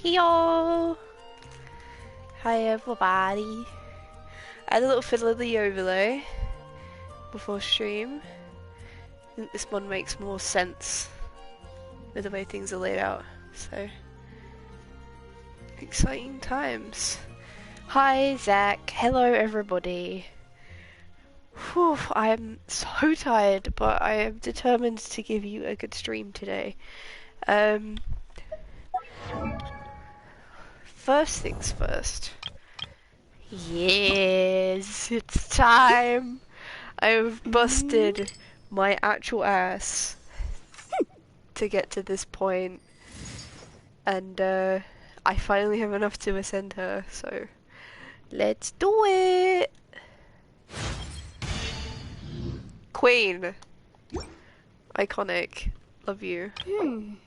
Yo! Hi everybody. I had a little fiddle of the overlay before stream. I think this one makes more sense with the way things are laid out, so exciting times. Hi Zach, hello everybody. Whew, I am so tired, but I am determined to give you a good stream today. First things first. Yes, it's time. I've busted my actual ass to get to this point, and I finally have enough to ascend her, so let's do it. Queen. Iconic. Love you. And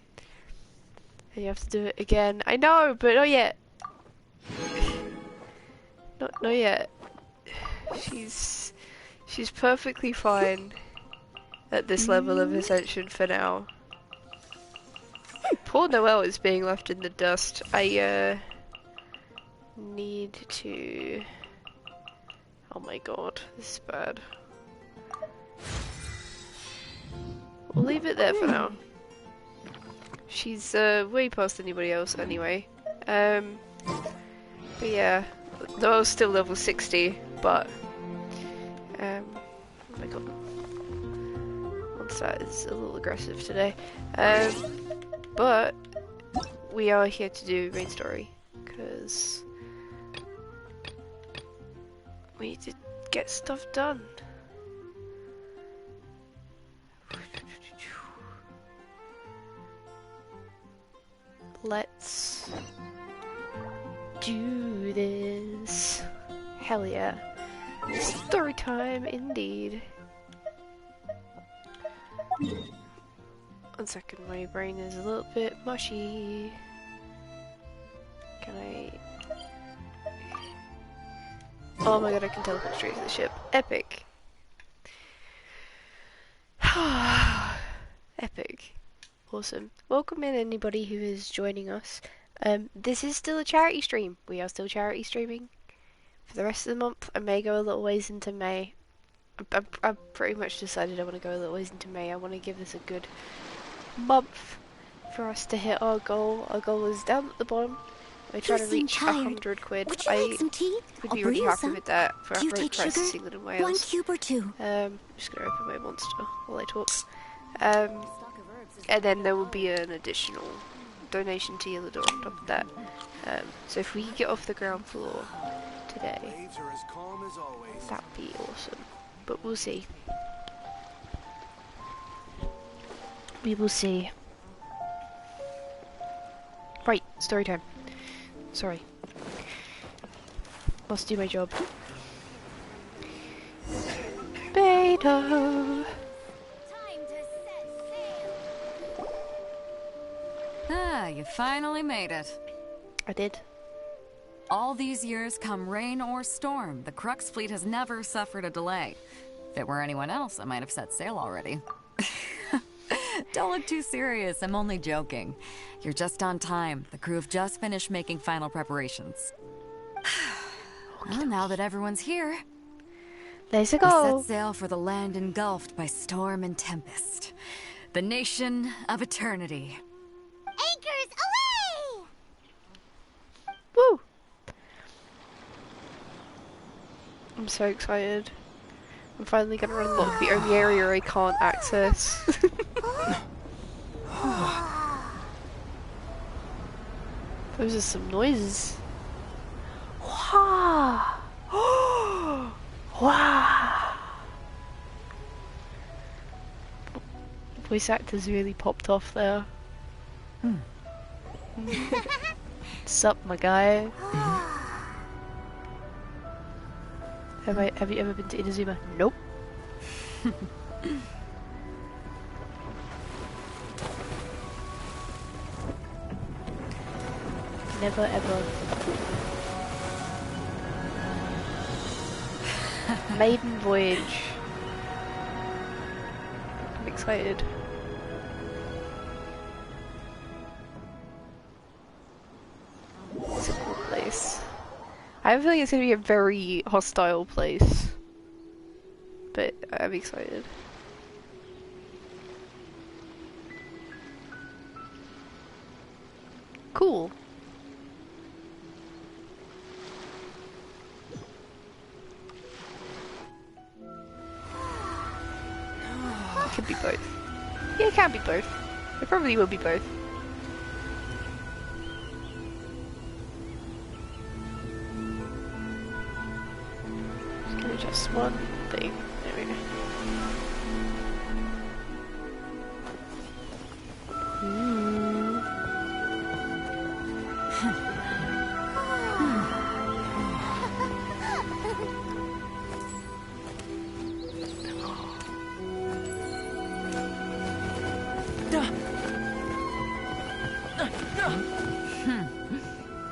you have to do it again. I know, but not yet. Not yet. She's perfectly fine at this level of ascension for now. Poor Noelle is being left in the dust. I need to... Oh my god, this is bad. We'll leave it there for now. She's way past anybody else anyway. But yeah, Noelle's still level 60, but oh my god, Mondstadt is a little aggressive today. But we are here to do main story because we need to get stuff done. Let's do this. Hell yeah. Story time indeed. One second, my brain is a little bit mushy. Can I... Oh my god, I can teleport straight to the ship. Epic. Epic. Awesome. Welcome in anybody who is joining us. This is still a charity stream. We are still charity streaming for the rest of the month. I may go a little ways into May. I've pretty much decided I want to go a little ways into May. I want to give this a good month for us to hit our goal. Our goal is down at the bottom. We're trying to reach 100 quid. I would be really happy with that for rate prices England and Wales. 1 cube or 2. I'm just gonna open my monster while I talk. And then there will be an additional donation to Yellador on top of that. So if we could get off the ground floor today, that'd be awesome. But we'll see. We will see. Right, story time. Sorry. Must do my job. Beta! Ah, you finally made it. I did. All these years, come rain or storm, the Crux fleet has never suffered a delay. If it were anyone else, I might have set sail already. Don't look too serious, I'm only joking. You're just on time. The crew have just finished making final preparations. Well, now that everyone's here, Let's we go. set sail for the land engulfed by storm and tempest. The nation of eternity. Anchors away! Woo! I'm so excited. I'm finally gonna unlock the only area I can't access. Those are some noises. Wow! Wow! Voice actors really popped off there. What's up, my guy? Have you ever been to Inazuma? Nope. Never ever. Maiden voyage. I'm excited. I have a feeling it's going to be a very hostile place. But I'm excited. Cool. It could be both. Yeah, it can be both. It probably will be both. Just gonna adjust one thing. There we go. Ooh.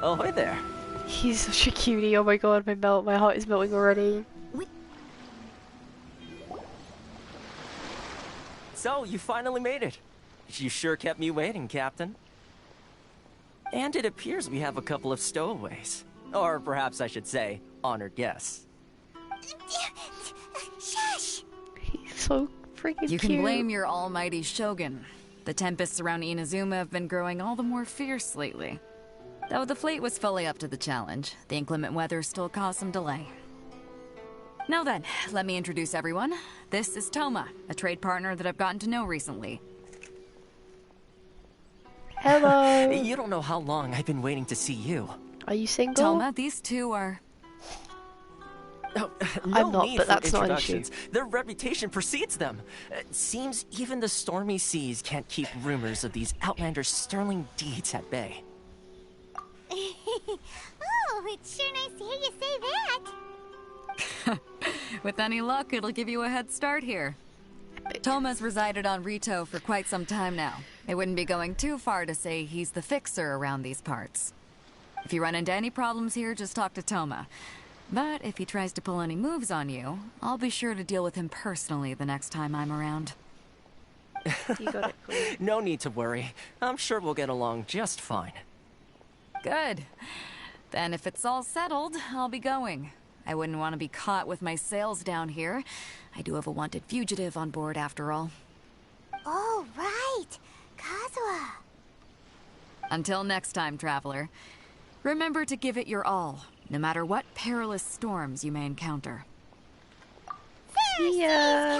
Oh, hi there. He's such a cutie. Oh my god, my heart is melting already. So, you finally made it. You sure kept me waiting, Captain. And it appears we have a couple of stowaways. Or perhaps I should say, honored guests. Shush! He's so freaking You cute. can blame your almighty shogun. The tempests around Inazuma have been growing all the more fierce lately. Though the fleet was fully up to the challenge, the inclement weather still caused some delay. Now then, let me introduce everyone. This is Toma, a trade partner that I've gotten to know recently. Hello. You don't know how long I've been waiting to see you. Are you single? Toma, these two are... No I'm not, need but for that's not an issue. introductions. Their reputation precedes them. Seems even the stormy seas can't keep rumors of these outlanders' sterling deeds at bay. Oh, it's sure nice to hear you say that. With any luck, it'll give you a head start here. Toma's resided on Rito for quite some time now. It wouldn't be going too far to say he's the fixer around these parts. If you run into any problems here, just talk to Toma. But if he tries to pull any moves on you, I'll be sure to deal with him personally the next time I'm around. You got it, Queen. No need to worry. I'm sure we'll get along just fine. Good. Then if it's all settled, I'll be going. I wouldn't want to be caught with my sails down here. I do have a wanted fugitive on board after all. Oh, right. Kazuha. Until next time, traveler. Remember to give it your all, no matter what perilous storms you may encounter. There See ya.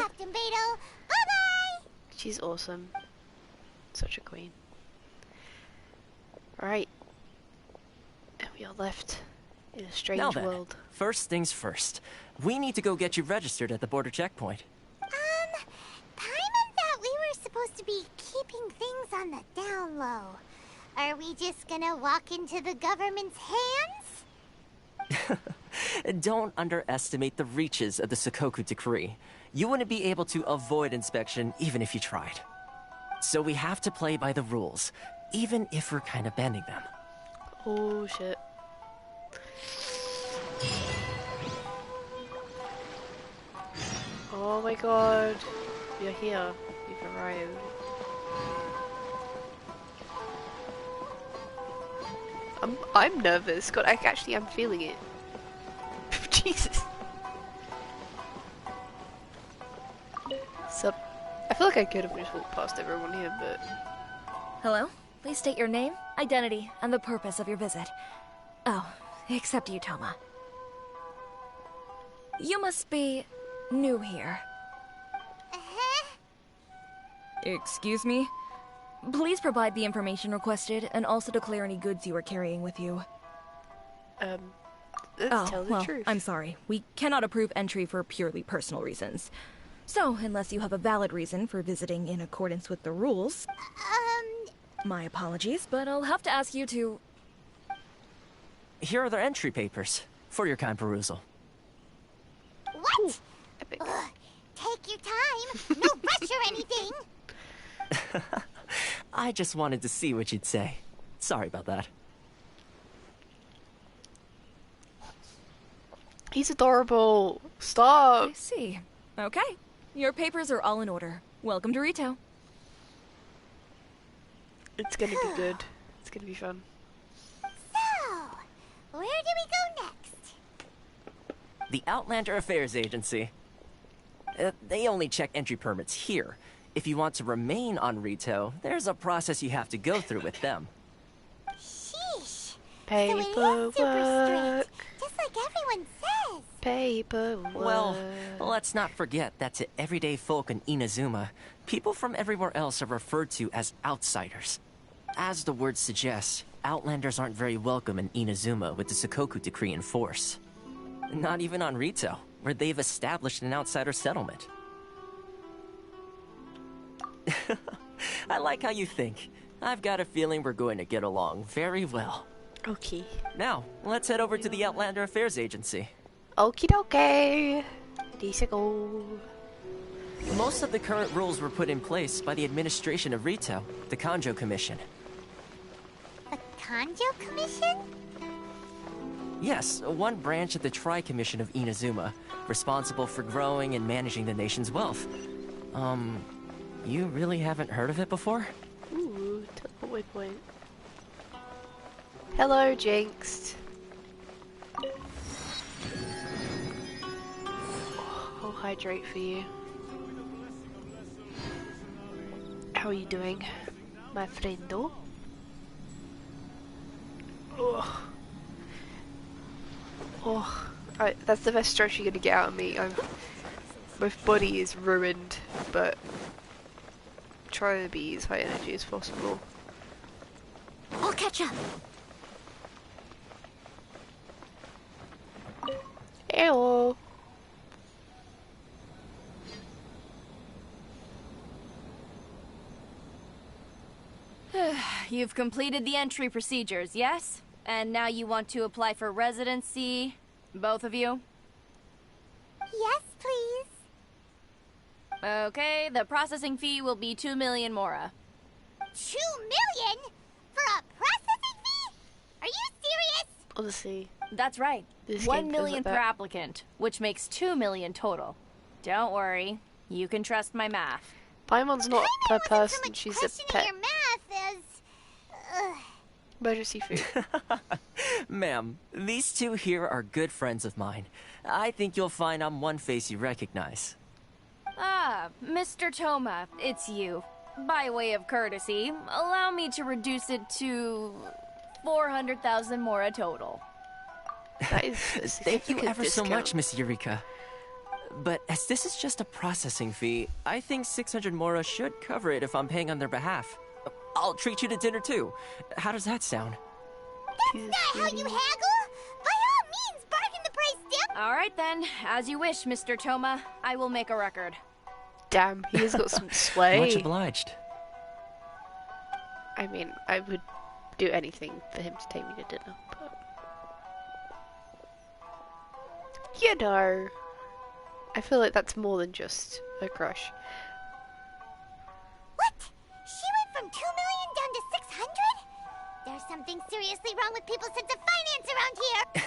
Captain Beto. Bye-bye. She's awesome. Such a queen. Alright. And we are left in a strange Now then, world. first things first. We need to go get you registered at the border checkpoint. Paimon thought we were supposed to be keeping things on the down low. Are we just gonna walk into the government's hands? Don't underestimate the reaches of the Sakoku Decree. You wouldn't be able to avoid inspection even if you tried. So we have to play by the rules, even if we're kind of bending them. Oh shit. Oh my god. You're here. You've arrived. I'm nervous. God, actually I'm feeling it. Jesus. Sup? I feel like I could have just walked past everyone here, but Hello? Please state your name, identity, and the purpose of your visit. Oh, except you, Toma. You must be new here. Uh-huh. Excuse me? Please provide the information requested and also declare any goods you are carrying with you. let's tell the well, truth. I'm sorry. We cannot approve entry for purely personal reasons. So, unless you have a valid reason for visiting in accordance with the rules, my apologies, but I'll have to ask you to... Here are their entry papers for your kind perusal. What? Epic. Ugh, take your time. No rush or anything. I just wanted to see what you'd say. Sorry about that. He's adorable. Stop. I see. Okay. Your papers are all in order. Welcome to Rito. It's gonna be good. It's gonna be fun. So, where do we go next? The Outlander Affairs Agency. They only check entry permits here. If you want to remain on Rito, there's a process you have to go through with them. Sheesh. Paperwork. So it is super strict, just like everyone says. Paperwork. Well, let's not forget that to everyday folk in Inazuma, people from everywhere else are referred to as outsiders. As the word suggests, Outlanders aren't very welcome in Inazuma with the Sakoku Decree in force. Not even on Rito, where they've established an outsider settlement. I like how you think. I've got a feeling we're going to get along very well. Okay. Now, let's head over to the Outlander Affairs Agency. Okie dokie. These go. Most of the current rules were put in place by the administration of Rito, the Kanjo Commission. The Kanjo Commission? Yes, one branch of the Tri-Commission of Inazuma, responsible for growing and managing the nation's wealth. You really haven't heard of it before? Ooh, teleport waypoint. Hello, Jinxed. I'll hydrate for you. How are you doing, my friendo? Oh. Oh. That's the best stretch you're gonna get out of me. My body is ruined, but try to be as high energy as possible. I'll catch up. Hello. You've completed the entry procedures, yes? And now you want to apply for residency, both of you? Yes, please. Okay, the processing fee will be 2 million mora. 2 million? For a processing fee? Are you serious? Honestly, That's right. This 1 game feels million like per that. applicant, which makes 2 million total. Don't worry, you can trust my math. Paimon's not per Wasn't so person, much she's a questioning pet. your math as... Emergency food. Ma'am, these two here are good friends of mine. I think you'll find I'm one face you recognize. Ah, Mr. Toma, it's you. By way of courtesy, allow me to reduce it to 400,000 mora total. That is a Thank you significant ever so discount. much, Miss Eureka. But as this is just a processing fee, I think 600 mora should cover it if I'm paying on their behalf. I'll treat you to dinner too. How does that sound? Jesus, Not how you sweetie. haggle! By all means, bargain the price down! All right then, as you wish, Mr. Toma. I will make a record. Damn, he has got some sway. Much obliged. I mean, I would do anything for him to take me to dinner, but... You know... I feel like that's more than just a crush. What? She went from 2 million down to 600? There's something seriously wrong with people's sense of finance around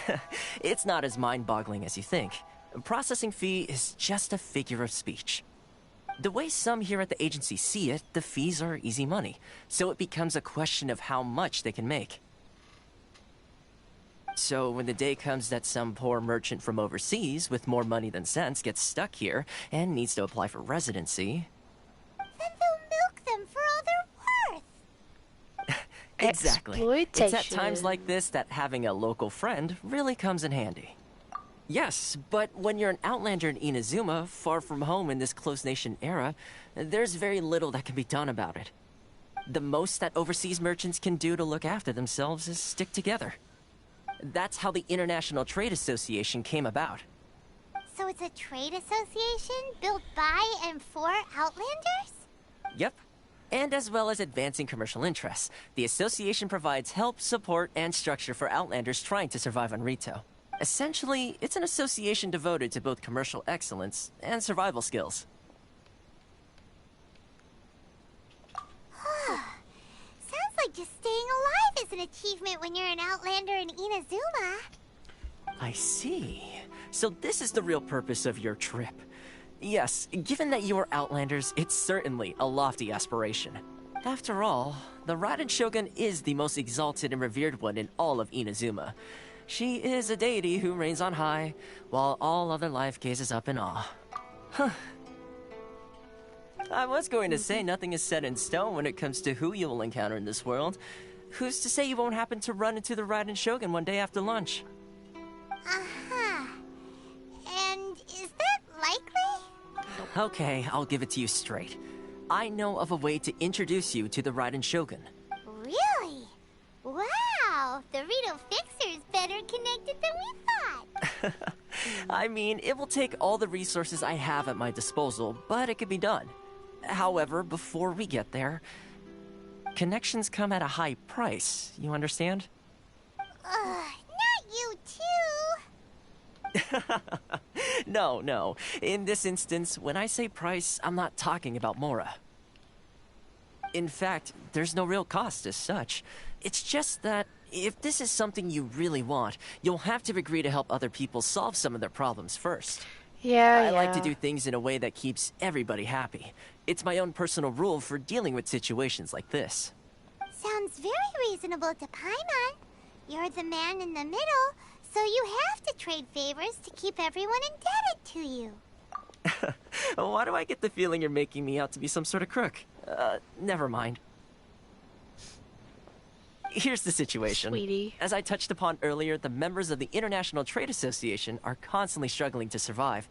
here! It's not as mind-boggling as you think. A processing fee is just a figure of speech. The way some here at the agency see it, the fees are easy money, so it becomes a question of how much they can make. So when the day comes that some poor merchant from overseas with more money than sense gets stuck here and needs to apply for residency... Then they'll milk them for all they're worth! Exactly. It's at times Exploitation. like this that having a local friend really comes in handy. Yes, but when you're an outlander in Inazuma, far from home in this close nation era, there's very little that can be done about it. The most that overseas merchants can do to look after themselves is stick together. That's how the International Trade Association came about. So it's a trade association built by and for Outlanders? Yep. And as well as advancing commercial interests, the association provides help, support, and structure for Outlanders trying to survive on Rito. Essentially, it's an association devoted to both commercial excellence and survival skills. Sounds like just staying alive is an achievement when you're an Outlander in Inazuma. I see. So this is the real purpose of your trip. Yes, given that you are Outlanders, it's certainly a lofty aspiration. After all, the Raiden Shogun is the most exalted and revered one in all of Inazuma. She is a deity who reigns on high, while all other life gazes up in awe. Huh. I was going to say nothing is set in stone when it comes to who you will encounter in this world. Who's to say you won't happen to run into the Raiden Shogun one day after lunch? Uh-huh. And is that likely? Okay, I'll give it to you straight. I know of a way to introduce you to the Raiden Shogun. Really? Wow, the Rito Fixer's better connected than we thought. I mean, it will take all the resources I have at my disposal, but it could be done. However, before we get there, connections come at a high price, you understand? Not you too. No. In this instance, when I say price, I'm not talking about Mora. In fact, there's no real cost as such. It's just that if this is something you really want, you'll have to agree to help other people solve some of their problems first. Yeah, I like to do things in a way that keeps everybody happy. It's my own personal rule for dealing with situations like this. Sounds very reasonable to Paimon. You're the man in the middle, so you have to trade favors to keep everyone indebted to you. Why do I get the feeling you're making me out to be some sort of crook? Never mind. Here's the situation. Sweetie. As I touched upon earlier, the members of the International Trade Association are constantly struggling to survive.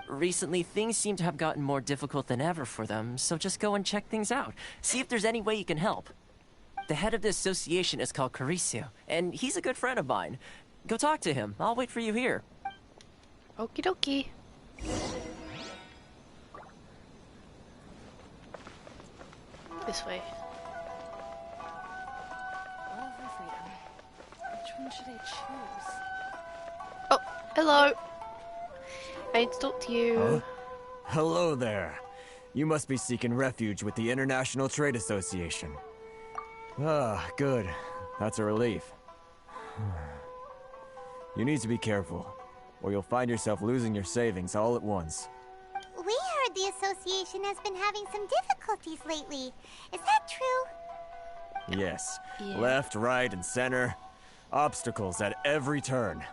Recently, things seem to have gotten more difficult than ever for them, so just go and check things out. See if there's any way you can help. The head of the association is called Carisio, and he's a good friend of mine. Go talk to him. I'll wait for you here. Okie dokie. This way. Love or freedom? Which one should I choose? Oh, hello. I need to talk to you. Huh? Hello there. You must be seeking refuge with the International Trade Association. Ah, good. That's a relief. You need to be careful, or you'll find yourself losing your savings all at once. We heard the association has been having some difficulties lately. Is that true? Yes. Yeah. Left, right, and center. Obstacles at every turn.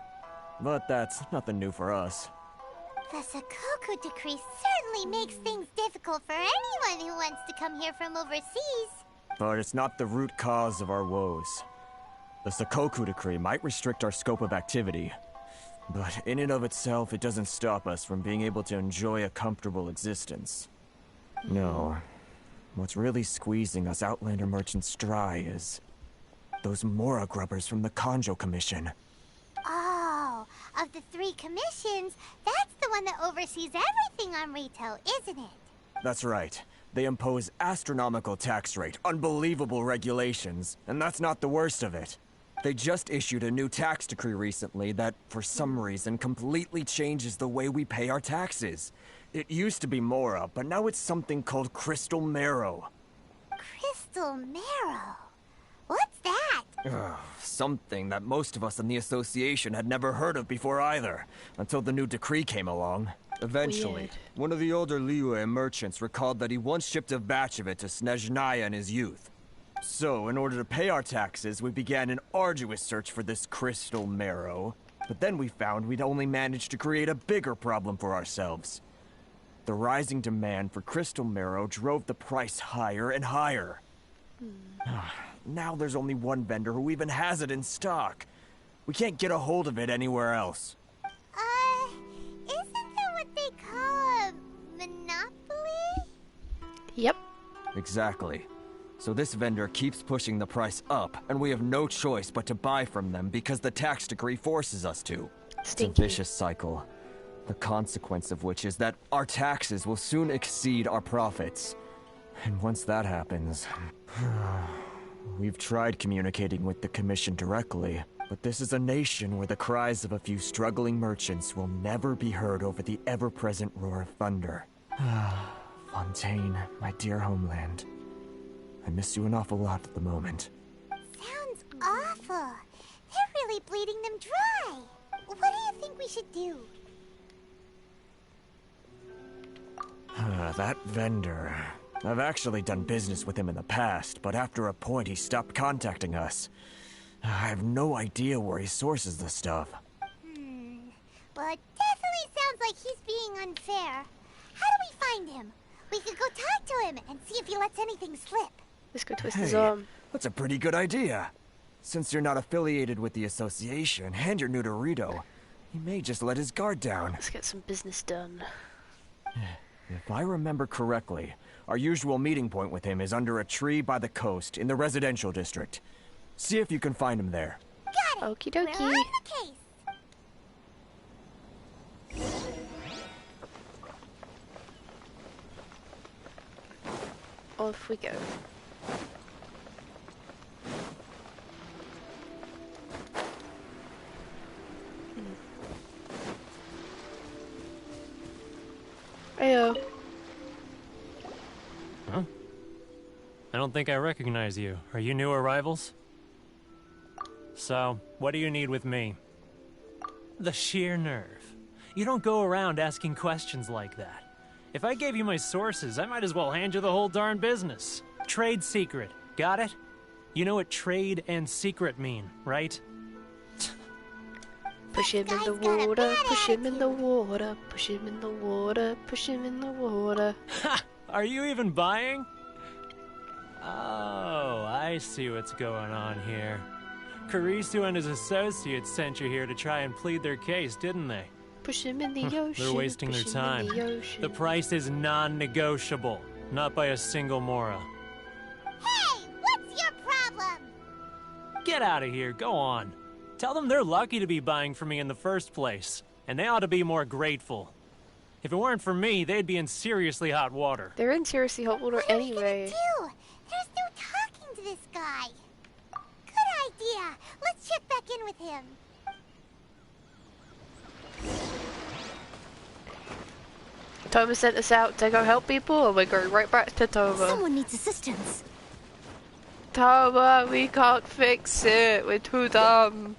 But that's nothing new for us. The Sakoku decree certainly makes things difficult for anyone who wants to come here from overseas. But it's not the root cause of our woes. The Sakoku decree might restrict our scope of activity, but in and of itself, it doesn't stop us from being able to enjoy a comfortable existence. No. What's really squeezing us Outlander merchants dry is those Mora grubbers from the Kanjo Commission. Oh, of the 3 commissions, that's the one that oversees everything on Rito, isn't it? That's right. They impose astronomical tax rate, unbelievable regulations, and that's not the worst of it. They just issued a new tax decree recently that, for some reason, completely changes the way we pay our taxes. It used to be Mora, but now it's something called Crystal Marrow. Crystal Marrow? What's that? Something that most of us in the association had never heard of before either, until the new decree came along. Eventually, Weird. one of the older Liyue merchants recalled that he once shipped a batch of it to Snezhnaya in his youth. So, in order to pay our taxes, we began an arduous search for this crystal marrow. But then we found we'd only managed to create a bigger problem for ourselves. The rising demand for crystal marrow drove the price higher and higher. Now there's only one vendor who even has it in stock. We can't get a hold of it anywhere else. Isn't that what they call a monopoly? Yep. Exactly. So this vendor keeps pushing the price up, and we have no choice but to buy from them because the tax decree forces us to. It's a Stinky. vicious cycle. The consequence of which is that our taxes will soon exceed our profits. And once that happens... We've tried communicating with the Commission directly, but this is a nation where the cries of a few struggling merchants will never be heard over the ever-present roar of thunder. Fontaine, my dear homeland. I miss you an awful lot at the moment. Sounds awful. They're really bleeding them dry. What do you think we should do? That vendor... I've actually done business with him in the past, but after a point he stopped contacting us. I have no idea where he sources the stuff. Well, it definitely sounds like he's being unfair. How do we find him? We could go talk to him and see if he lets anything slip. Let's go twist his Hey, arm. that's a pretty good idea. Since you're not affiliated with the association and you're new to Rito, he may just let his guard down. Let's get some business done. If I remember correctly, our usual meeting point with him is under a tree by the coast in the residential district. See if you can find him there. Got it. Okie We're dokie. on the case. Off we go. Heyo. Huh? I don't think I recognize you. Are you new arrivals? So, what do you need with me? The sheer nerve. You don't go around asking questions like that. If I gave you my sources, I might as well hand you the whole darn business. Trade secret. Got it? You know what trade and secret mean, right? Push him in the water, push him in the water, push him in the water, push him in the water. Ha! Are you even buying? Oh, I see what's going on here. Karisu and his associates sent you here to try and plead their case, didn't they? Push him in the ocean. They're wasting their push him time. in the ocean. The price is non-negotiable, not by a single Mora. Hey, what's your problem? Get out of here, go on. Tell them they're lucky to be buying from me in the first place, and they ought to be more grateful. If it weren't for me, they'd be in seriously hot water. They're in seriously hot water What are we anyway. gonna do? There's no talking to this guy. Good idea. Let's check back in with him. Toma sent us out to go help people, and we're going right back to Toma. Someone needs assistance. Toma, we can't fix it. We're too dumb.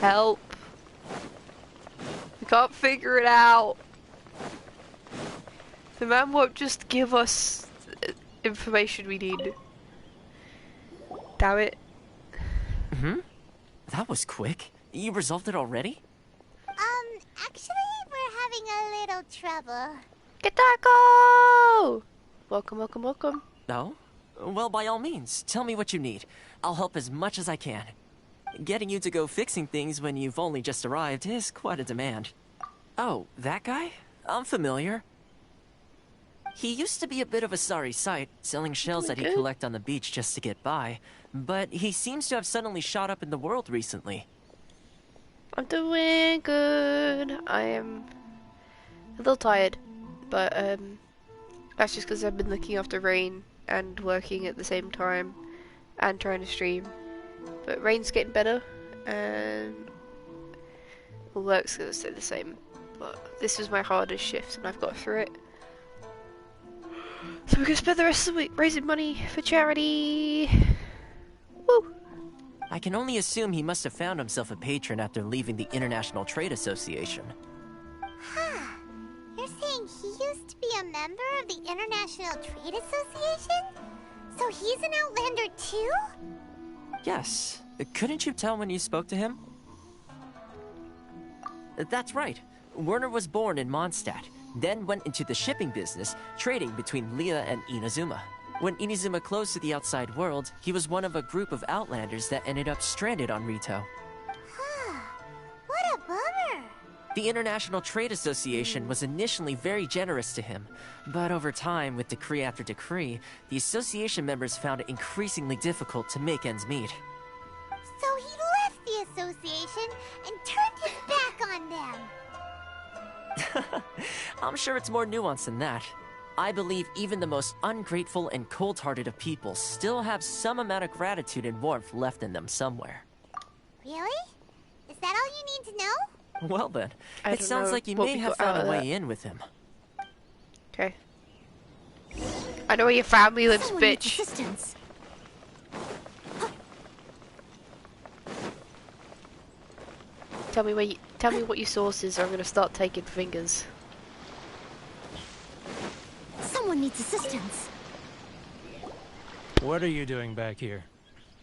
Help. We can't figure it out. The man won't just give us information we need. Damn it. That was quick. You resolved it already? Actually, we're having a little trouble. Getako! Welcome, welcome, welcome. No? Well, by all means, tell me what you need. I'll help as much as I can. Getting you to go fixing things when you've only just arrived is quite a demand. Oh, that guy? I'm familiar. He used to be a bit of a sorry sight, selling shells that he'd collect on the beach just to get by. But he seems to have suddenly shot up in the world recently. I'm doing good. I am a little tired, but that's just because I've been looking after Rain and working at the same time and trying to stream. But Rain's getting better and work's gonna stay the same. But this was my hardest shift and I've got through it. So we're gonna spend the rest of the week raising money for charity. Woo! I can only assume he must have found himself a patron after leaving the International Trade Association. Huh. You're saying he used to be a member of the International Trade Association? So he's an Outlander too? Yes. Couldn't you tell when you spoke to him? That's right. Werner was born in Mondstadt, then went into the shipping business, trading between Leah and Inazuma. When Inazuma closed to the outside world, he was one of a group of Outlanders that ended up stranded on Rito. Huh. What a bummer. The International Trade Association was initially very generous to him, but over time, with decree after decree, the association members found it increasingly difficult to make ends meet. So he left the association and turned his back on them. I'm sure it's more nuanced than that. I believe even the most ungrateful and cold-hearted of people still have some amount of gratitude and warmth left in them somewhere. Really? Is that all you need to know? Well then, I it don't sounds know like you what may we have got out found of a way that. in with him. Okay. I know where your family lives, Someone needs bitch. assistance. Tell me what your source is, or I'm gonna start taking fingers. Someone needs assistance. What are you doing back here?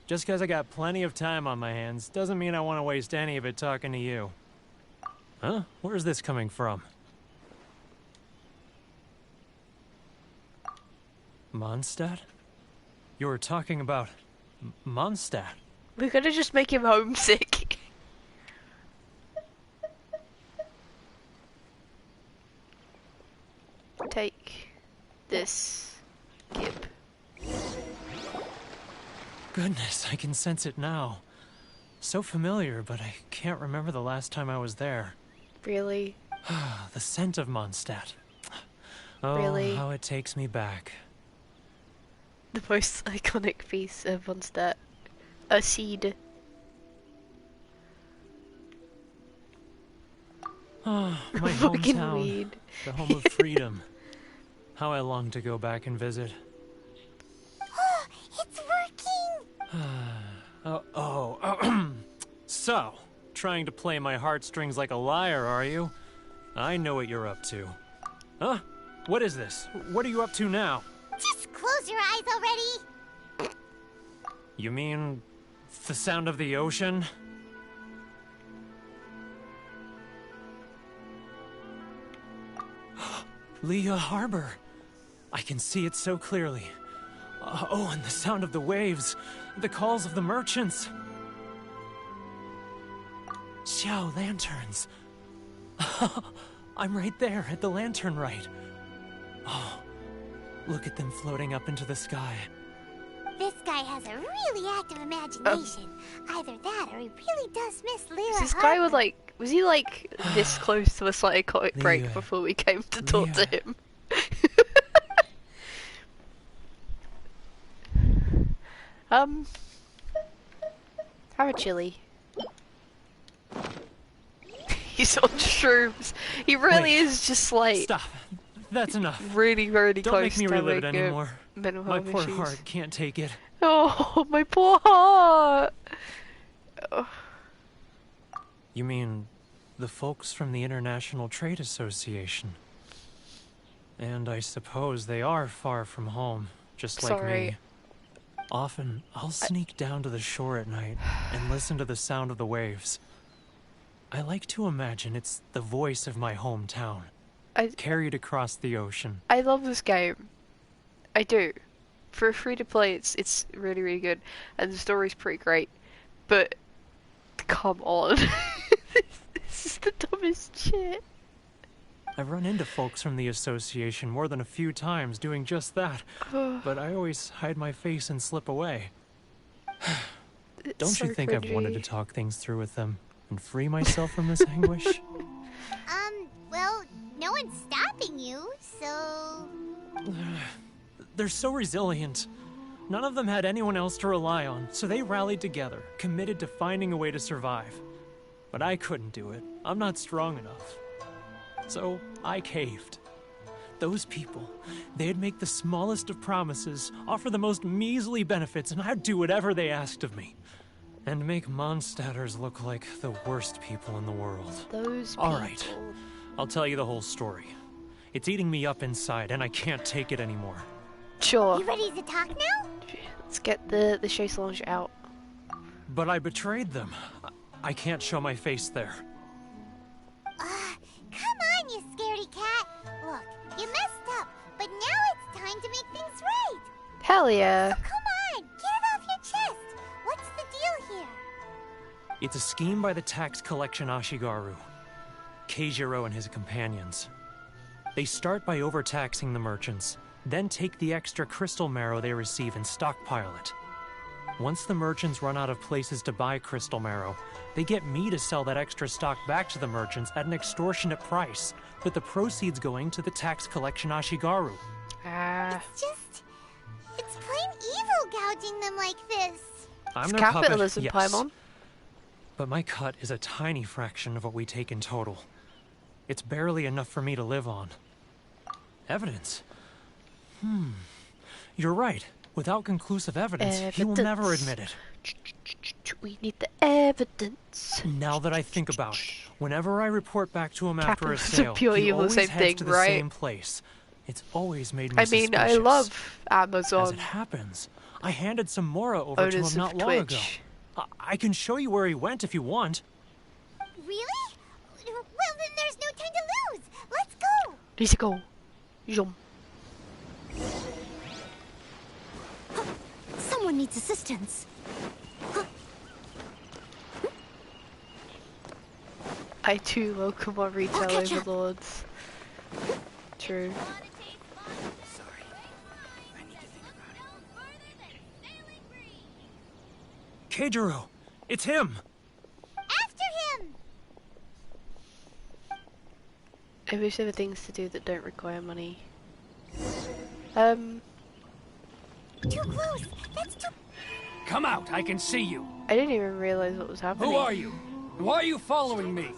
Just because I got plenty of time on my hands doesn't mean I want to waste any of it talking to you. Huh? Where's this coming from? Mondstadt? You were talking about Mondstadt. We're gonna just make him homesick. Take this, Gib. Goodness, I can sense it now. So familiar, but I can't remember the last time I was there. Really? The scent of Mondstadt. Oh, Really? how it takes me back. The most iconic piece of Mondstadt. A seed. Oh, my Fucking hometown. weed. The home of freedom. How I long to go back and visit. It's working! So, trying to play my heartstrings like a liar, are you? I know what you're up to. Huh? What is this? What are you up to now? Just close your eyes already! You mean the sound of the ocean? Leah Harbor. I can see it so clearly. Oh, and the sound of the waves. The calls of the merchants. Xiao lanterns. I'm right there at the lantern right. Oh, look at them floating up into the sky. This guy has a really active imagination. Either that or he really does miss Lyra This guy Harbor. was he like this close to a psychotic break Leah. before we came to talk to Leah. him? Have a chili. He's on shrooms. He really Wait. is just like Stop. That's enough. really, really Don't close make me to relive it having anymore. mental My health poor issues. heart can't take it. Oh, my poor heart. Oh. You mean the folks from the International Trade Association? And I suppose they are far from home, just like Sorry. me. Often, I'll sneak down to the shore at night and listen to the sound of the waves. I like to imagine it's the voice of my hometown, carried across the ocean. I love this game. I do. For free to play, it's really, really good, and the story's pretty great. But come on, this is the dumbest shit. I've run into folks from the association more than a few times doing just that, but I always hide my face and slip away. It's Don't so you think I've wanted to cringy. talk things through with them and free myself from this anguish? Well, no one's stopping you, so... They're so resilient. None of them had anyone else to rely on, so they rallied together, committed to finding a way to survive. But I couldn't do it. I'm not strong enough. So I caved. Those people, they'd make the smallest of promises, offer the most measly benefits, and I'd do whatever they asked of me. And make Mondstadters look like the worst people in the world. Those people. All right, I'll tell you the whole story. It's eating me up inside, and I can't take it anymore. Sure. You ready to talk now? Let's get the chaise lounge out. But I betrayed them. I can't show my face there. Come on, you scaredy cat. Look, you messed up, but now it's time to make things right. Hell yeah. So come on, get it off your chest. What's the deal here? It's a scheme by the tax collection Ashigaru, Keijiro and his companions. They start by overtaxing the merchants, then take the extra crystal marrow they receive and stockpile it. Once the merchants run out of places to buy crystal marrow, they get me to sell that extra stock back to the merchants at an extortionate price, with the proceeds going to the tax collection Ashigaru. Ah. It's plain evil gouging them like this. I'm It's their puppet, capitalism, yes. Paimon. But my cut is a tiny fraction of what we take in total. It's barely enough for me to live on. Evidence? You're right. Without conclusive evidence, he will never admit it. We need the evidence. Now that I think about it, whenever I report back to him after a Capitalism, sale, pure he evil, always same heads thing, to the right? same place. It's always made me I mean, I suspicious. love As Amazon. it happens, I handed some Mora over to him Owners not of long ago. Twitch. I can show you where he went if you want. Really? Well, then there's no time to lose. Let's go. Let's go. Jump. Someone needs assistance. I too welcome our retail I'll catch up. overlords. True. Keijiro, it's him! After him. I wish there were things to do that don't require money. Too close. That's too. Come out, I can see you. I didn't even realize what was happening. Who are you? Why are you following me?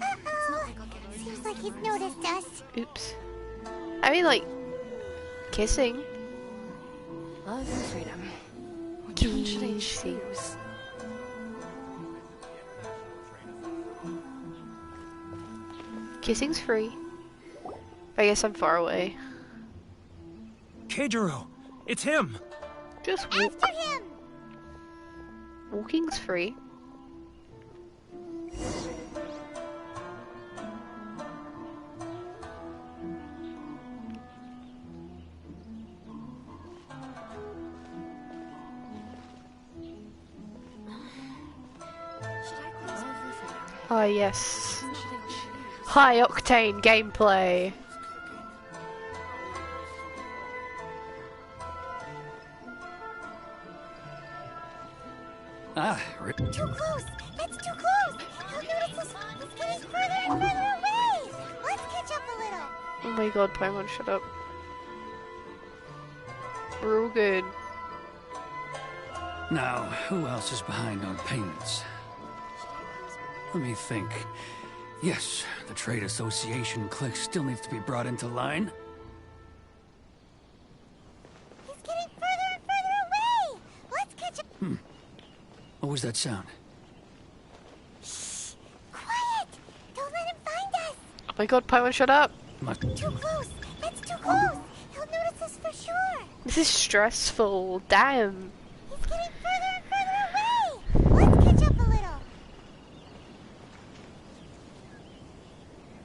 Uh-oh. Seems like he's noticed us. Oops. I mean, like, kissing. Love and freedom. Which one should I choose? Kissing's free. I guess I'm far away. Keijiro, it's him! Just walk. After him. Walking's free. Ah, yes. High octane gameplay. Too close. That's too close. He'll notice us. He's getting further and further away. Let's catch up a little. Oh my god, Paimon, shut up. We're all good. Now, who else is behind on payments? Let me think. Yes, the Trade Association clique still needs to be brought into line. He's getting further and further away. Let's catch up. What was that sound? Shh. Quiet. Don't let him find us. Oh my god, Paimon, shut up. Too close. That's too close. He'll notice us for sure. This is stressful. Damn. He's getting further and further away. Let's catch up a little.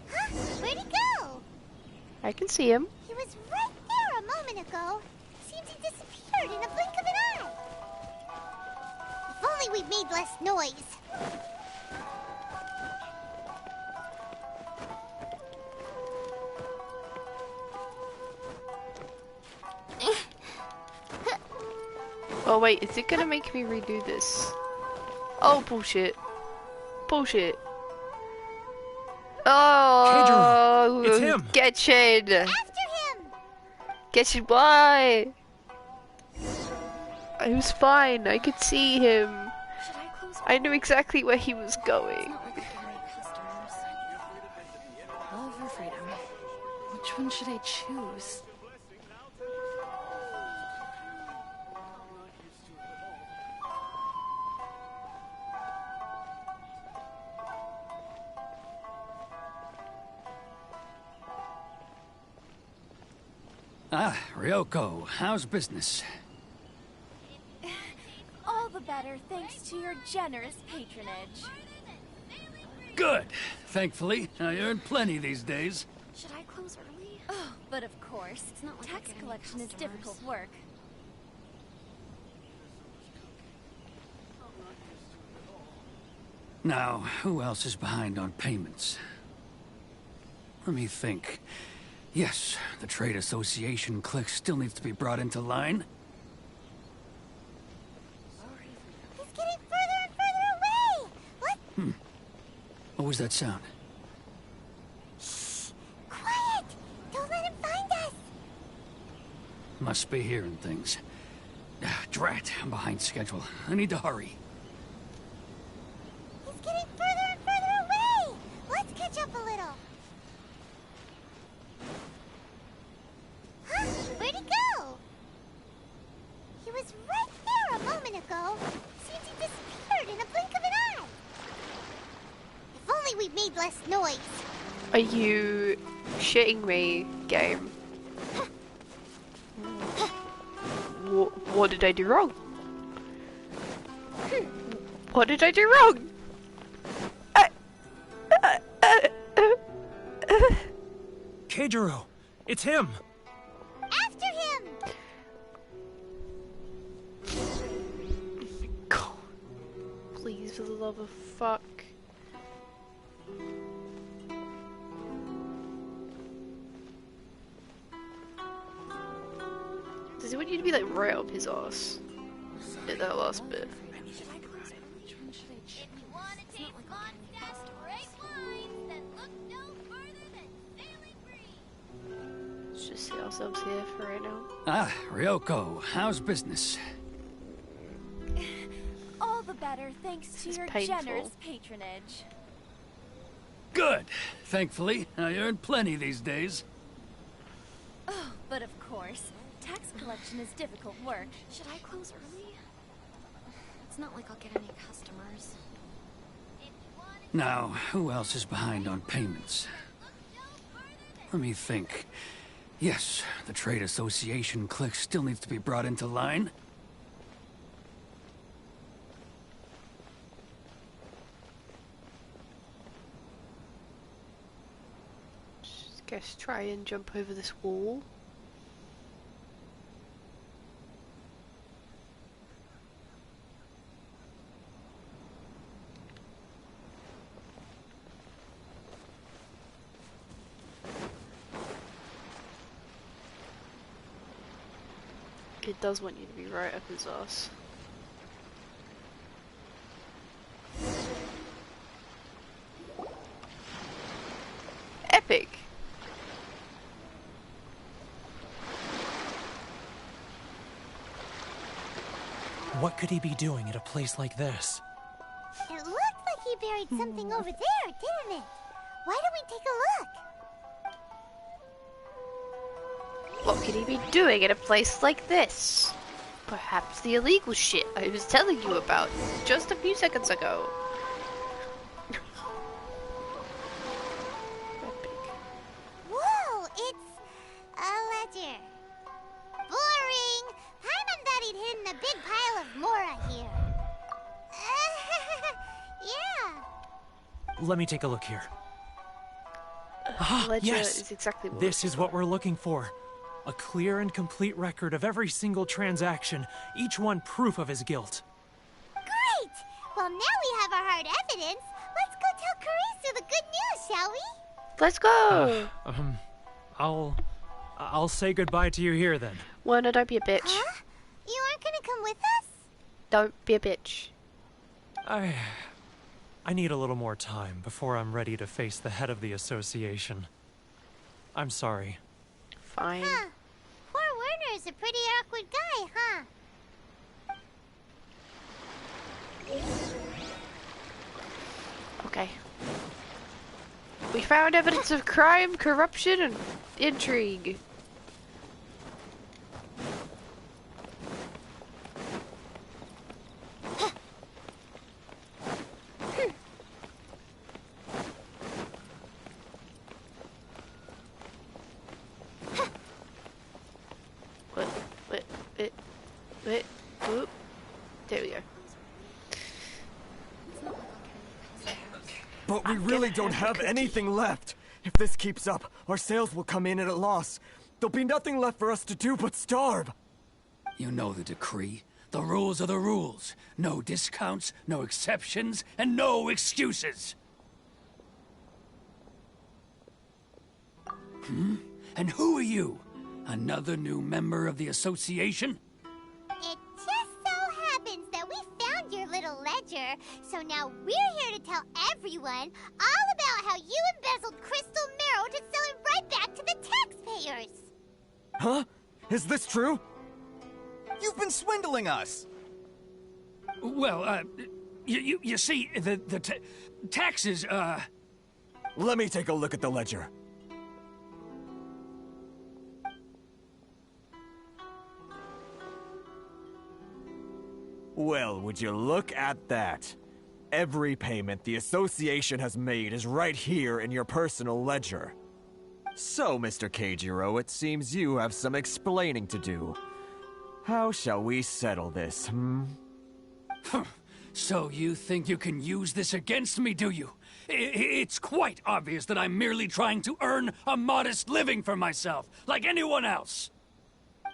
Huh? Where'd he go? I can see him. He was right there a moment ago. Seems he disappeared in a blink of an eye. If only we'd made less noise. Oh wait, is it gonna make me redo this? Oh, bullshit. Bullshit. Oh, Keijiro, it's him. Genshin. After him! Genshin, why? I was fine. I could see him. I knew exactly where he was going. Love or freedom? Which one should I choose? Ah, Ryoko, how's business? All the better thanks to your generous patronage. Good. Thankfully, I earn plenty these days. Should I close early? Oh, but of course, not like I tax get any collection is customers. difficult work. Now, who else is behind on payments? Let me think. Yes, the Trade Association clique still needs to be brought into line. He's getting further and further away. Let's... What was that sound? Shh. Quiet. Don't let him find us. Must be hearing things. Drat, I'm behind schedule. I need to hurry. He's getting further and further away. Let's catch up a little. Huh? Where'd he go? He was right there a moment ago. Seems he disappeared in a blink of an eye. If only we'd made less noise. Are you shitting me, game? What did I do wrong? What did I do wrong? Keijiro, it's him! After him! God. Please, for the love of fuck. Does he want you to be like right up his ass? In that last bit. If you want to taste Mondstadt great wines, then look no further than Sailing Green. Let's just sit ourselves here for right now. Ah, Ryoko, how's business? All the better thanks to is your painful. generous patronage. Good. Thankfully, I earn plenty these days. Oh, but of course, tax collection is difficult work. Should I close early? It's not like I'll get any customers. Now, who else is behind on payments? Let me think. Yes, the trade association clique still needs to be brought into line. Just guess try and jump over this wall. It does want you to be right up his ass. Epic! What could he be doing at a place like this? It looked like he buried something over there, didn't it? Why don't we take a look? What could he be doing at a place like this? Perhaps the illegal shit I was telling you about just a few seconds ago. Whoa, it's a ledger. Boring. Paimon thought he'd hidden a big pile of Mora here. Yeah. Let me take a look here. Ledger Yes! is exactly what This is what we're looking for. A clear and complete record of every single transaction, each one proof of his guilt. Great! Well, now we have our hard evidence. Let's go tell Karisu the good news, shall we? Let's go! I'll say goodbye to you here then. Werner, don't be a bitch. Huh? You aren't gonna come with us? Don't be a bitch. I need a little more time before I'm ready to face the head of the association. I'm sorry. Fine. Huh. Poor Werner's a pretty awkward guy, huh? Okay. We found evidence of crime, corruption, and intrigue. Wait, whoop. There we go. But we I'm really gonna don't have a have cookie. anything left. If this keeps up, our sales will come in at a loss. There'll be nothing left for us to do but starve. You know the decree. The rules are the rules. No discounts, no exceptions, and no excuses. And who are you? Another new member of the association? It just so happens that we found your little ledger, so now we're here to tell everyone all about how you embezzled crystal marrow to sell it right back to the taxpayers. Huh? Is this true? You've been swindling us! Well, you see, the taxes, Let me take a look at the ledger. Well, would you look at that? Every payment the association has made is right here in your personal ledger. So, Mr. Keijiro, it seems you have some explaining to do. How shall we settle this, hmm? So you think you can use this against me, do you? It's quite obvious that I'm merely trying to earn a modest living for myself, like anyone else.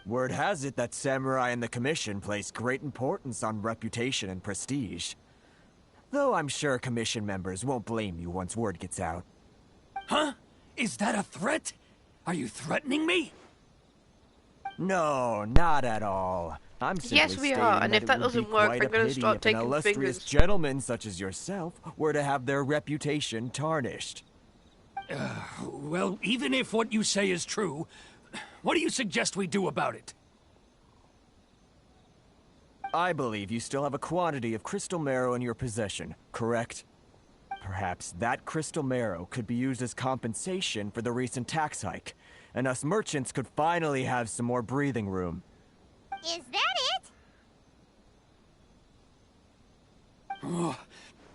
Word has it that Samurai and the Commission place great importance on reputation and prestige. Though I'm sure Commission members won't blame you once word gets out. Huh? Is that a threat? Are you threatening me? No, not at all. I'm simply Yes, we are, stating and that if it that would be doesn't work, quite I'm a gonna pity start if an taking illustrious fingers. gentleman such as yourself were to have their reputation tarnished. Well, even if what you say is true, what do you suggest we do about it? I believe you still have a quantity of crystal marrow in your possession, correct? Perhaps that crystal marrow could be used as compensation for the recent tax hike, and us merchants could finally have some more breathing room. Is that it? Oh,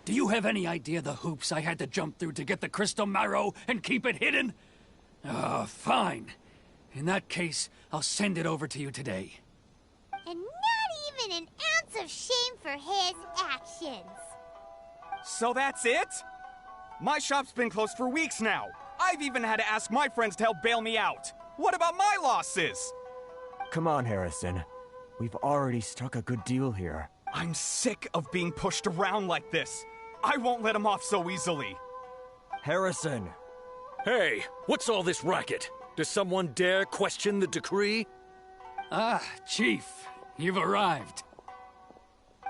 do you have any idea the hoops I had to jump through to get the crystal marrow and keep it hidden? Fine. In that case, I'll send it over to you today. And not even an ounce of shame for his actions. So that's it? My shop's been closed for weeks now. I've even had to ask my friends to help bail me out. What about my losses? Come on, Harrison. We've already struck a good deal here. I'm sick of being pushed around like this. I won't let him off so easily. Harrison! Hey, what's all this racket? Does someone dare question the decree? Ah, Chief, you've arrived.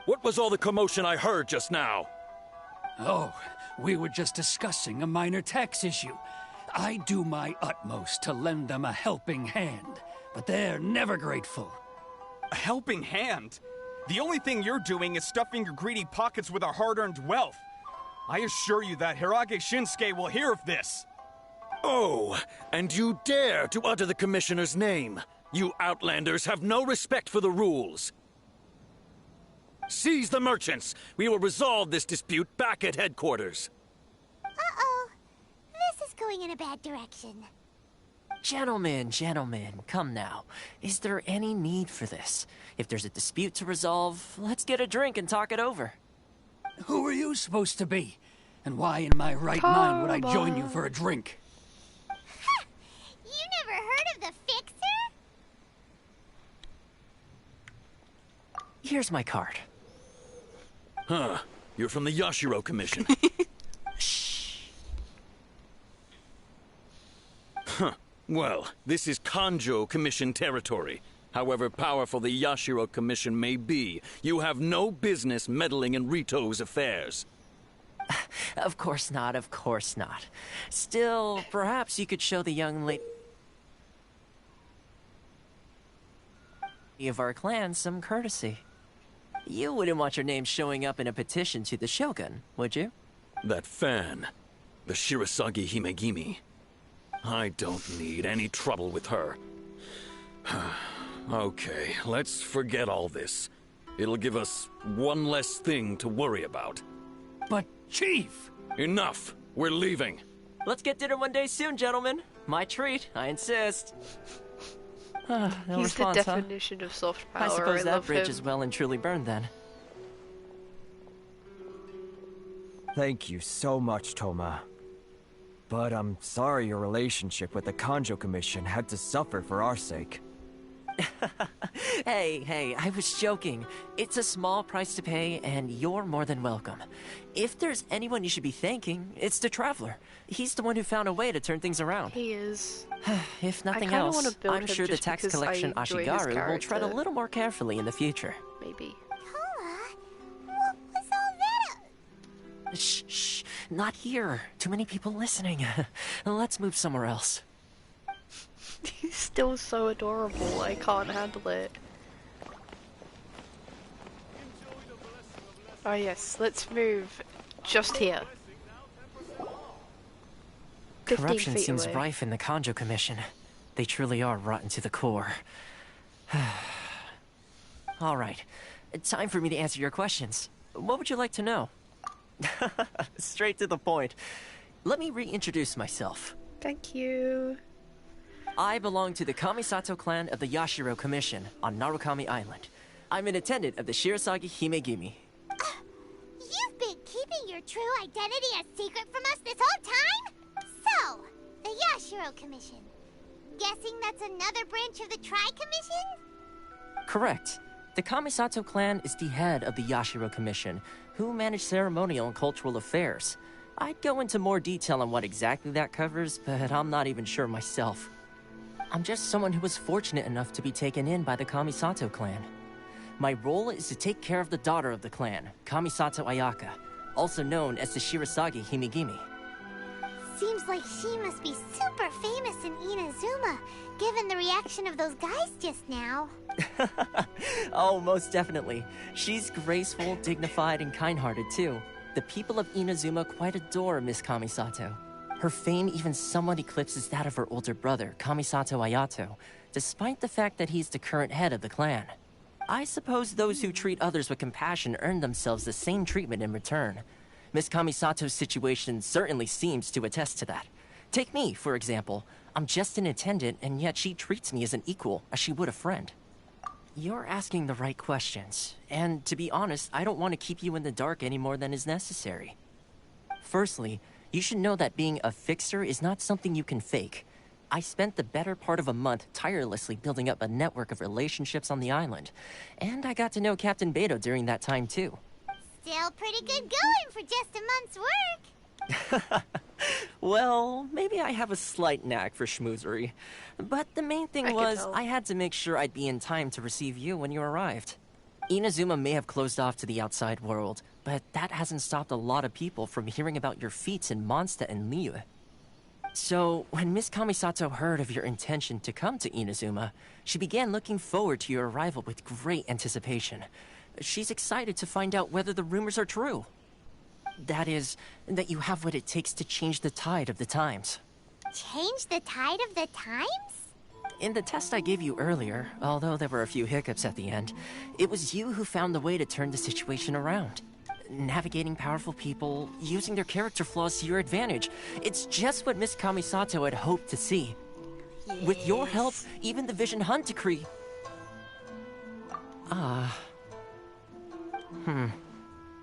What was all the commotion I heard just now? Oh, we were just discussing a minor tax issue. I do my utmost to lend them a helping hand, but they're never grateful. A helping hand? The only thing you're doing is stuffing your greedy pockets with our hard-earned wealth. I assure you that Hirage Shinsuke will hear of this. Oh, and you dare to utter the Commissioner's name. You Outlanders have no respect for the rules. Seize the merchants. We will resolve this dispute back at headquarters. Uh-oh. This is going in a bad direction. Gentlemen, come now. Is there any need for this? If there's a dispute to resolve, let's get a drink and talk it over. Who are you supposed to be? And why in my right mind would I join you for a drink? You never heard of the Fixer? Here's my card. Huh. You're from the Yashiro Commission. Huh. Well, this is Kanjo Commission territory. However powerful the Yashiro Commission may be, you have no business meddling in Rito's affairs. Of course not, of course not. Still, perhaps you could show the young lady of our clan some courtesy. You wouldn't want your name showing up in a petition to the Shogun, would you? That fan, the Shirasagi Himegimi. I don't need any trouble with her. Okay, let's forget all this. It'll give us one less thing to worry about. But, Chief! Enough! We're leaving. Let's get dinner one day soon, gentlemen. My treat, I insist. No He's the response, huh? definition of soft power. I suppose that love bridge him. is well and truly burned then. Thank you so much, Toma. But I'm sorry your relationship with the Kanjo Commission had to suffer for our sake. Hey, I was joking. It's a small price to pay, and you're more than welcome. If there's anyone you should be thanking, it's the Traveler. He's the one who found a way to turn things around. He is. If nothing kinda else, wanna build I'm him sure the just tax because I collection enjoy his Ashigaru will tread a character. little more carefully in the future. Maybe. Toma? What was all that? Shh, not here. Too many people listening. Let's move somewhere else. He's still so adorable. I can't handle it. Oh yes, let's move just here. 15 Corruption feet seems away. rife in the Kanjo Commission. They truly are rotten to the core. All right, time for me to answer your questions. What would you like to know? Straight to the point. Let me reintroduce myself. Thank you. I belong to the Kamisato clan of the Yashiro Commission on Narukami Island. I'm an attendant of the Shirasagi Himegimi. You've been keeping your true identity a secret from us this whole time? So, the Yashiro Commission. Guessing that's another branch of the Tri-Commission? Correct. The Kamisato clan is the head of the Yashiro Commission, who manage ceremonial and cultural affairs. I'd go into more detail on what exactly that covers, but I'm not even sure myself. I'm just someone who was fortunate enough to be taken in by the Kamisato clan. My role is to take care of the daughter of the clan, Kamisato Ayaka, also known as the Shirasagi Himegimi. Seems like she must be super famous in Inazuma, given the reaction of those guys just now. Oh, most definitely. She's graceful, dignified, and kind-hearted too. The people of Inazuma quite adore Miss Kamisato. Her fame even somewhat eclipses that of her older brother, Kamisato Ayato, despite the fact that he's the current head of the clan. I suppose those who treat others with compassion earn themselves the same treatment in return. Miss Kamisato's situation certainly seems to attest to that. Take me, for example. I'm just an attendant, and yet she treats me as an equal, as she would a friend. You're asking the right questions, and to be honest, I don't want to keep you in the dark any more than is necessary. Firstly, you should know that being a fixer is not something you can fake. I spent the better part of a month tirelessly building up a network of relationships on the island, and I got to know Captain Beto during that time too. Still pretty good going for just a month's work. Well, maybe I have a slight knack for schmoozery, but the main thing was I had to make sure I'd be in time to receive you when you arrived. Inazuma may have closed off to the outside world, but that hasn't stopped a lot of people from hearing about your feats in Mondstadt and Liyue. So, when Miss Kamisato heard of your intention to come to Inazuma, she began looking forward to your arrival with great anticipation. She's excited to find out whether the rumors are true. That is, that you have what it takes to change the tide of the times. Change the tide of the times? In the test I gave you earlier, although there were a few hiccups at the end, it was you who found the way to turn the situation around. Navigating powerful people, using their character flaws to your advantage. It's just what Miss Kamisato had hoped to see. Yes. With your help, even the Vision Hunt decree...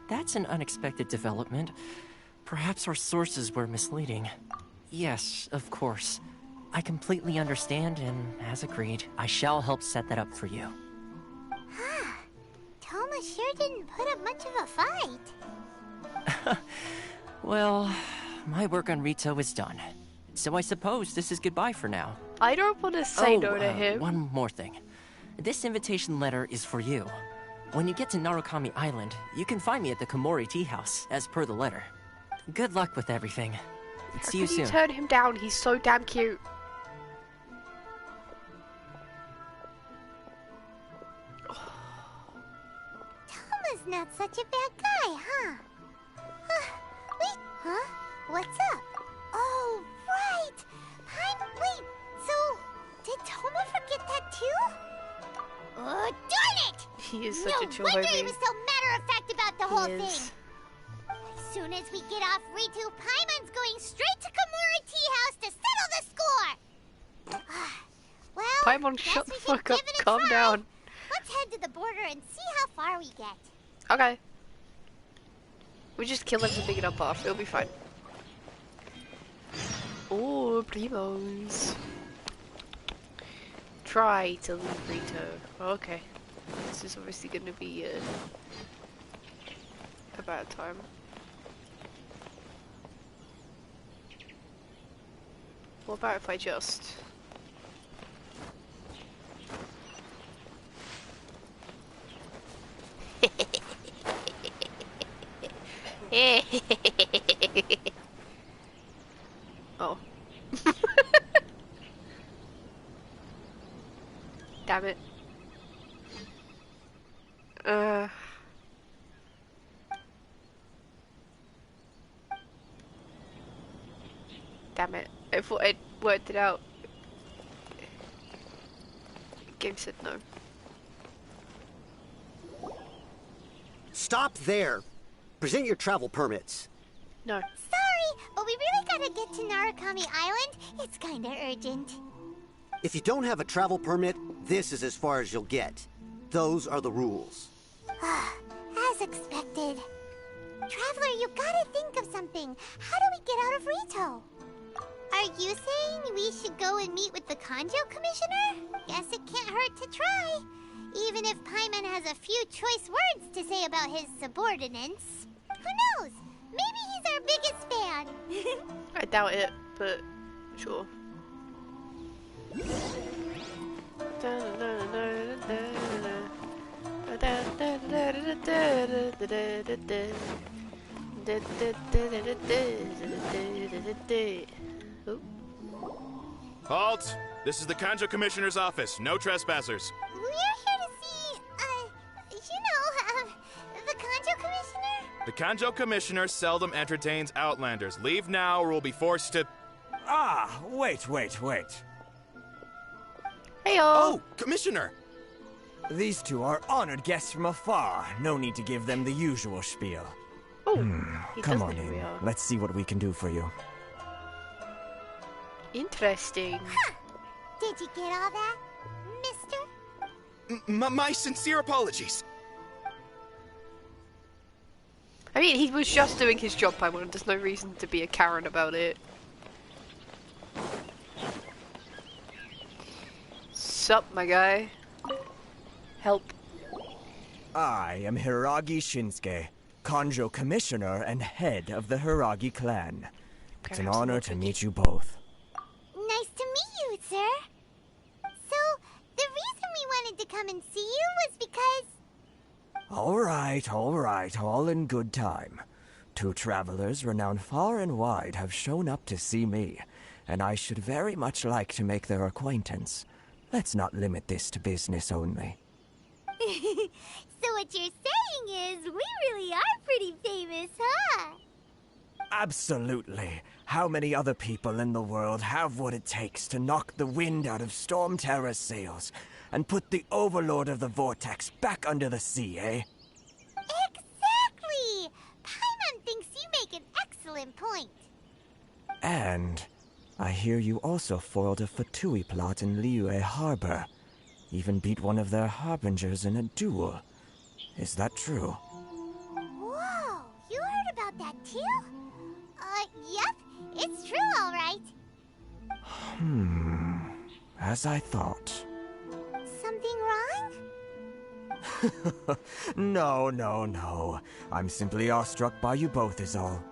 That's an unexpected development. Perhaps our sources were misleading. Yes, of course. I completely understand, and as agreed, I shall help set that up for you. Toma sure didn't put up much of a fight. Well, my work on Rito is done. So I suppose this is goodbye for now. I don't want to say no to him. One more thing. This invitation letter is for you. When you get to Narukami Island, you can find me at the Komori Tea House, as per the letter. Good luck with everything. See you soon. How can you turn him down? He's so damn cute. Toma's not such a bad guy, huh? Wait, huh? What's up? Oh, right! Wait, so, did Toma forget that too? Oh, darn it! He is such a chill No wonder homie. he was so matter-of-fact about the whole thing. As soon as we get off Ritu, Paimon's going straight to Komori Tea House to settle the score! Well, Paimon, shut the fuck up. Calm down. Let's head to the border and see how far we get. Okay. We just kill everything in our path. It'll be fine. Oh, primos. Try to leave Rito. Okay. This is obviously going to be a bad time. What about if I just... Oh. Damn it. Damn it. I thought I'd worked it out. Game said no. Stop there! Present your travel permits. No. Sorry, but we really gotta get to Narukami Island. It's kinda urgent. If you don't have a travel permit, this is as far as you'll get. Those are the rules. As expected. Traveler, you gotta think of something. How do we get out of Rito? Are you saying we should go and meet with the Kanjo Commissioner? Guess it can't hurt to try. Even if Paimon has a few choice words to say about his subordinates. Who knows? Maybe he's our biggest fan. I doubt it, but sure. Oh. Halt! This is the Kanjo Commissioner's office. No trespassers. We're here to see, the Kanjo Commissioner? The Kanjo Commissioner seldom entertains Outlanders. Leave now or we'll be forced to... Ah, wait. Hey, Oh, Commissioner! These two are honored guests from afar. No need to give them the usual spiel. Oh, he Come does on know who in. we are. Let's see what we can do for you. Interesting. Huh. Did you get all that, mister? My sincere apologies. I mean, he was just doing his job, Paimon. There's no reason to be a Karen about it. Sup, my guy? Help. I am Hiragi Shinsuke, Kanjo Commissioner and head of the Hiragi clan. It's an honor to meet you both. Nice to meet you, sir. So, the reason we wanted to come and see you was because... All right, all in good time. Two travelers renowned far and wide have shown up to see me, and I should very much like to make their acquaintance. Let's not limit this to business only. So what you're saying is, we really are pretty famous, huh? Absolutely. How many other people in the world have what it takes to knock the wind out of Storm Terror's sails and put the Overlord of the Vortex back under the sea, eh? Exactly! Paimon thinks you make an excellent point. And I hear you also foiled a Fatui plot in Liyue Harbor. Even beat one of their harbingers in a duel. Is that true? Whoa, you heard about that too? Yep, it's true, all right. As I thought. Something wrong? No. I'm simply awestruck by you both is all.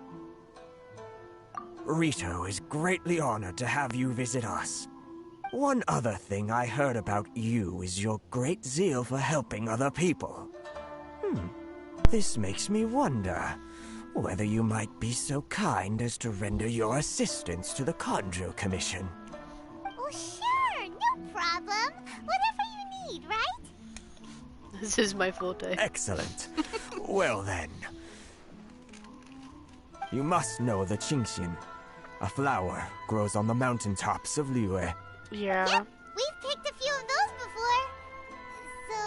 Rito is greatly honored to have you visit us. One other thing I heard about you is your great zeal for helping other people. This makes me wonder whether you might be so kind as to render your assistance to the Kanjo Commission. Oh, sure, no problem. Whatever you need, right? This is my forte. Excellent. Well then. You must know the Genshin. A flower grows on the mountaintops of Liyue. Yeah. Yep, we've picked a few of those before. So,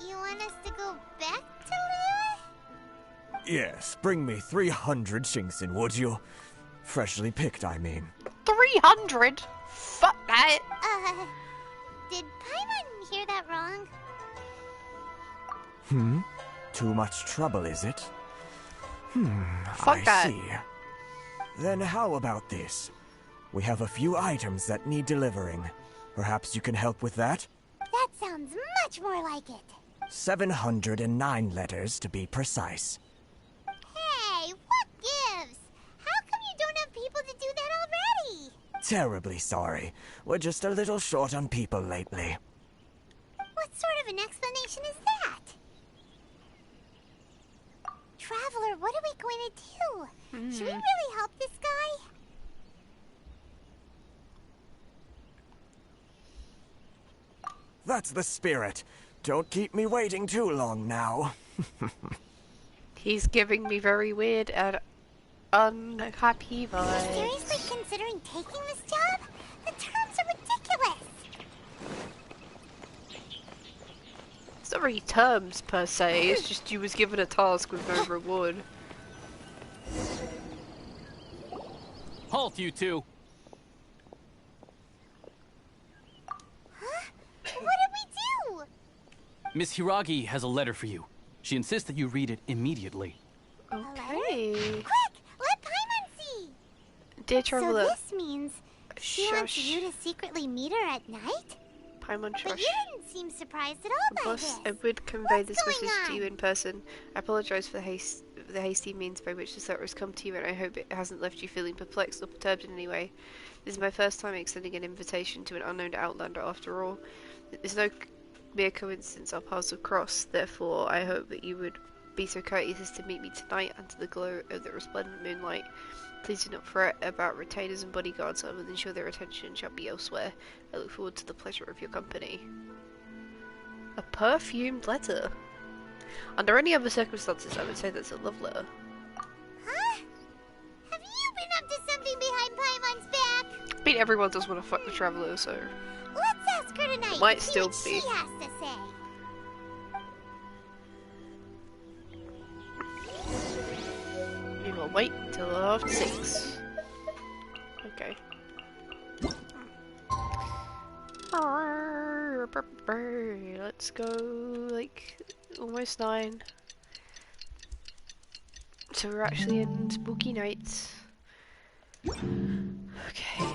you want us to go back to Liyue? Yes, bring me 300 Genshin, would you? Freshly picked, I mean. 300? Fuck that. Did Paimon hear that wrong? Too much trouble, is it? Fuck I that. see. Then how about this? We have a few items that need delivering. Perhaps you can help with that? That sounds much more like it. 709 letters, to be precise. Hey, what gives? How come you don't have people to do that already? Terribly sorry. We're just a little short on people lately. What sort of an explanation is that? Traveler, what are we going to do? Should we really help this guy? That's the spirit. Don't keep me waiting too long now. He's giving me very weird and unhappy Are you vibes. seriously considering taking this job? The terms are ridiculous. It's not really terms per se, it's just you was given a task with no reward. Halt, you two! Miss Hiragi has a letter for you. She insists that you read it immediately. Okay. Quick, let Paimon see. Dear traveler. So this means she wants you to secretly meet her at night? Paimon But Shush. you didn't seem surprised at all by this. I would convey What's this going message to you on? in person. I apologise for the hasty means by which this letter has come to you, and I hope it hasn't left you feeling perplexed or perturbed in any way. This is my first time extending an invitation to an unknown outlander after all. It's no mere coincidence our paths have crossed, therefore I hope that you would be so courteous as to meet me tonight under the glow of the resplendent moonlight. Please do not fret about retainers and bodyguards. I will ensure their attention shall be elsewhere. I look forward to the pleasure of your company. A perfumed letter. Under any other circumstances, I would say that's a love letter. Huh? Have you been up to something behind Paimon's back? I mean, everyone does want to fuck the traveler, so Let's ask her tonight might and see still what be. she has to say. We will wait until after 6. Okay. Let's go, like, almost 9. So we're actually in spooky nights. Okay.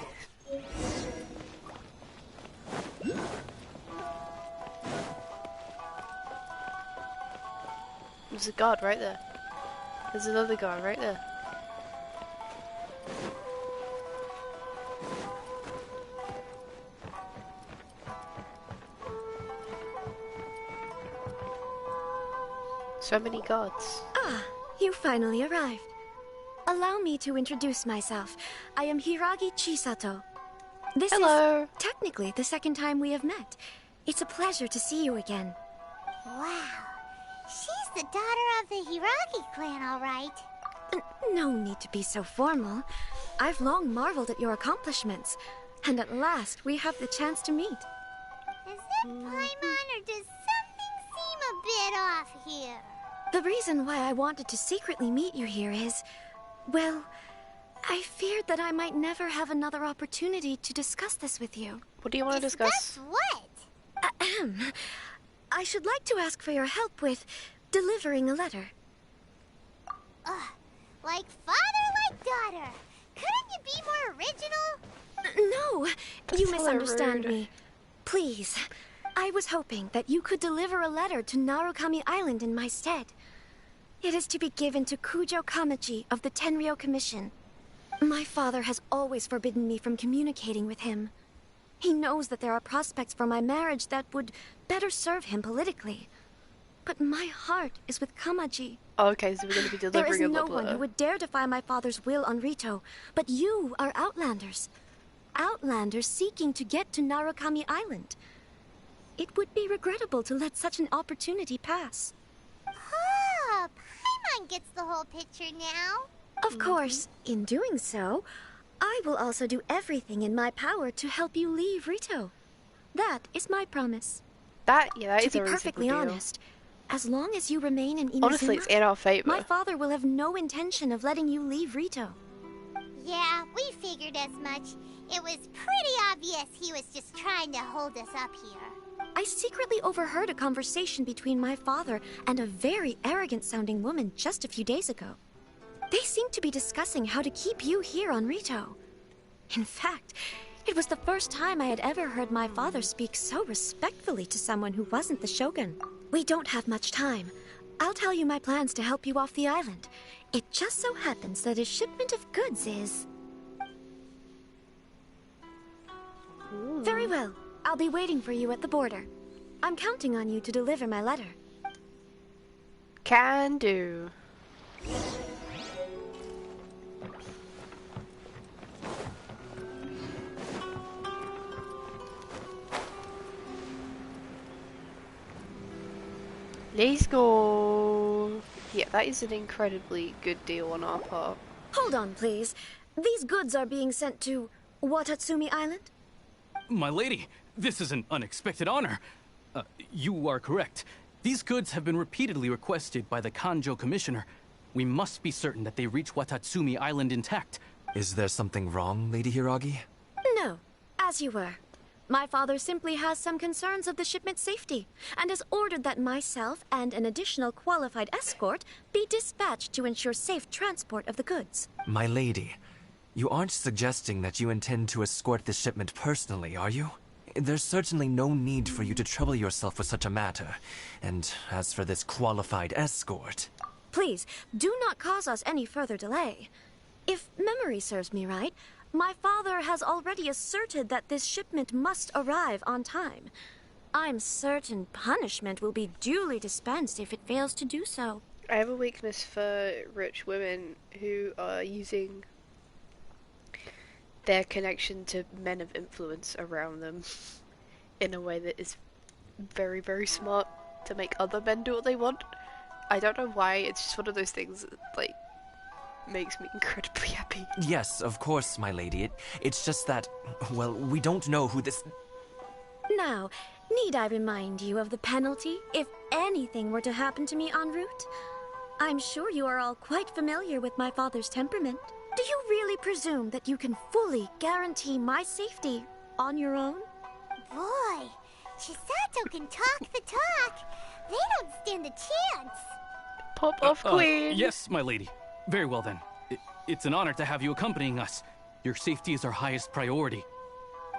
There's a guard right there. There's another guard right there. So many guards. Ah, you finally arrived. Allow me to introduce myself. I am Hiragi Chisato. This Hello. is technically the second time we have met. It's a pleasure to see you again. Wow. She's the daughter of the Hiragi clan, all right. No need to be so formal. I've long marveled at your accomplishments, and at last we have the chance to meet. Is it Paimon, or does something seem a bit off here? The reason why I wanted to secretly meet you here is, well, I feared that I might never have another opportunity to discuss this with you. What do you want to discuss? What? Ahem. I should like to ask for your help with delivering a letter. Like father, like daughter. Couldn't you be more original? No, you misunderstand me. Please. I was hoping that you could deliver a letter to Narukami Island in my stead. It is to be given to Kujo Kamachi of the Tenryou Commission. My father has always forbidden me from communicating with him. He knows that there are prospects for my marriage that would better serve him politically. But my heart is with Kamaji. Okay, so we're going to be delivering There is a no love one letter. who would dare defy my father's will on Rito, but you are outlanders. Outlanders seeking to get to Narukami Island. It would be regrettable to let such an opportunity pass. Oh, Paimon gets the whole picture now. Of course, in doing so, I will also do everything in my power to help you leave Rito. That is my promise. That is to a be reasonable perfectly deal. honest, as long as you remain in Inazuma, Honestly, it's in our favor. my father will have no intention of letting you leave Rito. Yeah, we figured as much. It was pretty obvious he was just trying to hold us up here. I secretly overheard a conversation between my father and a very arrogant-sounding woman just a few days ago. They seemed to be discussing how to keep you here on Rito. In fact, it was the first time I had ever heard my father speak so respectfully to someone who wasn't the Shogun. We don't have much time. I'll tell you my plans to help you off the island. It just so happens that a shipment of goods is... Very well. I'll be waiting for you at the border. I'm counting on you to deliver my letter. Can do. Let's go. Yeah, that is an incredibly good deal on our part. Hold on, please. These goods are being sent to Watatsumi Island? My lady, this is an unexpected honor. You are correct. These goods have been repeatedly requested by the Kanjo Commissioner. We must be certain that they reach Watatsumi Island intact. Is there something wrong, Lady Hiragi? No, as you were. My father simply has some concerns of the shipment's safety, and has ordered that myself and an additional qualified escort be dispatched to ensure safe transport of the goods. My lady, you aren't suggesting that you intend to escort the shipment personally, are you? There's certainly no need for you to trouble yourself with such a matter. And as for this qualified escort... Please, do not cause us any further delay. If memory serves me right, my father has already asserted that this shipment must arrive on time. I'm certain punishment will be duly dispensed if it fails to do so. I have a weakness for rich women who are using their connection to men of influence around them in a way that is very, very smart to make other men do what they want. I don't know why, it's just one of those things that, like, makes me incredibly happy. Yes, of course, my lady. It's just that, well, we don't know who this... Now, need I remind you of the penalty if anything were to happen to me en route? I'm sure you are all quite familiar with my father's temperament. Do you really presume that you can fully guarantee my safety on your own? Boy, Chisato can talk the talk. They don't stand a chance. Pop off, queen. Yes, my lady. Very well then. It's an honor to have you accompanying us. Your safety is our highest priority.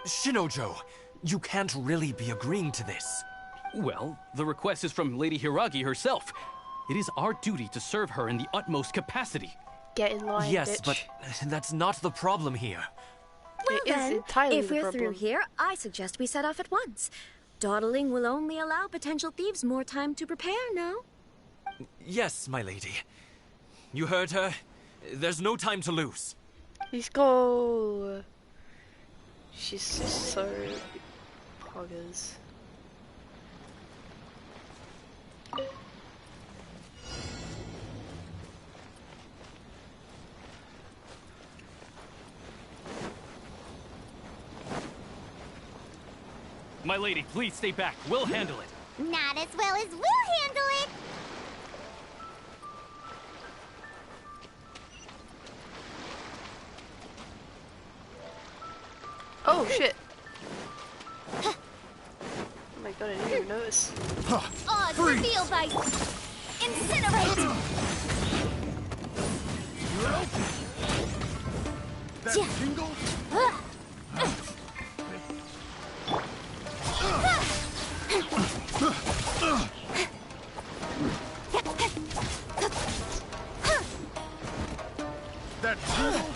Shinojo, you can't really be agreeing to this. Well, the request is from Lady Hiragi herself. It is our duty to serve her in the utmost capacity. Get in line, yes, bitch. But that's not the problem here. Well it then, is entirely if the we're problem. through here, I suggest we set off at once. Dawdling will only allow potential thieves more time to prepare, no? Yes, my lady. You heard her. There's no time to lose. Let's go. She's just so poggers. My lady, please stay back. We'll handle it. Not as well as we'll handle it. Oh shit. Oh my god, I didn't even notice. Odds reveal by incinerate. That tingle? That tingle?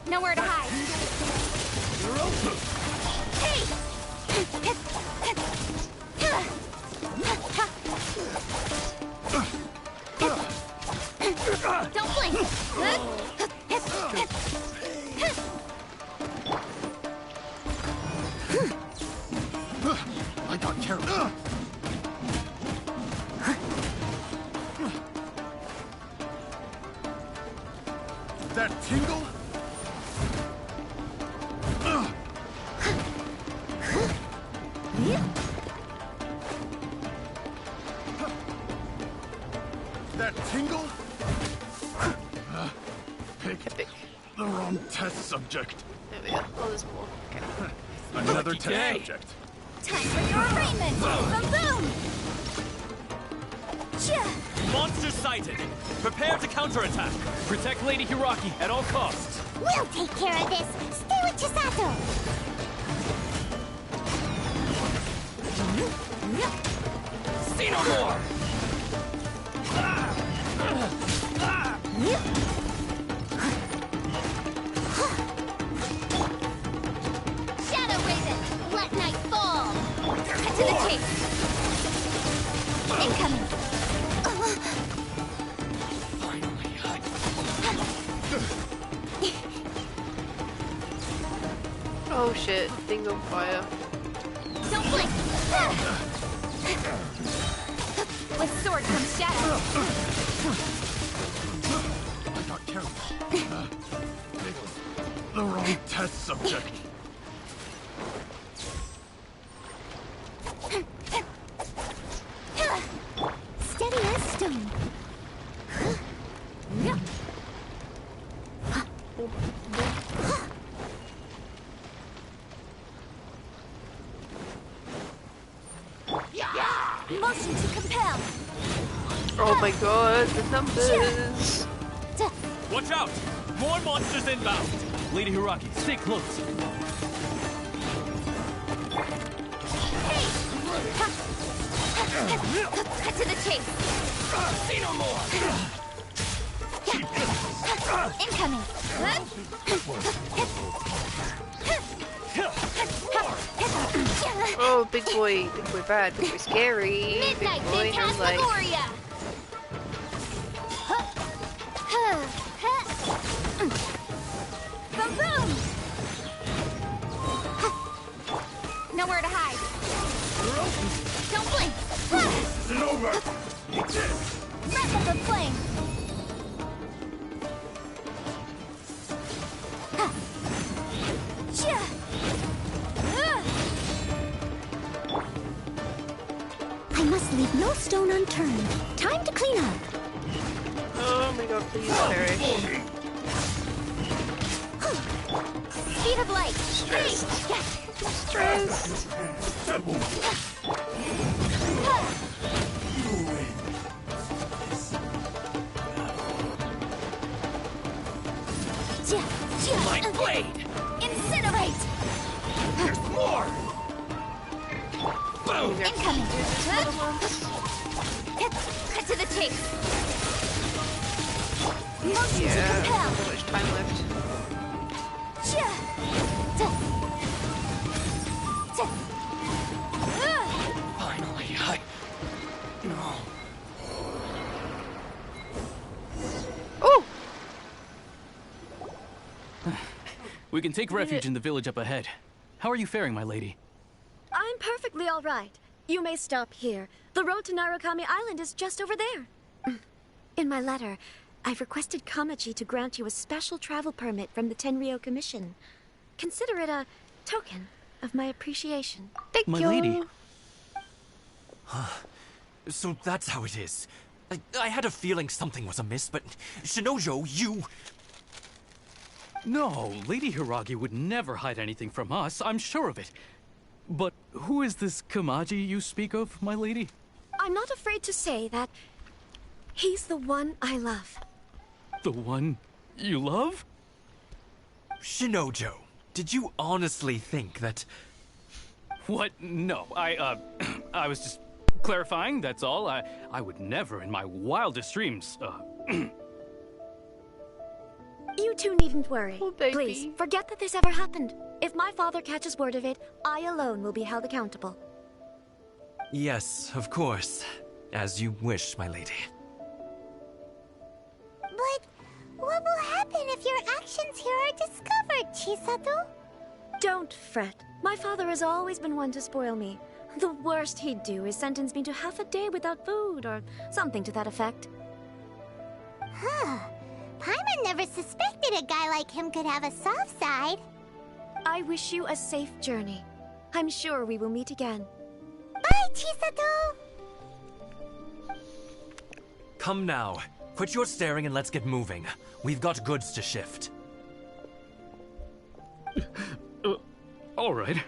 Nowhere to hide. Hey! Don't blink. I got careful. That tingle? That tingle? Picked the wrong test subject. There we go. Oh, there's more. Okay. Another Lucky test day. subject. Time for your arraignment. Baboom! Monster sighted. Prepare to counterattack. Protect Lady Hiraki at all costs. We'll take care of this. Stay with Chisato. See no more! Shadow Raven, let night fall. Cut to the chase. Incoming. Oh shit, thing on fire. Don't blink. With sword comes shadow. I got careful. Picked the wrong test subject. Steady as stone. Motion to compel. Oh my god, the numbers. Watch out! More monsters inbound! Lady Hiraki, stay close. Cut to the chase. See no more. Incoming. Oh, big boy bad, big boy scary. Midnight big boy no light. Phantasmagoria. Boom boom. Nowhere to hide. Don't blink. It's over. Breath of the flame. I must leave no stone unturned. Time to clean up. Oh my god, please perish. Speed of light. Stressed. Stressed. My blade! Incinerate! There's more! Boom! Incoming! Cut to the chase! Motion to compel! Not much time left. Finally, No. Oh! We can take refuge in the village up ahead. How are you faring, my lady? I'm perfectly all right. You may stop here. The road to Narukami Island is just over there. In my letter, I've requested Kamaji to grant you a special travel permit from the Tenryou Commission. Consider it a token of my appreciation. Thank My you. lady. So that's how it is. I had a feeling something was amiss, but Shinojo, you... No, Lady Hiragi would never hide anything from us, I'm sure of it. But who is this Kamaji you speak of, my lady? I'm not afraid to say that he's the one I love. The one you love? Shinojo, did you honestly think that... What? No, I was just clarifying, that's all. I would never in my wildest dreams, You two needn't worry. Oh, baby. Please, forget that this ever happened. If my father catches word of it, I alone will be held accountable. Yes, of course. As you wish, my lady. But what will happen if your actions here are discovered, Chisato? Don't fret. My father has always been one to spoil me. The worst he'd do is sentence me to half a day without food, or something to that effect. Huh. Paimon never suspected a guy like him could have a soft side. I wish you a safe journey. I'm sure we will meet again. Bye, Chisato! Come now. Quit your staring and let's get moving. We've got goods to shift. all right.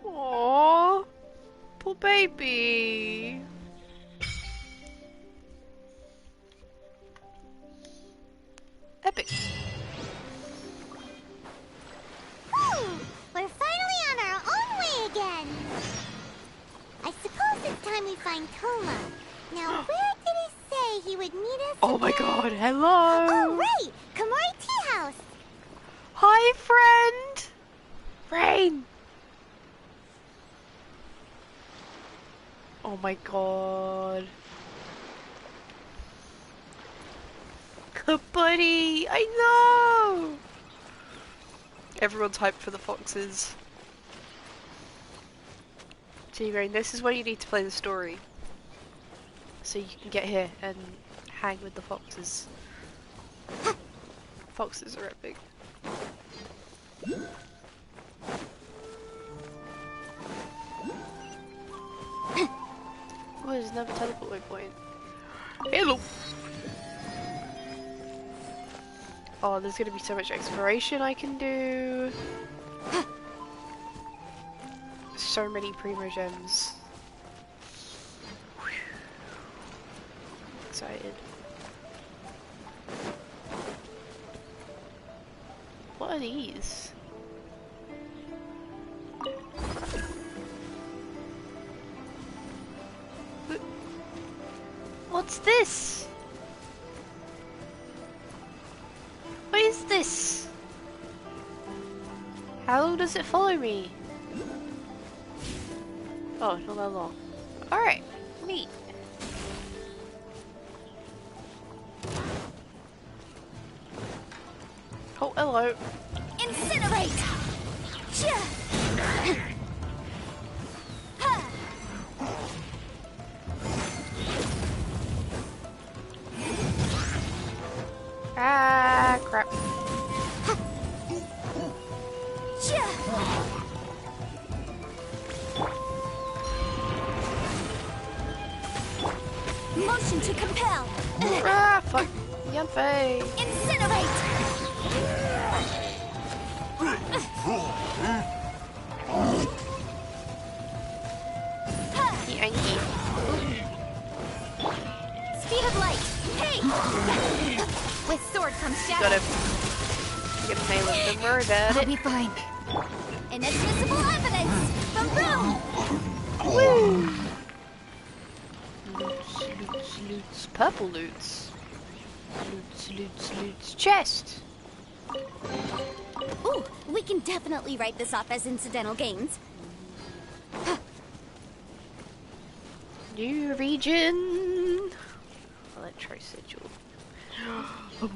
Aww. Poor baby. Epic. Whew! We're finally on our own way again. I suppose it's time we find Toma. Now, where did he say he would meet us? Oh my god, hello. Oh, right! Komori Tea House. Hi, friend. Rain. Oh my god. Good buddy, I know! Everyone's hyped for the foxes. See, Rain, this is where you need to play the story. So you can get here and hang with the foxes. Foxes are epic. Oh, there's another teleport waypoint. Hello! Oh, there's gonna be so much exploration I can do. so many primo gems. Excited. What are these? What's this? What is this? How long does it follow me? Oh, not that long. Alright, neat. Oh, hello. Incinerate! Ah, crap. Motion to compel! Ah, fuck. Yanfei. Incinerate! Yankee. Speed of light! Hey! With sword comes shadow. Gotta get nail of the murder. I'll be fine. Inadmissible evidence! Boom boom! Woo! Loots, loots, loots. Purple loots. Loots, loots, loots. Chest! Ooh, we can definitely write this off as incidental gains. New region! Electro sigil. I'm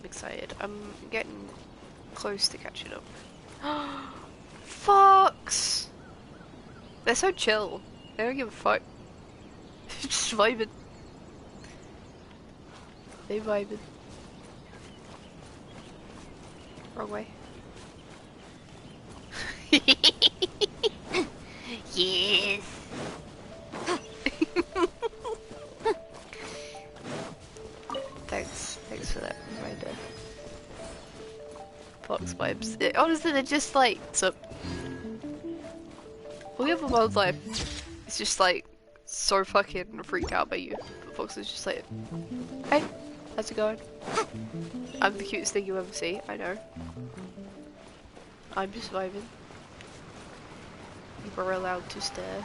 excited. I'm getting close to catching up. Fox! They're so chill. They don't give a fuck. Just vibing. They vibing. Wrong way. Yes. Thanks for that reminder. Fox vibes. Honestly, they're just like, so. All the other wildlife is just like so fucking freaked out by you. But Fox is just like, hey, how's it going? I'm the cutest thing you ever see. I know. I'm just vibing. You were allowed to stare.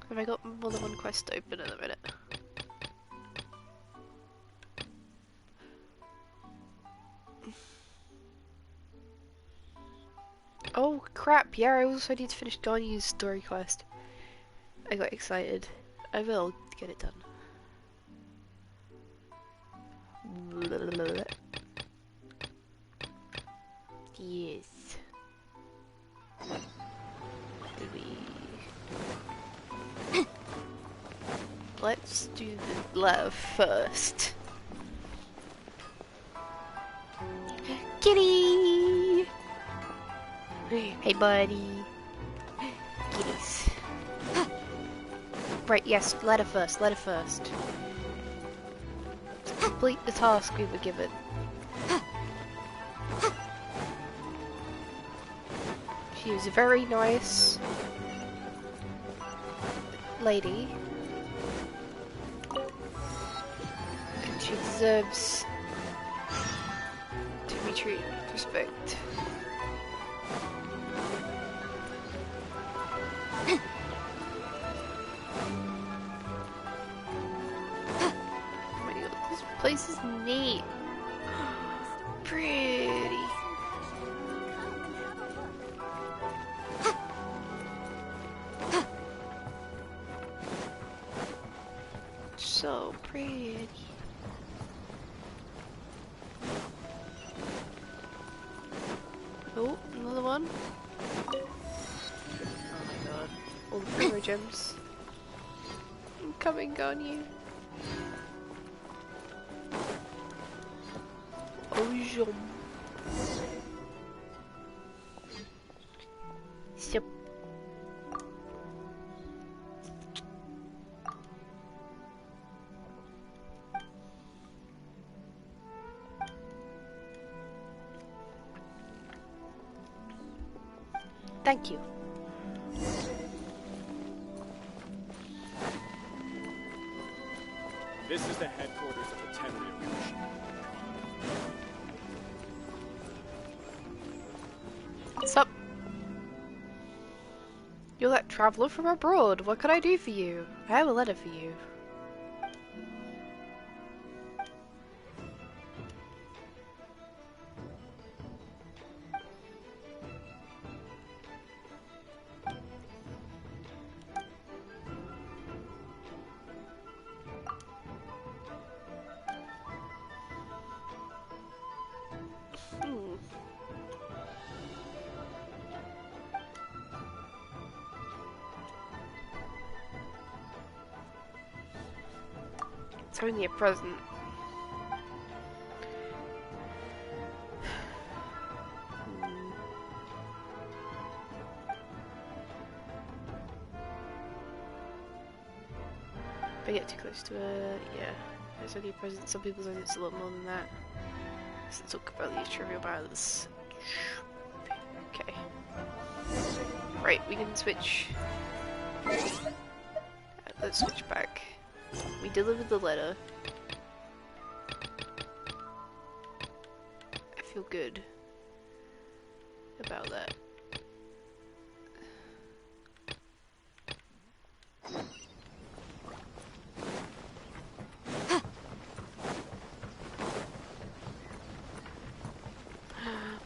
Have I got more than one quest open in a minute? Oh crap, yeah, I also need to finish Ganyu's story quest. I got excited. I will get it done. Yes. Let's do the love first. Kitty! Hey buddy. Kitties. Right, yes, letter first, letter first. To complete the task we were given. She was a very nice lady. And she deserves to be treated with respect. Oh my god, this place is neat. Pretty. So pretty. Oh, another one. Oh my god. All the primo gems. I'm coming on you. Oh, jump. Yep. Thank you. This is the headquarters of the Tenryu Commission. What's up? You're that traveller from abroad. What could I do for you? I have a letter for you. It's only a present. If I get too close to it, yeah. It's only a present. Some people think it's a lot more than that. Let's talk about these trivial matters. Okay. Right, we can switch. Let's switch back. We delivered the letter. I feel good about that.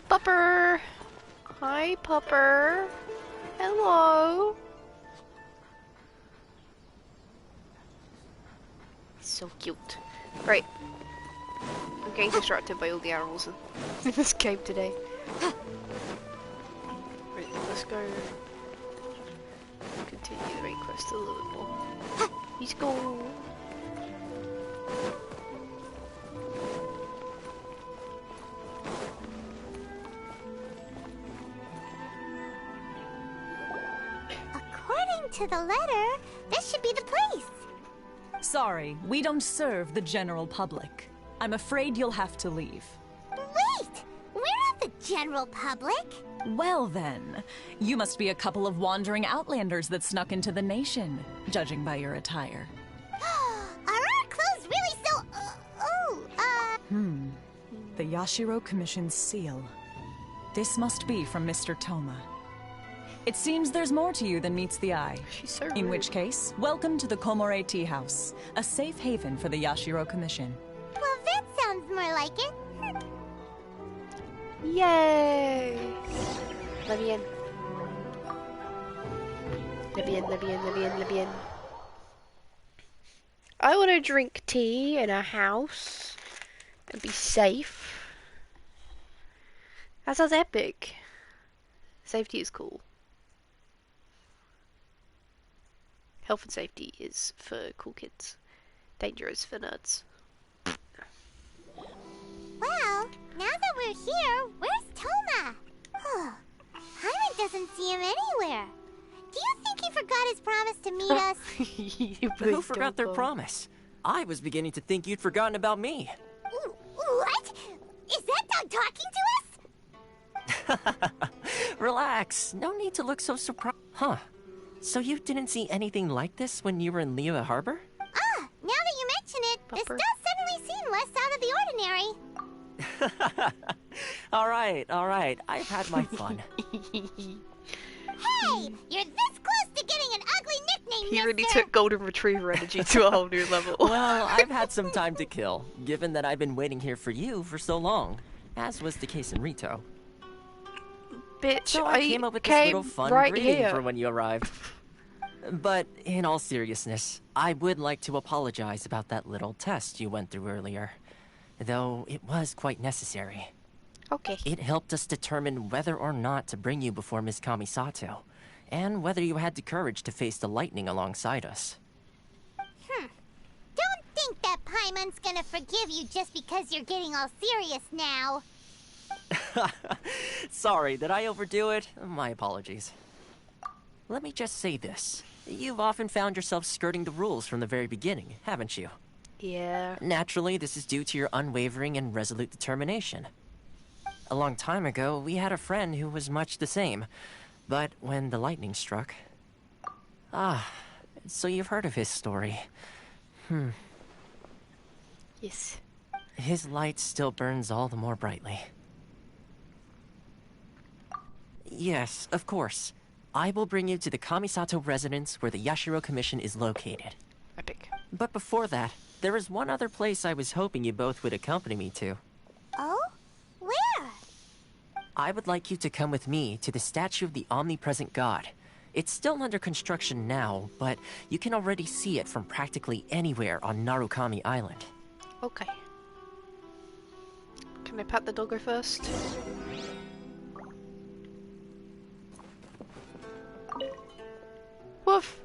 Pupper! Hi, Pupper! Hello! So cute. Right. I'm getting distracted by all the animals in this game today. Right, let's go continue the main quest a little bit more. Let's go! According to the letter, this should be the place. Sorry, we don't serve the general public. I'm afraid you'll have to leave. Wait! We're not the general public. Well then, you must be a couple of wandering outlanders that snuck into the nation, judging by your attire. Are our clothes really so... The Yashiro Commission's seal. This must be from Mr. Toma. It seems there's more to you than meets the eye. She's so rude. In which case, welcome to the Komore Tea House, a safe haven for the Yashiro Commission. Well, that sounds more like it. Yay! Let me in. Let me in, let me in, let me in, let me in. I want to drink tea in a house and be safe. That sounds epic. Safety is cool. Health and safety is for cool kids. Danger is for nerds. Well, now that we're here, where's Toma? Hyman doesn't see him anywhere. Do you think he forgot his promise to meet us? Who forgot their promise? I was beginning to think you'd forgotten about me. What? Is that dog talking to us? Relax. No need to look so surprised. Huh. So you didn't see anything like this when you were in Liyue Harbor? Now that you mention it, this does suddenly seem less out of the ordinary. Alright. I've had my fun. Hey! You're this close to getting an ugly nickname, He really mister! took Golden Retriever energy to a whole new level. Well, I've had some time to kill, given that I've been waiting here for you for so long, as was the case in Rito. Bitch, So I came up with this little fun greeting for when you arrived. But in all seriousness, I would like to apologize about that little test you went through earlier. Though it was quite necessary. Okay. It helped us determine whether or not to bring you before Miss Kamisato, and whether you had the courage to face the lightning alongside us. Don't think that Paimon's gonna forgive you just because you're getting all serious now. Sorry, did I overdo it? My apologies. let me just say this. You've often found yourself skirting the rules from the very beginning, haven't you? Yeah. Naturally, this is due to your unwavering and resolute determination. A long time ago, we had a friend who was much the same. But when the lightning struck... Ah, so you've heard of his story. Yes. His light still burns all the more brightly. Yes, of course. I will bring you to the Kamisato residence where the Yashiro Commission is located. Epic. But before that, there is one other place I was hoping you both would accompany me to. Oh? Where? I would like you to come with me to the statue of the omnipresent god. It's still under construction now, but you can already see it from practically anywhere on Narukami Island. Okay. Can I pat the doggo first? Woof!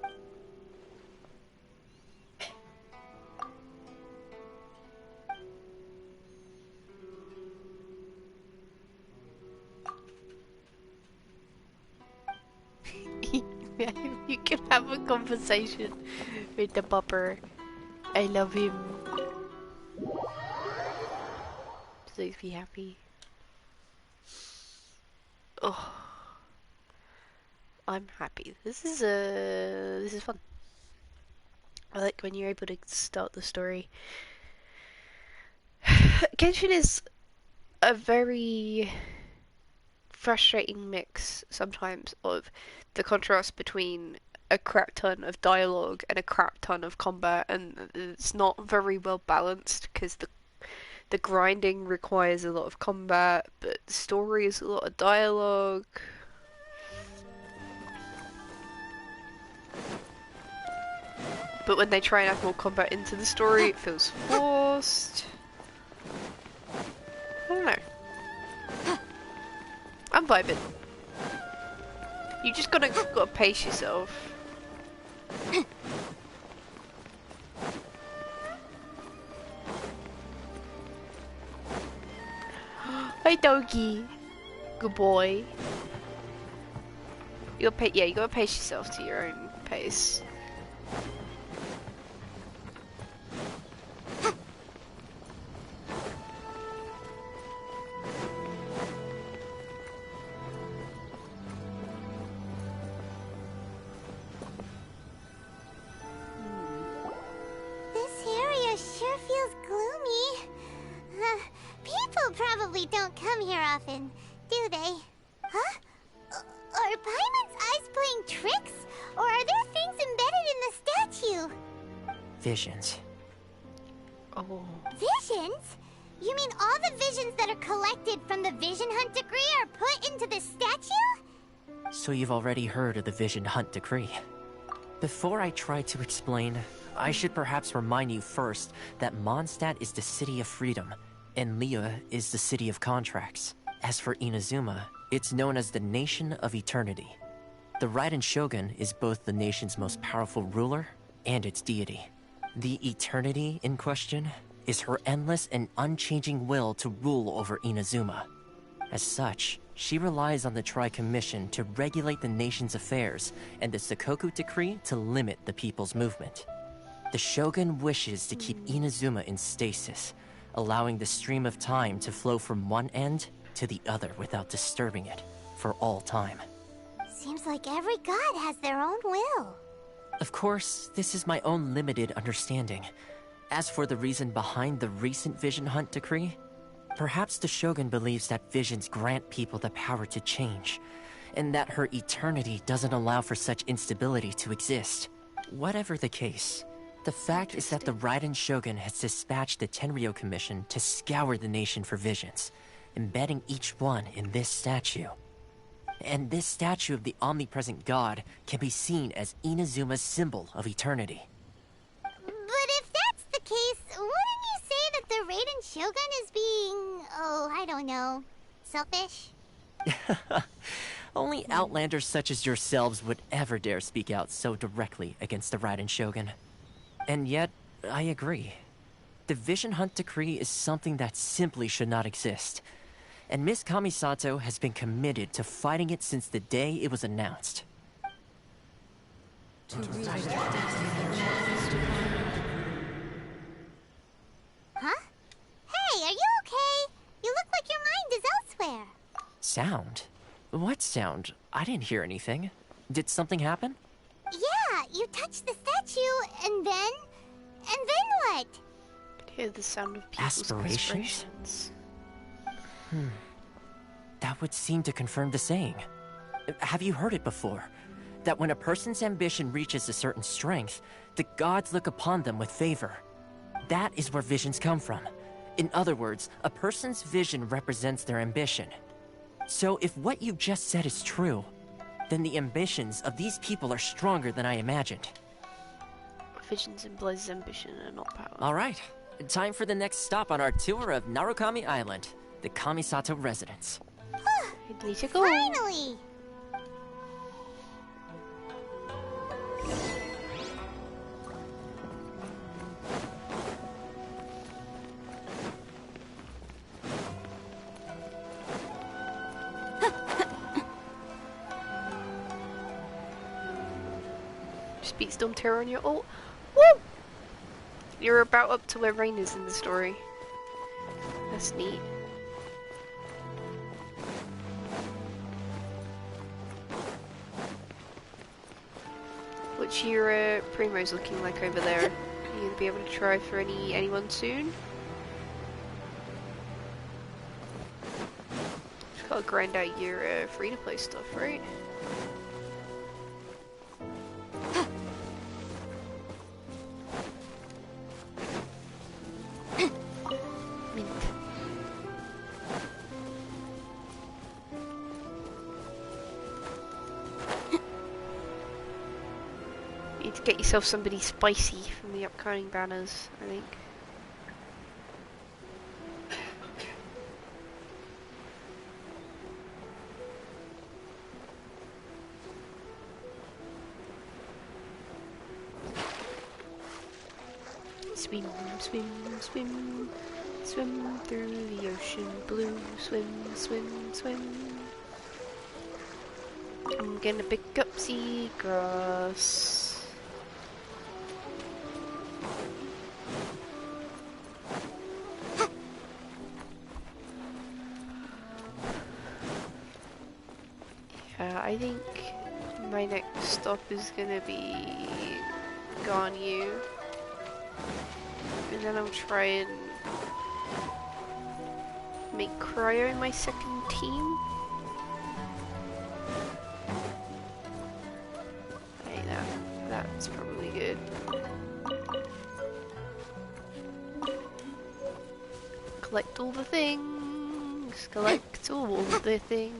You can have a conversation with the pupper. I love him. Please be happy. Oh, I'm happy. This is fun. I like when you're able to start the story. Genshin is a very frustrating mix sometimes of the contrast between a crap ton of dialogue and a crap ton of combat, and it's not very well balanced because the grinding requires a lot of combat, but the story is a lot of dialogue. But when they try and add more combat into the story, it feels forced. I don't know. I'm vibing. You just gotta pace yourself. Hi, doggy. Good boy. You gotta pace yourself to your own pace. Probably don't come here often, do they? Huh? Are Paimon's eyes playing tricks? Or are there things embedded in the statue? Visions. Oh. Visions? You mean all the visions that are collected from the Vision Hunt Decree are put into this statue? So you've already heard of the Vision Hunt Decree. Before I try to explain, I should perhaps remind you first that Mondstadt is the city of freedom, and Liyue is the city of contracts. As for Inazuma, it's known as the Nation of Eternity. The Raiden Shogun is both the nation's most powerful ruler and its deity. The Eternity in question is her endless and unchanging will to rule over Inazuma. As such, she relies on the Tri-Commission to regulate the nation's affairs and the Sakoku Decree to limit the people's movement. The Shogun wishes to keep Inazuma in stasis, allowing the stream of time to flow from one end to the other without disturbing it for all time. Seems like every god has their own will. Of course, this is my own limited understanding. As for the reason behind the recent Vision Hunt Decree, perhaps the Shogun believes that visions grant people the power to change, and that her eternity doesn't allow for such instability to exist. Whatever the case, the fact is that the Raiden Shogun has dispatched the Tenryou Commission to scour the nation for visions, embedding each one in this statue. And this statue of the omnipresent god can be seen as Inazuma's symbol of eternity. But if that's the case, wouldn't you say that the Raiden Shogun is being, I don't know, selfish? Only outlanders such as yourselves would ever dare speak out so directly against the Raiden Shogun. And yet, I agree. The Vision Hunt Decree is something that simply should not exist. And Miss Kamisato has been committed to fighting it since the day it was announced. Huh? Hey, are you okay? You look like your mind is elsewhere. Sound? What sound? I didn't hear anything. Did something happen? Yeah, you touched the statue, and then what? I could hear the sound of people's Aspirations? aspirations. That would seem to confirm the saying. Have you heard it before? That when a person's ambition reaches a certain strength, the gods look upon them with favor. That is where visions come from. In other words, a person's vision represents their ambition. So if what you just said is true, then the ambitions of these people are stronger than I imagined. Visions implies ambition and not power. Alright, time for the next stop on our tour of Narukami Island, the Kamisato residence. I need to go. Finally! Speedstorm terror on your ult. Woo! You're about up to where Rain is in the story. That's neat. What's your primos looking like over there? Are you gonna be able to try for anyone soon? Just gotta grind out your free-to-play stuff, right? Need to get yourself somebody spicy from the upcoming banners, I think. Swim, swim, swim, swim through the ocean blue. Swim, swim, swim. I'm gonna pick up seagrass. Yeah, I think my next stop is gonna be Ganyu. And then I'll try and make Cryo my second team. Hey, that's probably good. Collect all the things. Collect all the things.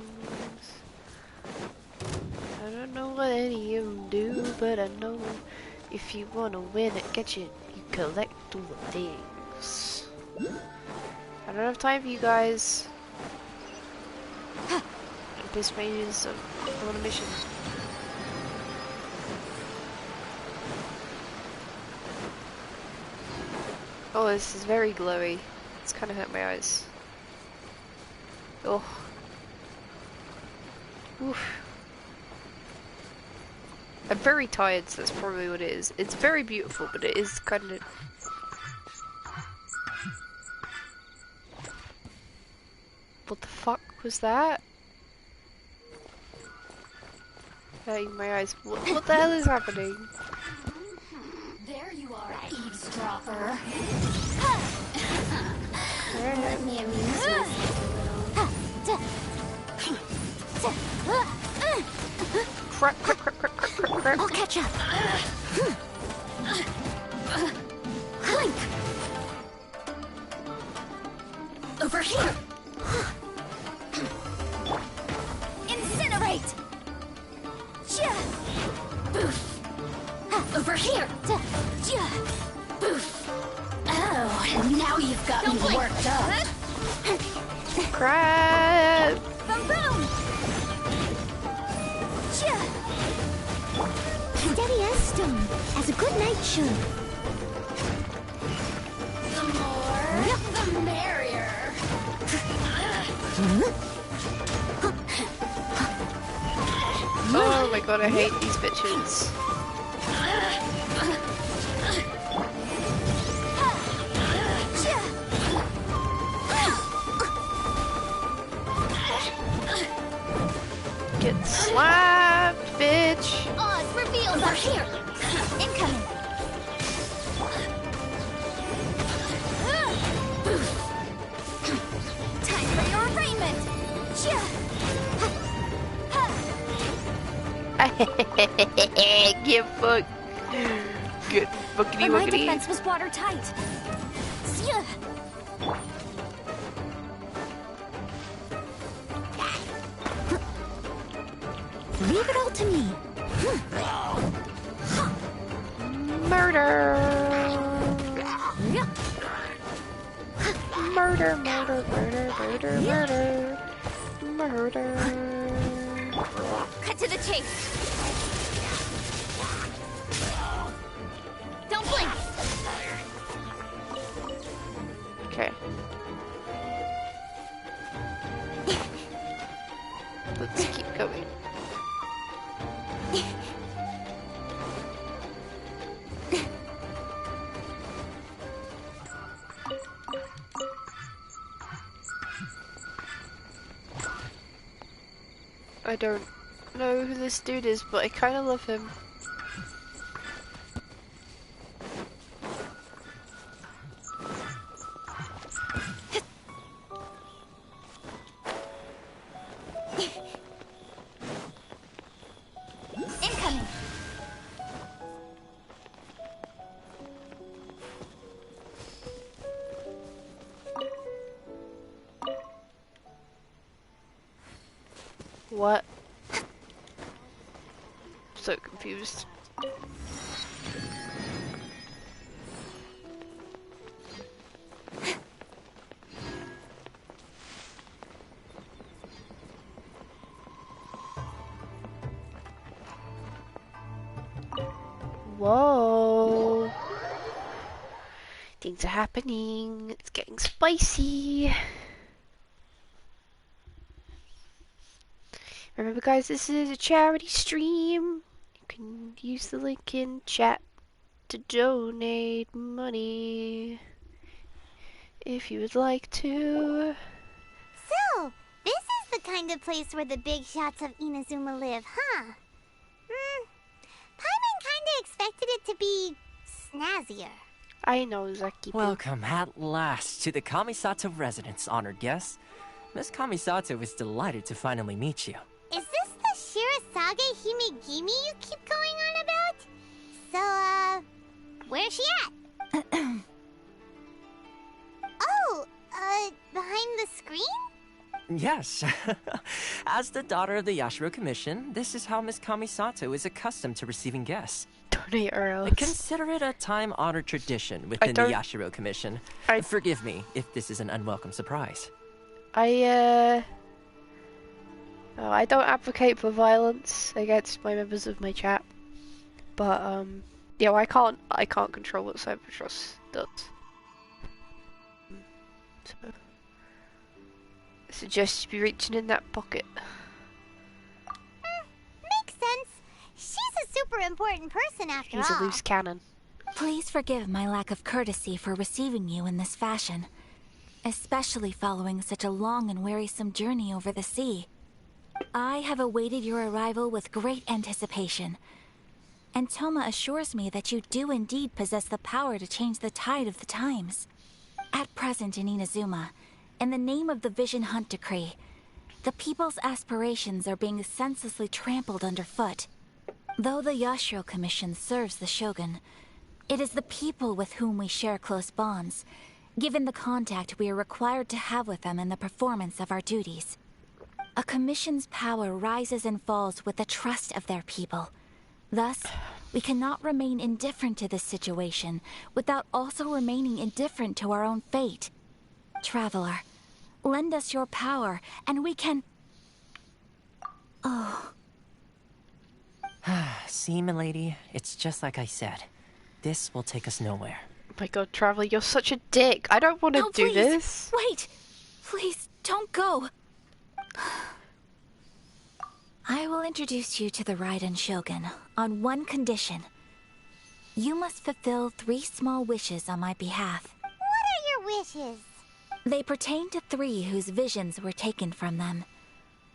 I don't know what any of them do, but I know if you wanna win at Genshin, you collect all the things. I don't have time for you guys. This main is on a mission. Oh, this is very glowy. It's kind of hurt my eyes. Oh. Oof. I'm very tired, so that's probably what it is. It's very beautiful, but it is kind of... What the fuck was that? Hurting my eyes. What the hell is happening? There you are, eavesdropper. Let me amuse myself. Crap, crap, crap, crap, crap, crap, crap. I'll catch up. Clink! Over here! Incinerate! Boof! Over here! Boof! Oh, now you've got me worked up. Crap! Boom, boom! Steady as stone, as a good knight should. The more, the merrier. Oh my god, I hate these bitches. Get slapped, bitch. Oz, reveals are here. Incoming. Time for your arraignment. Get fucked. Get fuckity My wuckity. defense was watertight. Leave it all to me. Murder. Murder, murder, murder, murder, murder. Murder. Cut to the chase. Don't blink. Okay. Let's keep going. I don't know who this dude is, but I kind of love him. Incoming. What? So confused. Whoa. Things are happening. It's getting spicy. Remember guys, this is a charity stream. You can use the link in chat to donate money if you would like to. So, this is the kind of place where the big shots of Inazuma live, huh? Paimon kinda expected it to be snazzier. I know, Zaki. Welcome at last to the Kamisato residence, honored guests. Miss Kamisato is delighted to finally meet you. Is this the Shirazage Himegimi you keep going on about? So, where's she at? Oh, behind the screen? Yes. As the daughter of the Yashiro Commission, this is how Miss Kamisato is accustomed to receiving guests. Donate or else. Consider it a time-honored tradition within the Yashiro Commission. Forgive me if this is an unwelcome surprise. I don't advocate for violence against my members of my chat, but yeah, I can't control what Cybertrust does. So, I suggest you be reaching in that pocket. Makes sense. She's a super important person after all. He's a loose cannon. Please forgive my lack of courtesy for receiving you in this fashion, especially following such a long and wearisome journey over the sea. I have awaited your arrival with great anticipation, and Toma assures me that you do indeed possess the power to change the tide of the times. At present in Inazuma, in the name of the Vision Hunt Decree, the people's aspirations are being senselessly trampled underfoot. Though the Yashiro Commission serves the Shogun, it is the people with whom we share close bonds, given the contact we are required to have with them in the performance of our duties. A commission's power rises and falls with the trust of their people. Thus, we cannot remain indifferent to this situation without also remaining indifferent to our own fate. Traveler, lend us your power, and we can... Oh. See, milady, it's just like I said. This will take us nowhere. Oh my god, Traveler, you're such a dick. I don't want to do please, this. Wait! Please, don't go! I will introduce you to the Raiden Shogun on one condition. You must fulfill 3 small wishes on my behalf. What are your wishes? They pertain to 3 whose visions were taken from them.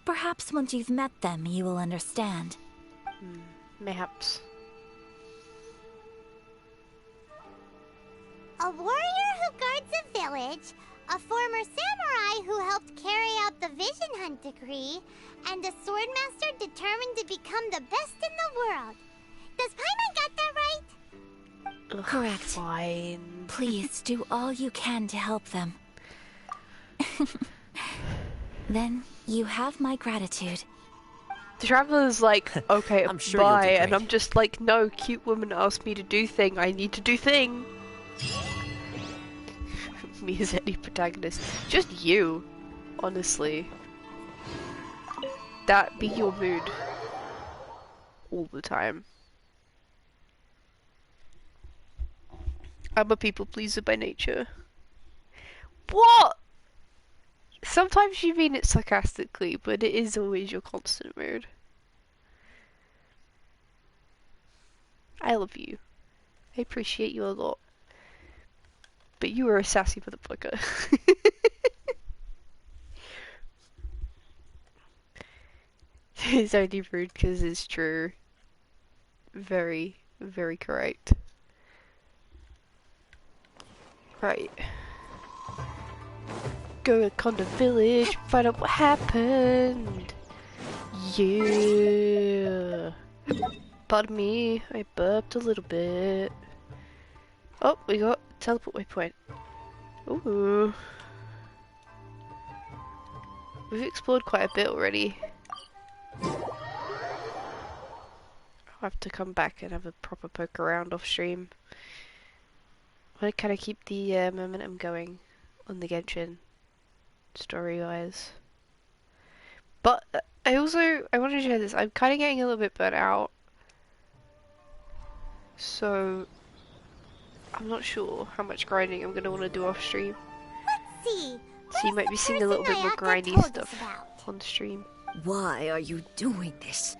Perhaps once you've met them, you will understand. Mayhaps. A warrior who guards a village, a former samurai who helped carry out the Vision Hunt decree, and a swordmaster determined to become the best in the world. Does Paimon got that right? Ugh, correct. Fine. Please do all you can to help them. Then you have my gratitude. The Traveler's like, okay, I'm sure you'll do bye, and great. I'm just like, no, cute woman asked me to do thing, I need to do thing. Me as any protagonist. Just you, honestly. That be your mood. All the time. I'm a people pleaser by nature. What? Sometimes you mean it sarcastically, but it is always your constant mood. I love you. I appreciate you a lot. But you are a sassy motherfucker. It's only rude because it's true. Very, very correct. Right. Go to Conda Village, find out what happened. Yeah. Pardon me, I burped a little bit. Oh, we got teleport waypoint. Ooh. We've explored quite a bit already. I'll have to come back and have a proper poke around off stream. I want to kind of keep the momentum going on the Genshin story-wise. But I want to share this. I'm kind of getting a little bit burnt out. So I'm not sure how much grinding I'm going to want to do off stream. Let's see. So you might be seeing a little bit more grindy stuff on stream. Why are you doing this?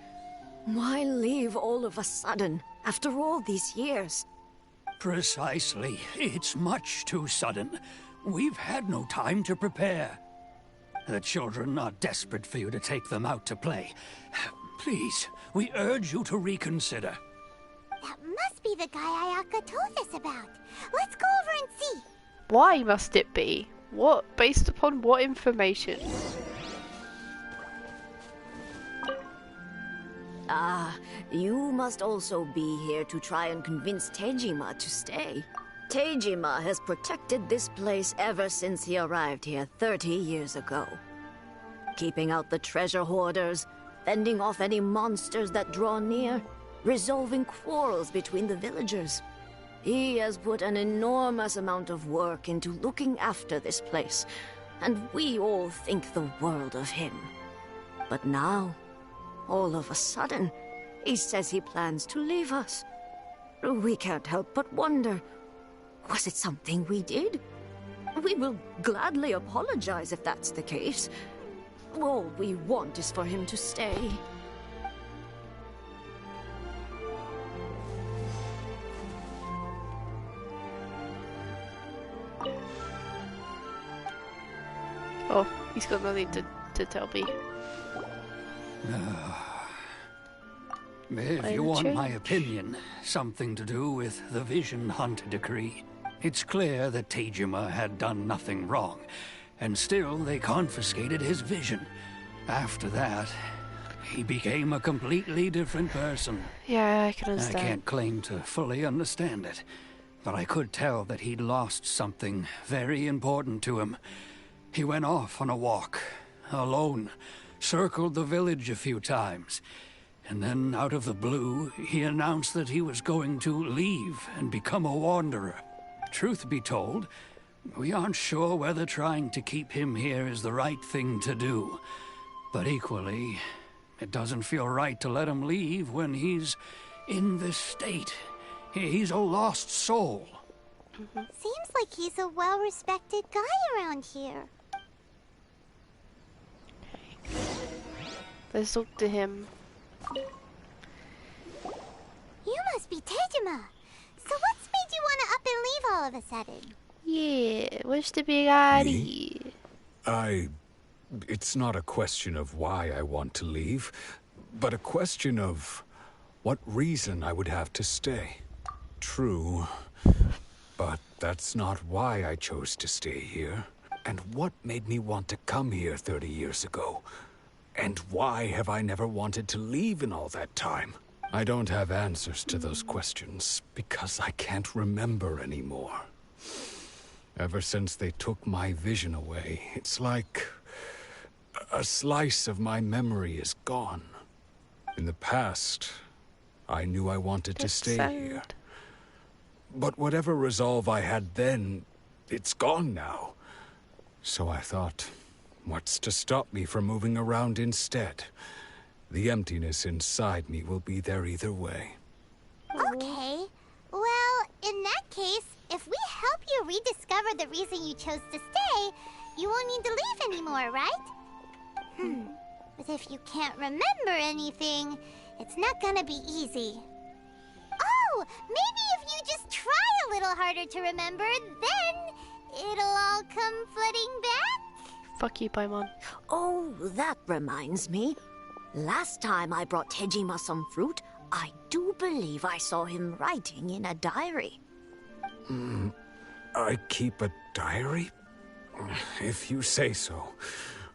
Why leave all of a sudden, after all these years? Precisely. It's much too sudden. We've had no time to prepare. The children are desperate for you to take them out to play. Please, we urge you to reconsider. That must be the guy Ayaka told us about. Let's go over and see. Why must it be? What? Based upon what information? Ah, you must also be here to try and convince Tejima to stay. Tejima has protected this place ever since he arrived here 30 years ago. Keeping out the treasure hoarders, fending off any monsters that draw near, resolving quarrels between the villagers. He has put an enormous amount of work into looking after this place, and we all think the world of him. But now, all of a sudden, he says he plans to leave us. We can't help but wonder, was it something we did? We will gladly apologize if that's the case. All we want is for him to stay. Oh, he's got nothing to tell me. If you want my opinion, something to do with the Vision Hunt decree. It's clear that Tejima had done nothing wrong, and still they confiscated his vision. After that, he became a completely different person. Yeah, I can understand. I can't claim to fully understand it, but I could tell that he'd lost something very important to him. He went off on a walk, alone, circled the village a few times, and then out of the blue, he announced that he was going to leave and become a wanderer. Truth be told, we aren't sure whether trying to keep him here is the right thing to do. But equally, it doesn't feel right to let him leave when he's in this state. He's a lost soul. Seems like he's a well-respected guy around here. Let's talk to him. You must be Tejima. all of a sudden? Yeah, what's the big idea? It's not a question of why I want to leave, but a question of what reason I would have to stay. True, but that's not why I chose to stay here. And what made me want to come here 30 years ago? And why have I never wanted to leave in all that time? I don't have answers to those questions because I can't remember anymore. Ever since they took my vision away, it's like a slice of my memory is gone. In the past, I knew I wanted to stay here. But whatever resolve I had then, it's gone now. So I thought, what's to stop me from moving around instead? The emptiness inside me will be there either way. Okay. Well, in that case, if we help you rediscover the reason you chose to stay, you won't need to leave anymore, right? But if you can't remember anything, it's not gonna be easy. Oh, maybe if you just try a little harder to remember, then it'll all come flooding back? Fuck you, Paimon. Oh, that reminds me. Last time I brought Tejima some fruit, I do believe I saw him writing in a diary. I keep a diary? If you say so.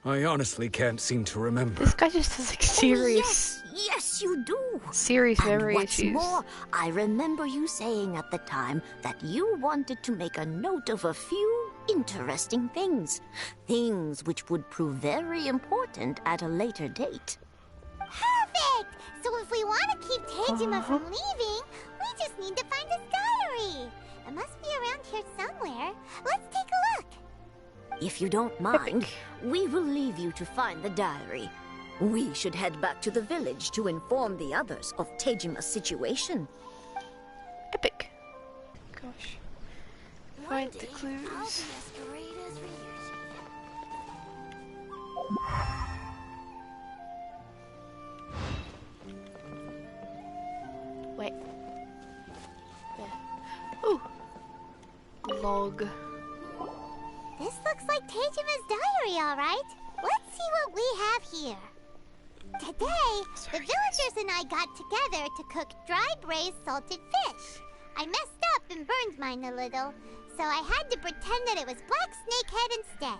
I honestly can't seem to remember. This guy just has like serious. Oh, yes, you do. Serious memory what's issues. More, I remember you saying at the time that you wanted to make a note of a few interesting things. Things which would prove very important at a later date. Perfect! So if we want to keep Tejima from leaving, we just need to find his diary. It must be around here somewhere. Let's take a look. If you don't mind, we will leave you to find the diary. We should head back to the village to inform the others of Tejima's situation. Epic. Gosh. Find the clues. Wait. There. Ooh. Log. This looks like Tejima's diary, all right. Let's see what we have here. Today, the villagers and I got together to cook dry braised salted fish. I messed up and burned mine a little, so I had to pretend that it was black snakehead instead.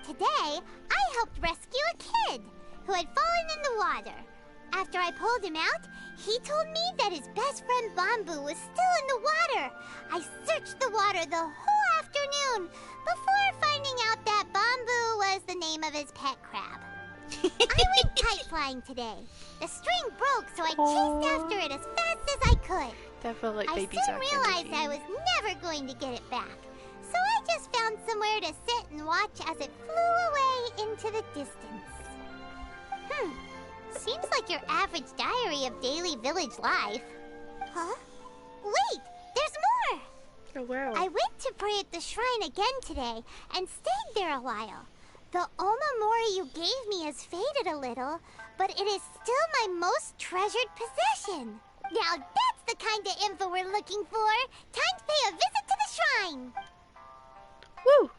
Today, I helped rescue a kid who had fallen in the water. After I pulled him out, he told me that his best friend Bamboo was still in the water. I searched the water the whole afternoon before finding out that Bamboo was the name of his pet crab. I went kite flying today. The string broke, so I chased after it as fast as I could. That felt like I baby soon Zack realized energy. I was never going to get it back. So I just found somewhere to sit and watch as it flew away into the distance. Seems like your average diary of daily village life. Huh? Wait! There's more! Oh, wow. I went to pray at the shrine again today and stayed there a while. The Omamori you gave me has faded a little, but it is still my most treasured possession. Now that's the kind of info we're looking for. Time to pay a visit to the shrine. Woo!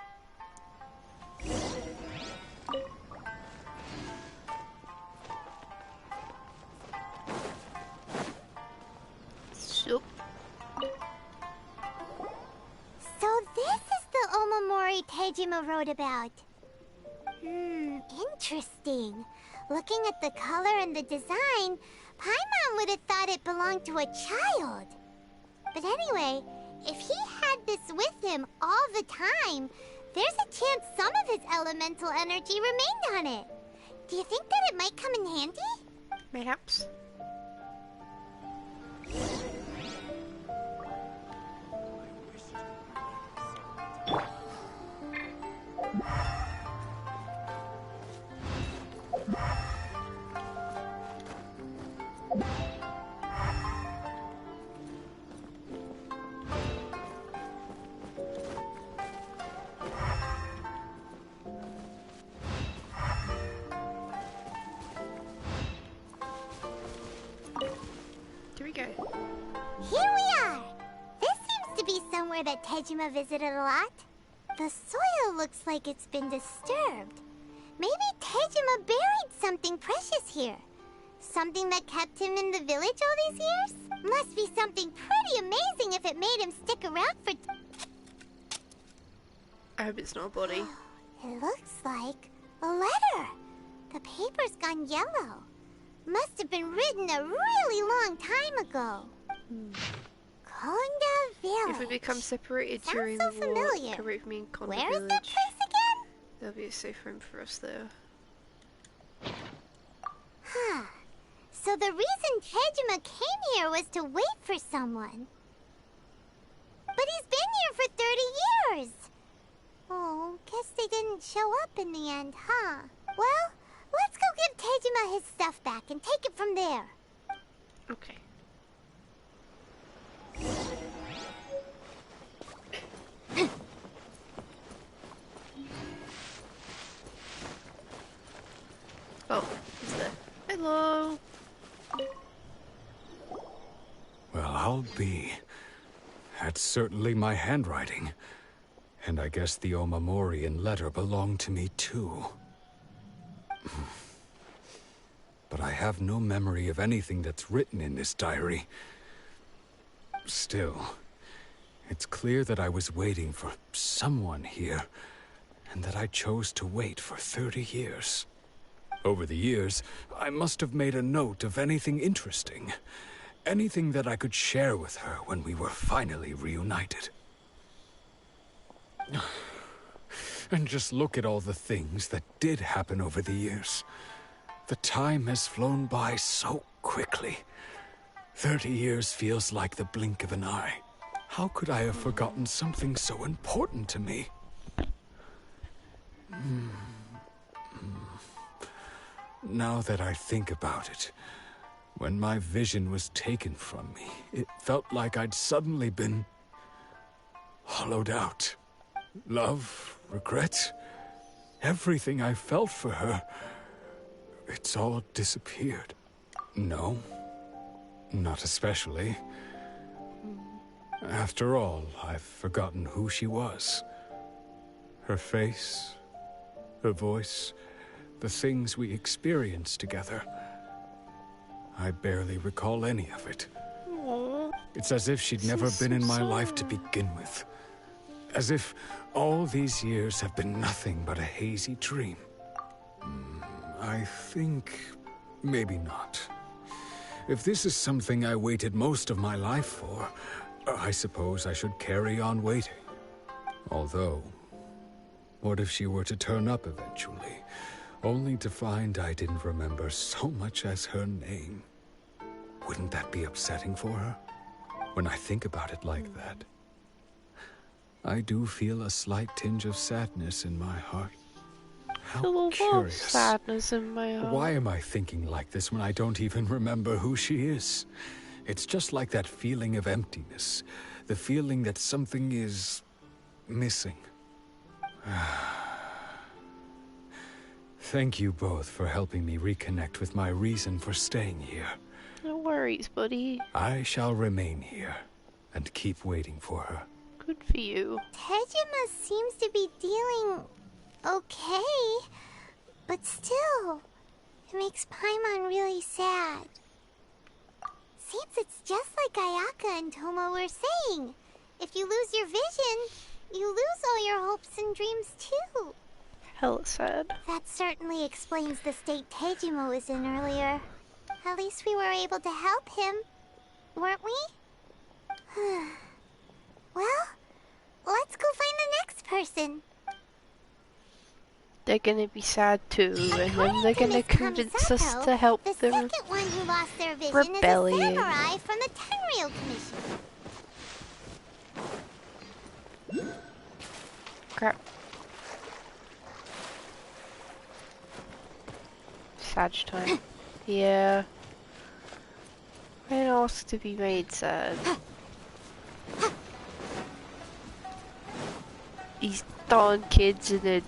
So this is the Omamori Tejima wrote about. Interesting. Looking at the color and the design, Paimon would have thought it belonged to a child. But anyway, if he had this with him all the time, there's a chance some of his elemental energy remained on it. Do you think that it might come in handy? Mayhaps. Here we go. Here we are. This seems to be somewhere that Tejima visited a lot? The soil looks like it's been disturbed. Maybe Tejima buried something precious here. Something that kept him in the village all these years? Must be something pretty amazing if it made him stick around for... I hope it's not a body. It looks like a letter. The paper's gone yellow. Must have been written a really long time ago. Konda Village. If we become separated Sounds during so the war, familiar. come with me in Konda Where Village. is that place again? There'll be a safe room for us there. Huh. So the reason Tejima came here was to wait for someone. But he's been here for 30 years. Oh, guess they didn't show up in the end, huh? Well, let's go give Tejima his stuff back and take it from there. Okay. Oh, he's there. Hello. Well, I'll be. That's certainly my handwriting. And I guess the Omamorian letter belonged to me too. But I have no memory of anything that's written in this diary. Still, it's clear that I was waiting for someone here, and that I chose to wait for 30 years. Over the years, I must have made a note of anything interesting. Anything that I could share with her when we were finally reunited. And just look at all the things that did happen over the years. The time has flown by so quickly. 30 years feels like the blink of an eye. How could I have forgotten something so important to me? Now that I think about it, when my vision was taken from me, it felt like I'd suddenly been hollowed out. Love, regret, everything I felt for her, it's all disappeared. No, not especially. After all, I've forgotten who she was. Her face, her voice, the things we experienced together. I barely recall any of it. Aww. It's as if she'd never been in my life to begin with. As if all these years have been nothing but a hazy dream. I think maybe not. If this is something I waited most of my life for, I suppose I should carry on waiting. Although, what if she were to turn up eventually, only to find I didn't remember so much as her name? Wouldn't that be upsetting for her? When I think about it like that, I do feel a slight tinge of sadness in my heart. How curious. Sadness in my heart. Why am I thinking like this when I don't even remember who she is? It's just like that feeling of emptiness. The feeling that something is missing. Thank you both for helping me reconnect with my reason for staying here. No worries, buddy. I shall remain here and keep waiting for her. Good for you. Tejima seems to be dealing okay, but still, it makes Paimon really sad. Seems it's just like Ayaka and Toma were saying. If you lose your vision, you lose all your hopes and dreams too. Hella sad. That certainly explains the state Tejima was in earlier. At least we were able to help him, weren't we? Well, let's go find the next person. They're gonna be sad too, and then they're gonna convince us to help the them. second one who lost their vision Rebellion. is a samurai from the Tenryou Commission. Crap. Sad time. Yeah. When else to be made sad? These darn kids and their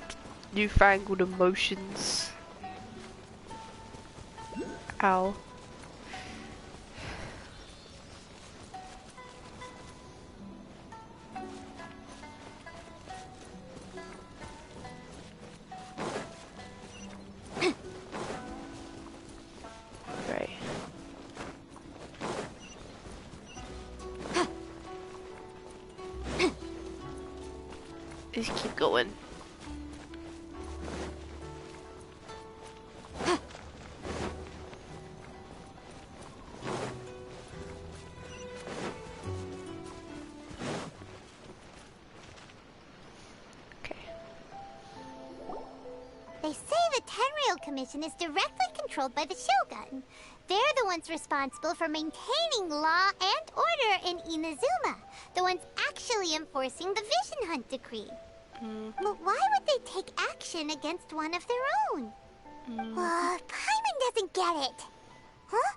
newfangled emotions. Ow. Just keep going. They say the Tenryou Commission is directly controlled by the Shogun. They're the ones responsible for maintaining law and order in Inazuma. The ones actually enforcing the Vision Hunt decree. But why would they take action against one of their own? Paimon doesn't get it. Huh?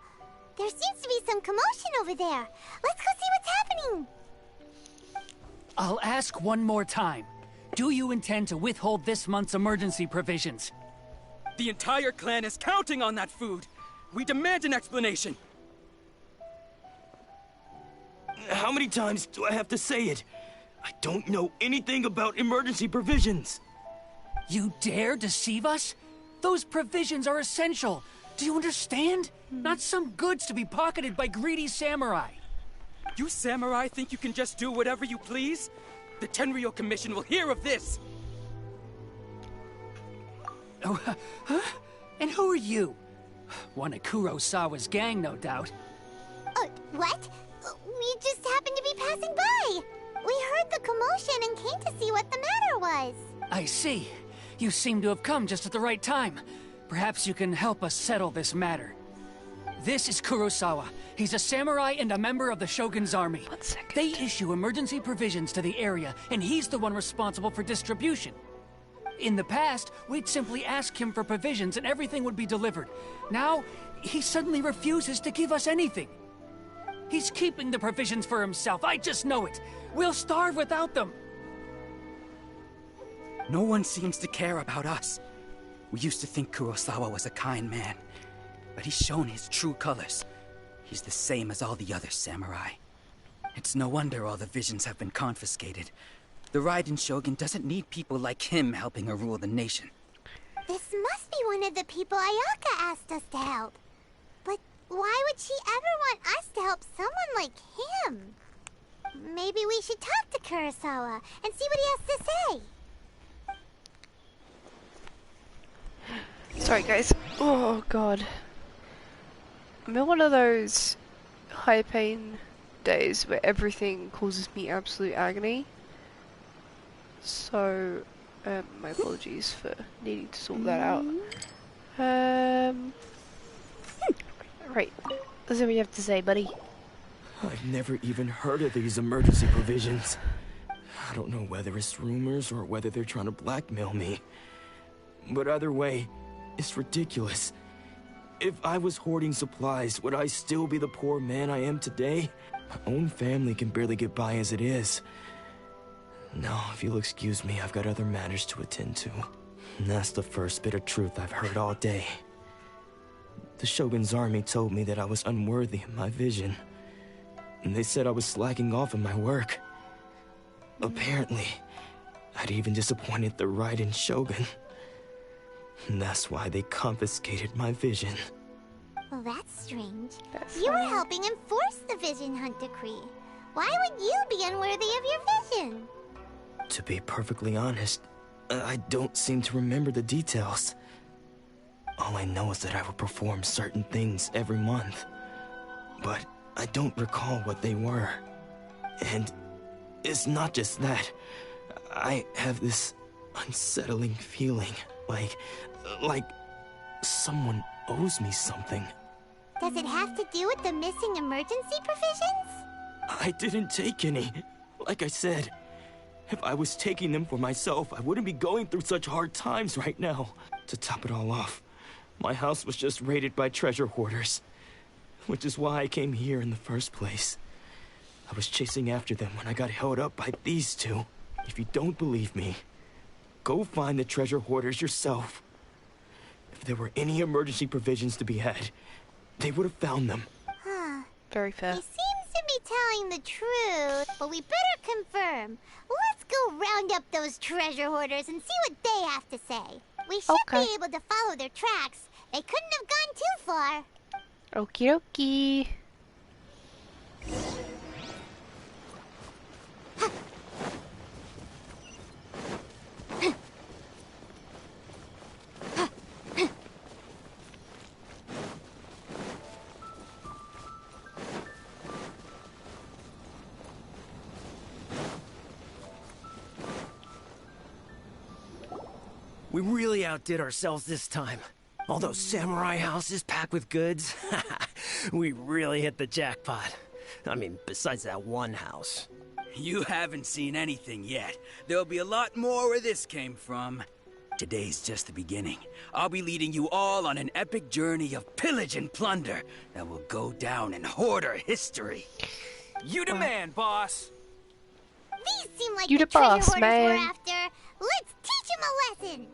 There seems to be some commotion over there. Let's go see what's happening. I'll ask one more time. Do you intend to withhold this month's emergency provisions? The entire clan is counting on that food. We demand an explanation. How many times do I have to say it? I don't know anything about emergency provisions. You dare deceive us? Those provisions are essential. Do you understand? Not some goods to be pocketed by greedy samurai. You samurai think you can just do whatever you please? The Tenryou Commission will hear of this! Oh, huh? And who are you? One of Kurosawa's gang, no doubt. What? We just happened to be passing by. We heard the commotion and came to see what the matter was. I see. You seem to have come just at the right time. Perhaps you can help us settle this matter. This is Kurosawa. He's a samurai and a member of the Shogun's army. 1 second. They issue emergency provisions to the area, and he's the one responsible for distribution. In the past, we'd simply ask him for provisions and everything would be delivered. Now, he suddenly refuses to give us anything. He's keeping the provisions for himself, I just know it. We'll starve without them. No one seems to care about us. We used to think Kurosawa was a kind man, but he's shown his true colors. He's the same as all the other samurai. It's no wonder all the visions have been confiscated. The Raiden Shogun doesn't need people like him helping her rule the nation. This must be one of the people Ayaka asked us to help. But why would she ever want us to help someone like him? Maybe we should talk to Kurosawa and see what he has to say. Sorry guys. Oh god. I'm in one of those high pain days where everything causes me absolute agony. So, my apologies for needing to sort that out. Right. Let's see what you have to say, buddy. I've never even heard of these emergency provisions. I don't know whether it's rumors or whether they're trying to blackmail me. But either way, it's ridiculous. If I was hoarding supplies, would I still be the poor man I am today? My own family can barely get by as it is. Now, if you'll excuse me, I've got other matters to attend to. And that's the first bit of truth I've heard all day. The Shogun's army told me that I was unworthy of my vision. And they said I was slacking off in my work. Apparently, I'd even disappointed the Raiden Shogun. And that's why they confiscated my vision. Well, that's strange. You were helping enforce the Vision Hunt decree. Why would you be unworthy of your vision? To be perfectly honest, I don't seem to remember the details. All I know is that I would perform certain things every month. But I don't recall what they were. And it's not just that. I have this unsettling feeling, like someone owes me something. Does it have to do with the missing emergency provisions? I didn't take any. Like I said, if I was taking them for myself, I wouldn't be going through such hard times right now. To top it all off, my house was just raided by treasure hoarders, which is why I came here in the first place. I was chasing after them when I got held up by these two. If you don't believe me, go find the treasure hoarders yourself. If there were any emergency provisions to be had, they would have found them. Huh. Very fair. He seems to be telling the truth, but we better confirm. Let's go round up those treasure hoarders and see what they have to say. We should be able to follow their tracks. They couldn't have gone too far. Okie dokie. We really outdid ourselves this time. All those samurai houses packed with goods. We really hit the jackpot. I mean, besides that one house. You haven't seen anything yet. There'll be a lot more where this came from. Today's just the beginning. I'll be leading you all on an epic journey of pillage and plunder that will go down in Hoarder history. You demand, boss. These seem like You the the treasure boss, hoarders man. we're after. Let's teach them a lesson.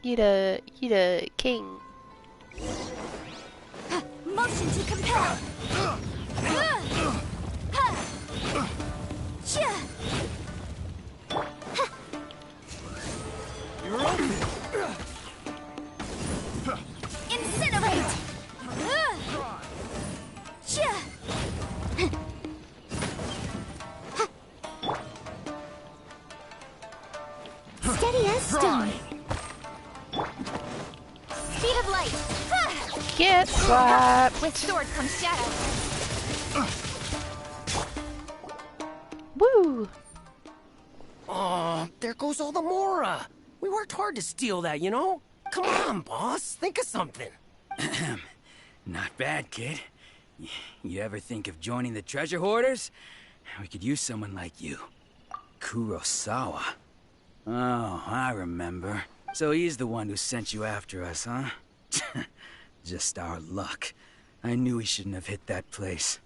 You the king. Motion to compel. You're open. Incinerate. Steady as stone. Speed of light. Get slapped. With sword comes shadow. Woo! Aw, there goes all the Mora. We worked hard to steal that, you know? Come on, boss. Think of something. Not bad, kid. You ever think of joining the treasure hoarders? We could use someone like you. Kurosawa. Oh, I remember. So he's the one who sent you after us, huh? Just our luck. I knew he shouldn't have hit that place.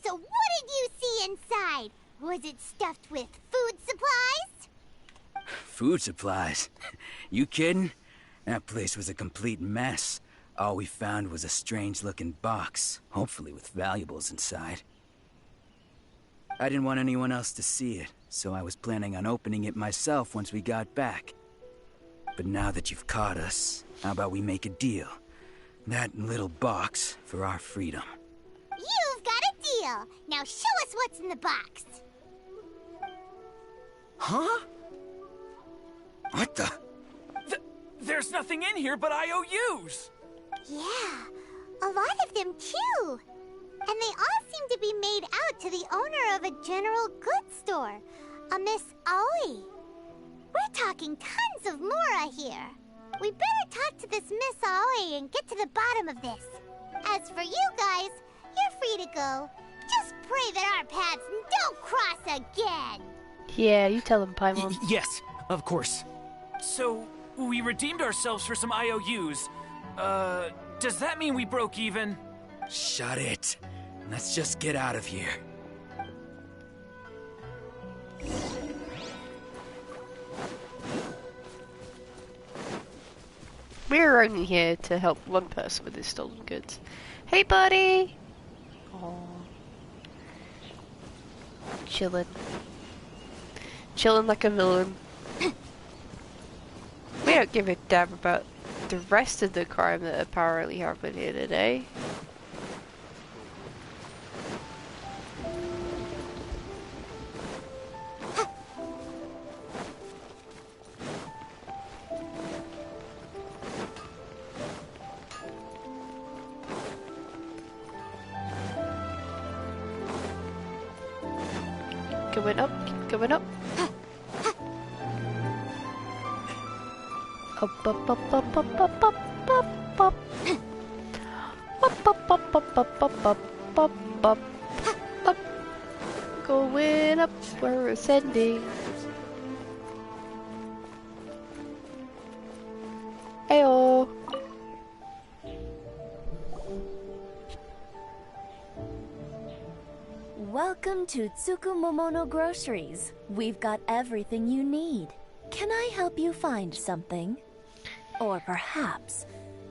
So what did you see inside? Was it stuffed with food supplies? Food supplies? You kidding? That place was a complete mess. All we found was a strange-looking box, hopefully with valuables inside. I didn't want anyone else to see it, so I was planning on opening it myself once we got back. But now that you've caught us, how about we make a deal? That little box for our freedom. You've got a deal. Now show us what's in the box. Huh? What the? There's nothing in here but IOUs. Yeah, a lot of them too. And they all seem to be made out to the owner of a general goods store, a Miss Aoi. We're talking tons of Mora here. We better talk to this Miss Aoi and get to the bottom of this. As for you guys, you're free to go. Just pray that our paths don't cross again. Yeah, you tell him, Paimon. Yes, of course. So, we redeemed ourselves for some IOUs. Does that mean we broke even? Shut it. Let's just get out of here. We're only here to help one person with his stolen goods. Hey, buddy! Aww. Chillin'. Chillin' like a villain. We don't give a damn about the rest of the crime that apparently happened here today. Going up, going up. Up, up, up, up, up, up, up, up, up. Up, up, up, up, up, up, up, up, up, up. Going up, we're ascending. Ayo. Welcome to Tsukumomono Groceries. We've got everything you need. Can I help you find something? Or perhaps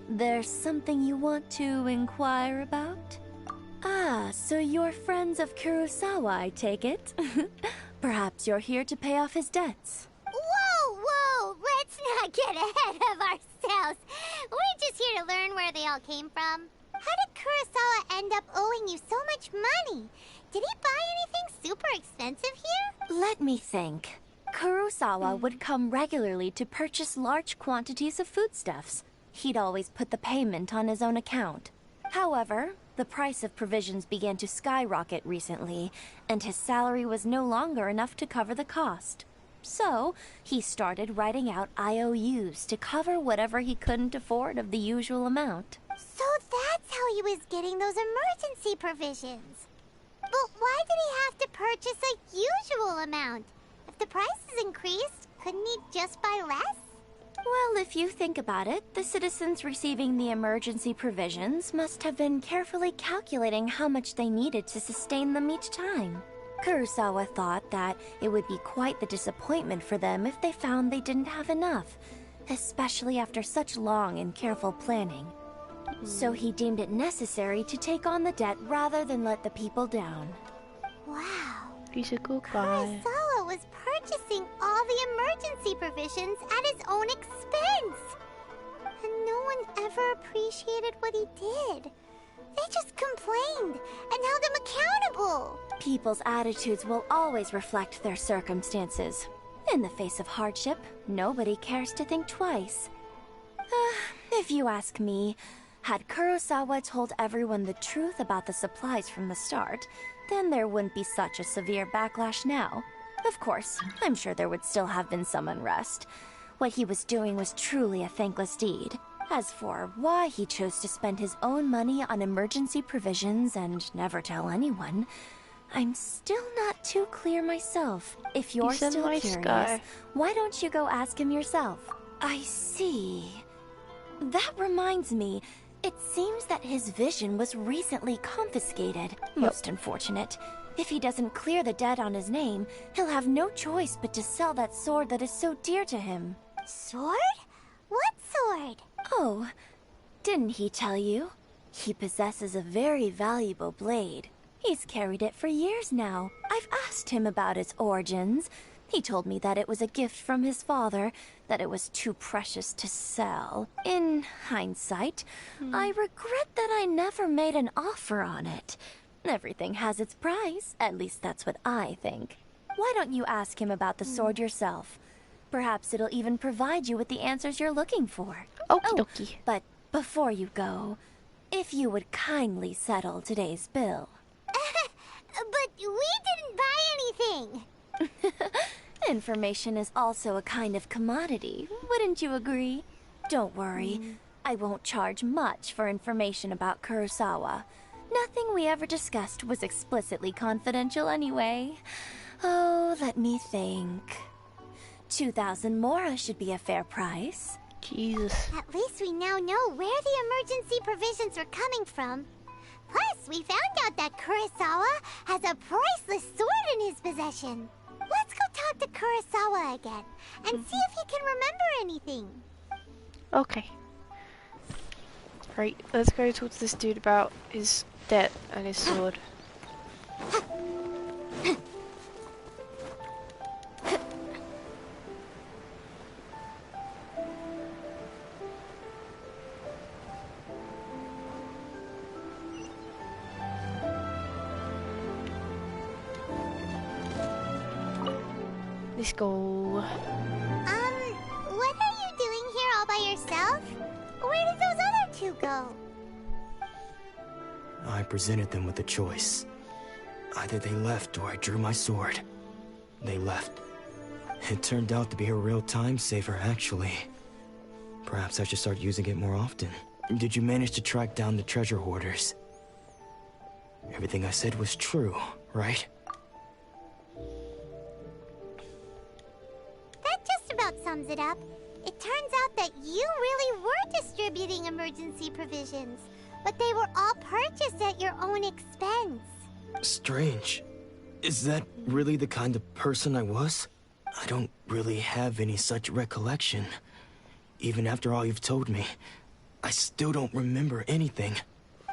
there's something you want to inquire about? Ah, so you're friends of Kurosawa, I take it? Perhaps you're here to pay off his debts. Whoa, whoa! Let's not get ahead of ourselves. We're just here to learn where they all came from. How did Kurosawa end up owing you so much money? Did he buy anything super expensive here? Let me think. Kurosawa would come regularly to purchase large quantities of foodstuffs. He'd always put the payment on his own account. However, the price of provisions began to skyrocket recently, and his salary was no longer enough to cover the cost. So, he started writing out IOUs to cover whatever he couldn't afford of the usual amount. So that's how he was getting those emergency provisions. But why did he have to purchase a usual amount? If the prices increased, couldn't he just buy less? Well, if you think about it, the citizens receiving the emergency provisions must have been carefully calculating how much they needed to sustain them each time. Kurosawa thought that it would be quite the disappointment for them if they found they didn't have enough, especially after such long and careful planning. So he deemed it necessary to take on the debt rather than let the people down. Wow. He's a good guy. Kurosawa was purchasing all the emergency provisions at his own expense. And no one ever appreciated what he did. They just complained and held him accountable. People's attitudes will always reflect their circumstances. In the face of hardship, nobody cares to think twice. If you ask me, had Kurosawa told everyone the truth about the supplies from the start, then there wouldn't be such a severe backlash now. Of course, I'm sure there would still have been some unrest. What he was doing was truly a thankless deed. As for why he chose to spend his own money on emergency provisions and never tell anyone, I'm still not too clear myself. If you're He's a still nice curious, guy. why don't you go ask him yourself? I see. That reminds me, it seems that his vision was recently confiscated. Most unfortunate. If he doesn't clear the debt on his name, he'll have no choice but to sell that sword that is so dear to him. Sword? What sword? Oh, didn't he tell you? He possesses a very valuable blade. He's carried it for years now. I've asked him about its origins. He told me that it was a gift from his father, that it was too precious to sell. In hindsight, I regret that I never made an offer on it. Everything has its price, at least that's what I think. Why don't you ask him about the sword yourself? Perhaps it'll even provide you with the answers you're looking for. Okie dokie. But before you go, if you would kindly settle today's bill. But we didn't buy anything. Information is also a kind of commodity, wouldn't you agree? Don't worry, I won't charge much for information about Kurosawa. Nothing we ever discussed was explicitly confidential anyway. Oh, let me think. 2,000 mora should be a fair price. Jesus. At least we now know where the emergency provisions were coming from. Plus, we found out that Kurosawa has a priceless sword in his possession. Let's go talk to Kurosawa again and see if he can remember anything. Okay. Right, let's go talk to this dude about his debt and his sword. Let's go. What are you doing here all by yourself? Where did those other two go? I presented them with a choice. Either they left or I drew my sword. They left. It turned out to be a real time saver, actually. Perhaps I should start using it more often. Did you manage to track down the treasure hoarders? Everything I said was true, right? That just about sums it up. It turns out that you really were distributing emergency provisions, but they were all purchased at your own expense. Strange. Is that really the kind of person I was? I don't really have any such recollection. Even after all you've told me, I still don't remember anything.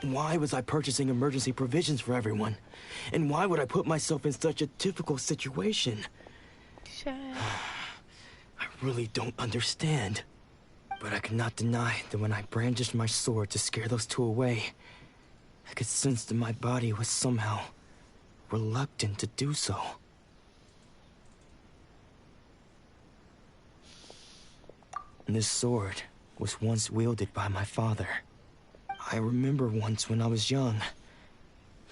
Why was I purchasing emergency provisions for everyone? And why would I put myself in such a difficult situation? I really don't understand. But I cannot deny that when I brandished my sword to scare those two away, I could sense that my body was somehow reluctant to do so. This sword was once wielded by my father. I remember once when I was young,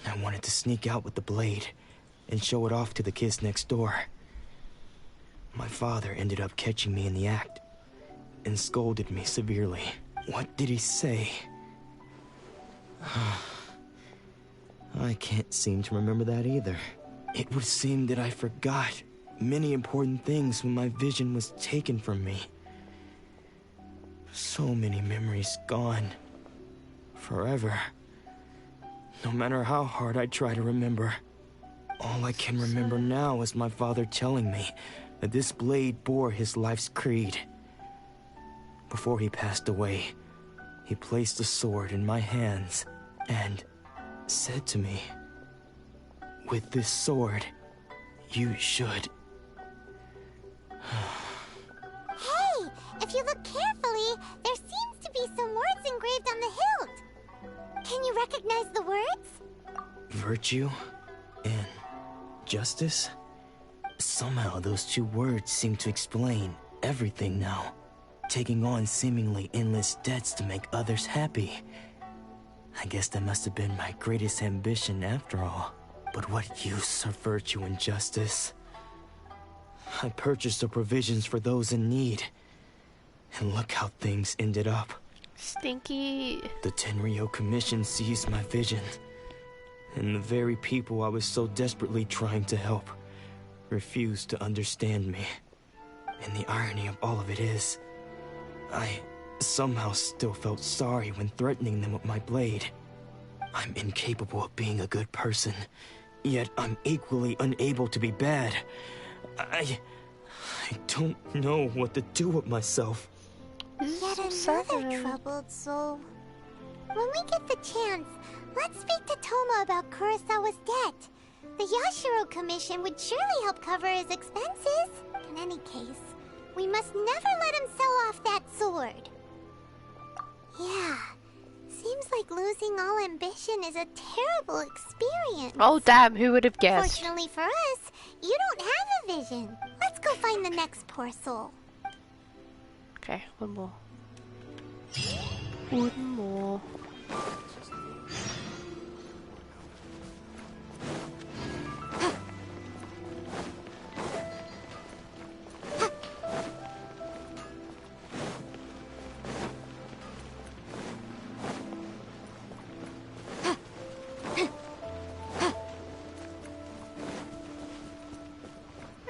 I wanted to sneak out with the blade and show it off to the kids next door. My father ended up catching me in the act and scolded me severely. What did he say? I can't seem to remember that either. It would seem that I forgot many important things when my vision was taken from me. So many memories gone. Forever. No matter how hard I try to remember, all I can remember now is my father telling me that this blade bore his life's creed. Before he passed away, he placed the sword in my hands and said to me, "With this sword, you should..." Hey! If you look carefully, there seems to be some words engraved on the hilt. Can you recognize the words? Virtue and justice? Somehow those two words seem to explain everything now. Taking on seemingly endless debts to make others happy. I guess that must have been my greatest ambition after all. But what use are virtue and justice? I purchased the provisions for those in need. And look how things ended up. Stinky. The Tenryo Commission seized my vision. And the very people I was so desperately trying to help refused to understand me. And the irony of all of it is, I somehow still felt sorry when threatening them with my blade. I'm incapable of being a good person, yet I'm equally unable to be bad. I don't know what to do with myself. Yet another troubled soul. When we get the chance, let's speak to Toma about Kurosawa's debt. The Yashiro Commission would surely help cover his expenses. In any case, we must never let him sell off that sword. Yeah, seems like losing all ambition is a terrible experience. Oh damn, who would have guessed? Fortunately for us, you don't have a vision. Let's go find the next poor soul. Okay, one more. One more.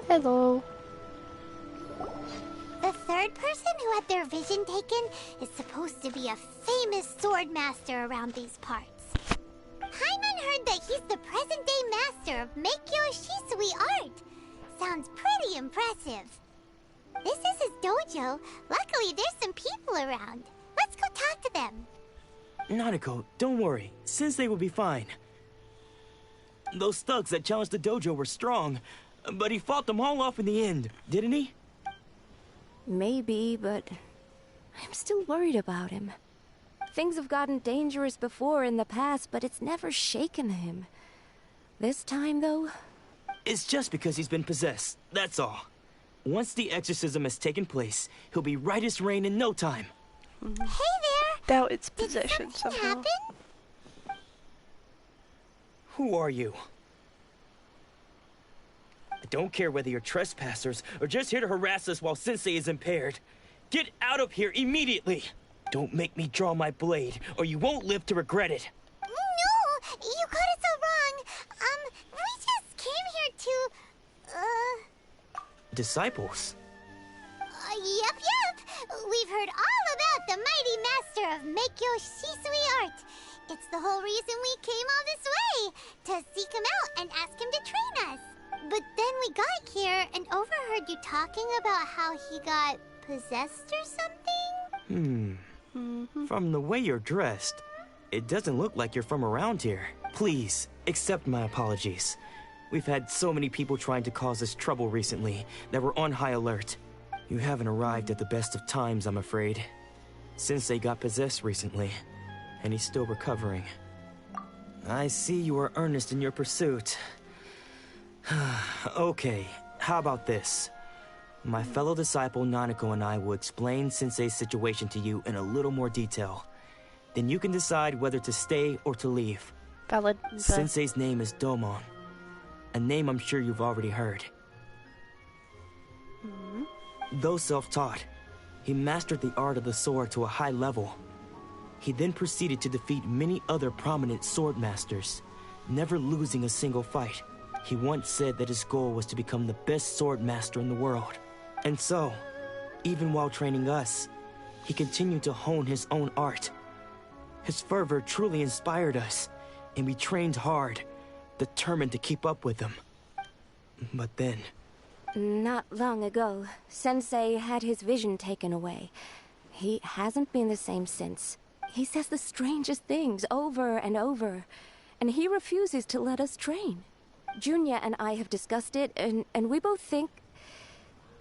Hello. The third person who had their vision taken is supposed to be a famous sword master around these parts. Paimon heard that he's the present-day master of Meikyo Shisui art. Sounds pretty impressive. This is his dojo. Luckily, there's some people around. Let's go talk to them. Nanako, don't worry. Sensei will be fine. Those thugs that challenged the dojo were strong, but he fought them all off in the end, didn't he? Maybe, but I'm still worried about him. Things have gotten dangerous before in the past, but it's never shaken him. This time, though... It's just because he's been possessed, that's all. Once the exorcism has taken place, he'll be right as rain in no time. Hey there! Doubt it's possession somehow. Happen? Who are you? I don't care whether you're trespassers or just here to harass us while Sensei is impaired. Get out of here immediately! Don't make me draw my blade, or you won't live to regret it. No! You got it so wrong. We just came here to, Disciples? Yep. We've heard all about the mighty master of Meikyo Shisui art. It's the whole reason we came all this way, to seek him out and ask him to train us. But then we got here and overheard you talking about how he got possessed or something? From the way you're dressed, it doesn't look like you're from around here. Please, accept my apologies. We've had so many people trying to cause us trouble recently that we're on high alert. You haven't arrived at the best of times, I'm afraid. Sensei got possessed recently, and he's still recovering. I see you are earnest in your pursuit. Okay, how about this? My fellow disciple Nanako and I will explain Sensei's situation to you in a little more detail. Then you can decide whether to stay or to leave. Valid. Sensei's name is Domon. A name I'm sure you've already heard. Though self-taught, he mastered the art of the sword to a high level. He then proceeded to defeat many other prominent sword masters, never losing a single fight. He once said that his goal was to become the best sword master in the world. And so, even while training us, he continued to hone his own art. His fervor truly inspired us, and we trained hard, determined to keep up with him. But then... Not long ago, Sensei had his vision taken away. He hasn't been the same since. He says the strangest things over and over, and he refuses to let us train. Junya and I have discussed it, and we both think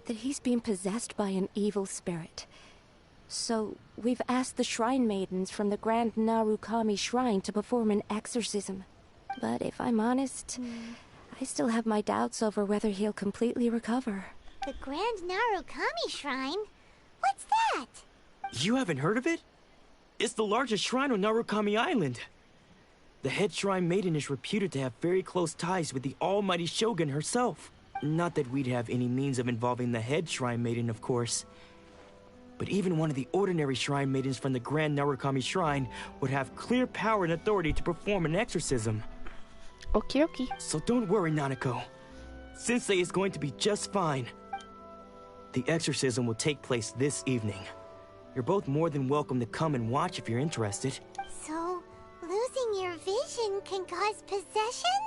that he's being possessed by an evil spirit. So, we've asked the shrine maidens from the Grand Narukami Shrine to perform an exorcism. But if I'm honest, I still have my doubts over whether he'll completely recover. The Grand Narukami Shrine? What's that? You haven't heard of it? It's the largest shrine on Narukami Island. The head shrine maiden is reputed to have very close ties with the almighty Shogun herself. Not that we'd have any means of involving the head shrine maiden, of course. But even one of the ordinary shrine maidens from the Grand Narukami Shrine would have clear power and authority to perform an exorcism. Okie dokie. So don't worry, Nanako. Sensei is going to be just fine. The exorcism will take place this evening. You're both more than welcome to come and watch if you're interested. So, losing your vision can cause possession?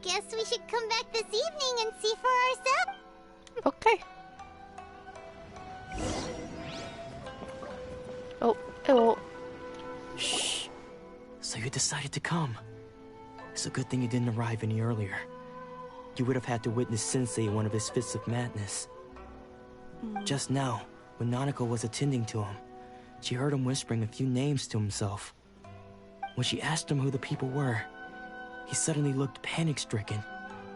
Guess we should come back this evening and see for ourselves. Okay. Oh, hello. Shh. So you decided to come. It's a good thing you didn't arrive any earlier. You would have had to witness Sensei in one of his fits of madness. Just now, when Nanako was attending to him, she heard him whispering a few names to himself. When she asked him who the people were, he suddenly looked panic-stricken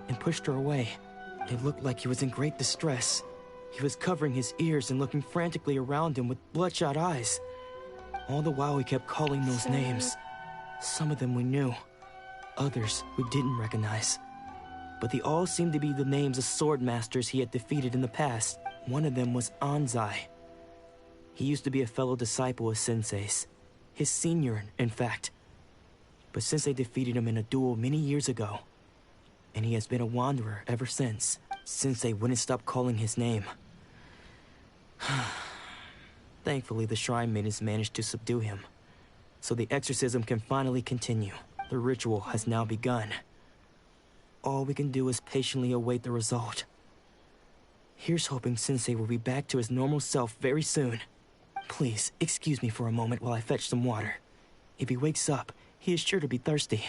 and pushed her away. It looked like he was in great distress. He was covering his ears and looking frantically around him with bloodshot eyes. All the while he kept calling those names. Some of them we knew, others we didn't recognize. But they all seemed to be the names of sword masters he had defeated in the past. One of them was Anzai. He used to be a fellow disciple of Sensei's. His senior, in fact. But Sensei defeated him in a duel many years ago. And he has been a wanderer ever since. Sensei wouldn't stop calling his name. Thankfully, the shrine maidens managed to subdue him. So the exorcism can finally continue. The ritual has now begun. All we can do is patiently await the result. Here's hoping Sensei will be back to his normal self very soon. Please, excuse me for a moment while I fetch some water. If he wakes up, he is sure to be thirsty.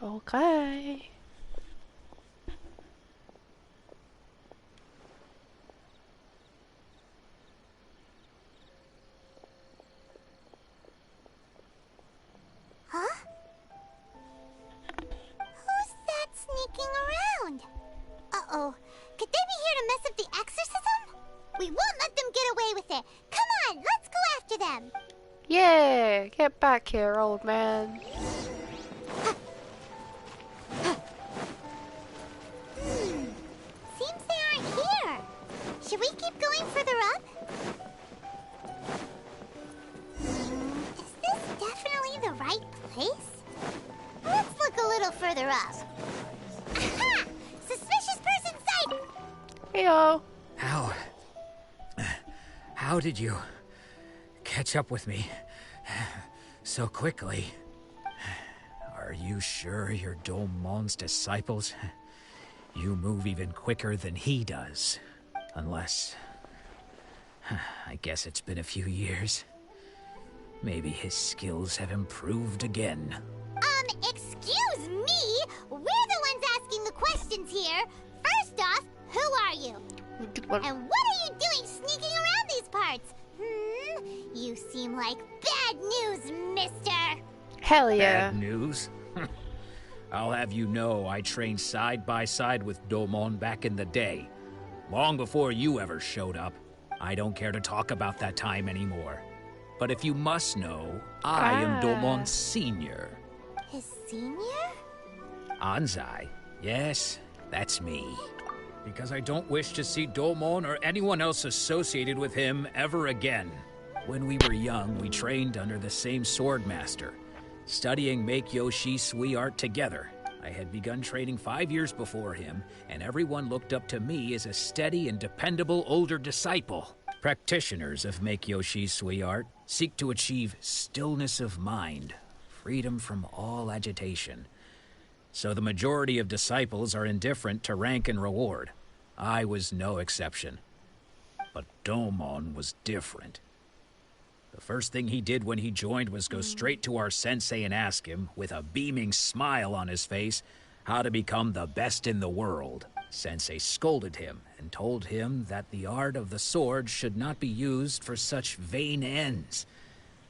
Okay. Huh? Who's that sneaking around? Uh-oh. Could they be here to mess up the exorcism? We won't let them get away with it. Come on, let's go after them. Yeah, get back here, old man. Seems they aren't here. Should we keep going further up? Is this definitely the right place? Let's look a little further up. Aha! Suspicious person sighted! Heyo. How did you catch up with me so quickly? Are you sure you're Domon's disciples? You move even quicker than he does. Unless... I guess it's been a few years. Maybe his skills have improved again. Excuse me? We're the ones asking the questions here. First off, who are you? And what are you doing sneaking around these parts? You seem like bad news, mister. Hell yeah. Bad news? I'll have you know I trained side by side with Domon back in the day. Long before you ever showed up. I don't care to talk about that time anymore. But if you must know, I am Domon's senior. His senior? Anzai. Yes, that's me. because I don't wish to see Domon or anyone else associated with him ever again. When we were young, we trained under the same swordmaster, studying Make-Yoshi Sui art together. I had begun training 5 years before him, and everyone looked up to me as a steady and dependable older disciple. Practitioners of Make-Yoshi Sui art seek to achieve stillness of mind, freedom from all agitation. So the majority of disciples are indifferent to rank and reward. I was no exception. But Domon was different. The first thing he did when he joined was go straight to our sensei and ask him, with a beaming smile on his face, how to become the best in the world. Sensei scolded him and told him that the art of the sword should not be used for such vain ends.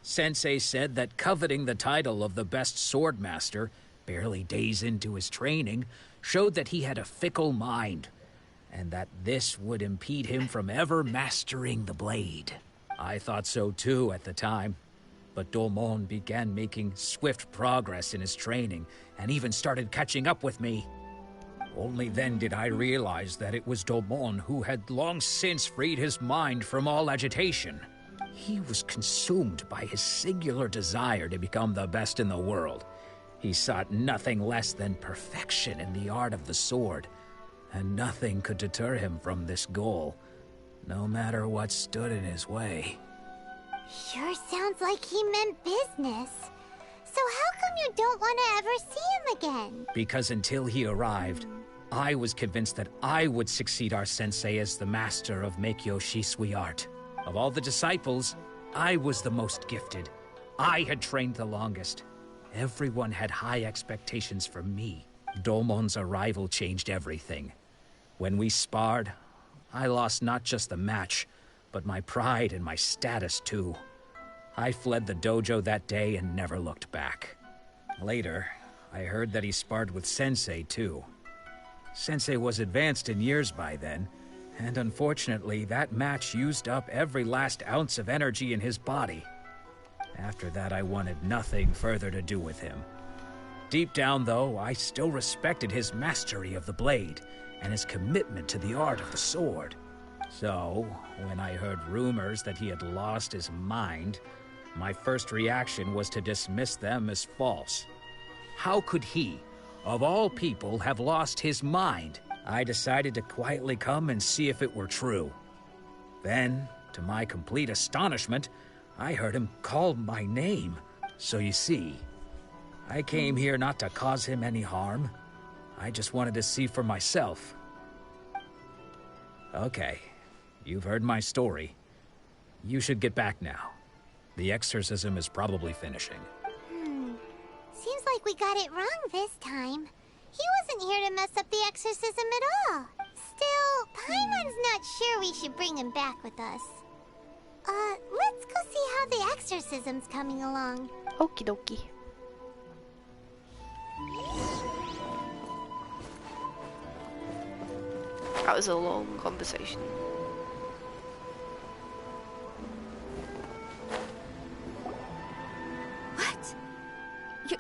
Sensei said that coveting the title of the best swordmaster, barely days into his training, showed that he had a fickle mind, and that this would impede him from ever mastering the blade. I thought so too at the time, but Domon began making swift progress in his training and even started catching up with me. Only then did I realize that it was Domon who had long since freed his mind from all agitation. He was consumed by his singular desire to become the best in the world. He sought nothing less than perfection in the art of the sword, and nothing could deter him from this goal, no matter what stood in his way. Sure sounds like he meant business. So how come you don't want to ever see him again? Because until he arrived, I was convinced that I would succeed our sensei as the master of Make-Yoshi Sui art. Of all the disciples, I was the most gifted. I had trained the longest. Everyone had high expectations for me. Domon's arrival changed everything. When we sparred, I lost not just the match, but my pride and my status too. I fled the dojo that day and never looked back. Later, I heard that he sparred with Sensei too. Sensei was advanced in years by then, and unfortunately that match used up every last ounce of energy in his body. After that, I wanted nothing further to do with him. Deep down, though, I still respected his mastery of the blade and his commitment to the art of the sword. So, when I heard rumors that he had lost his mind, my first reaction was to dismiss them as false. How could he, of all people, have lost his mind? I decided to quietly come and see if it were true. Then, to my complete astonishment, I heard him call my name. So you see, I came here not to cause him any harm. I just wanted to see for myself. Okay, you've heard my story. You should get back now. The exorcism is probably finishing. Seems like we got it wrong this time. He wasn't here to mess up the exorcism at all. Still, Paimon's not sure we should bring him back with us. Let's go see how the exorcism's coming along. Okie dokie. That was a long conversation. What?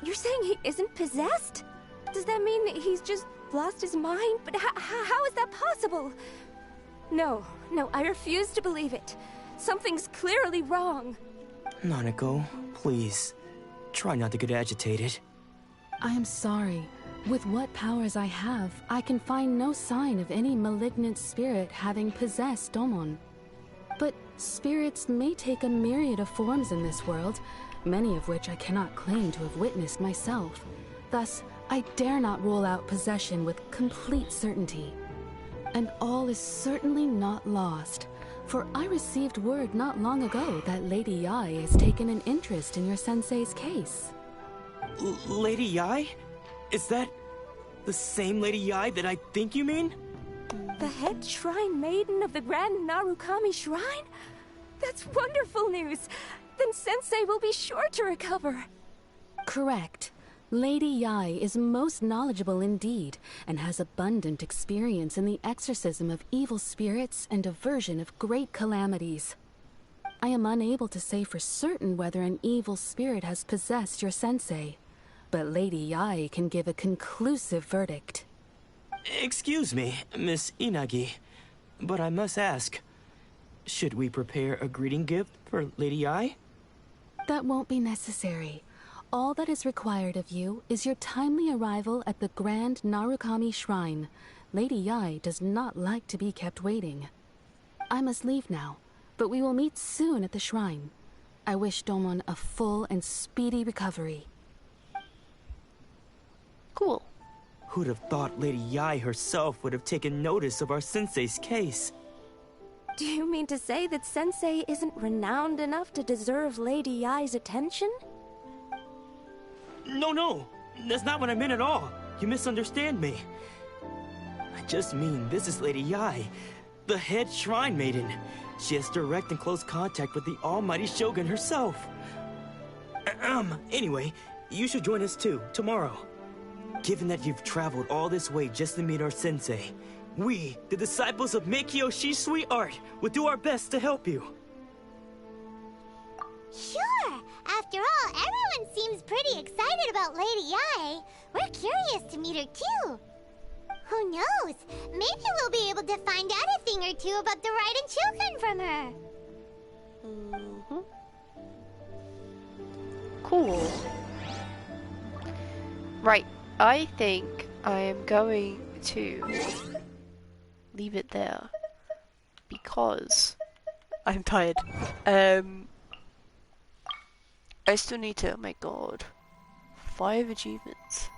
You're saying he isn't possessed? Does that mean that he's just lost his mind? But how is that possible? No, I refuse to believe it. Something's clearly wrong. Nanako, please. Try not to get agitated. I am sorry. With what powers I have, I can find no sign of any malignant spirit having possessed Domon. But spirits may take a myriad of forms in this world, many of which I cannot claim to have witnessed myself. Thus, I dare not rule out possession with complete certainty. And all is certainly not lost, for I received word not long ago that Lady Yai has taken an interest in your sensei's case. Lady Yai? Is that the same Lady Yai that I think you mean? The head shrine maiden of the Grand Narukami Shrine? That's wonderful news! Then Sensei will be sure to recover. Correct. Lady Yai is most knowledgeable indeed, and has abundant experience in the exorcism of evil spirits and aversion of great calamities. I am unable to say for certain whether an evil spirit has possessed your sensei, but Lady Yai can give a conclusive verdict. Excuse me, Miss Inagi, but I must ask, should we prepare a greeting gift for Lady Ai? That won't be necessary. All that is required of you is your timely arrival at the Grand Narukami Shrine. Lady Yai does not like to be kept waiting. I must leave now, but we will meet soon at the shrine. I wish Domon a full and speedy recovery. Cool. Who'd have thought Lady Yai herself would have taken notice of our sensei's case? Do you mean to say that Sensei isn't renowned enough to deserve Lady Yai's attention? No, that's not what I meant at all. You misunderstand me. I just mean this is Lady Yai, the head shrine maiden. She has direct and close contact with the almighty Shogun herself. Anyway, you should join us too, tomorrow. Given that you've traveled all this way just to meet our sensei, we, the disciples of Meikyo Sweet Art, will do our best to help you. Sure! After all, everyone seems pretty excited about Lady Yai. We're curious to meet her too. Who knows? Maybe we'll be able to find out a thing or two about the Raiden Shogun from her. Cool. Right, I think I am going to leave it there because I'm tired. I still need to, oh my god, 5 achievements.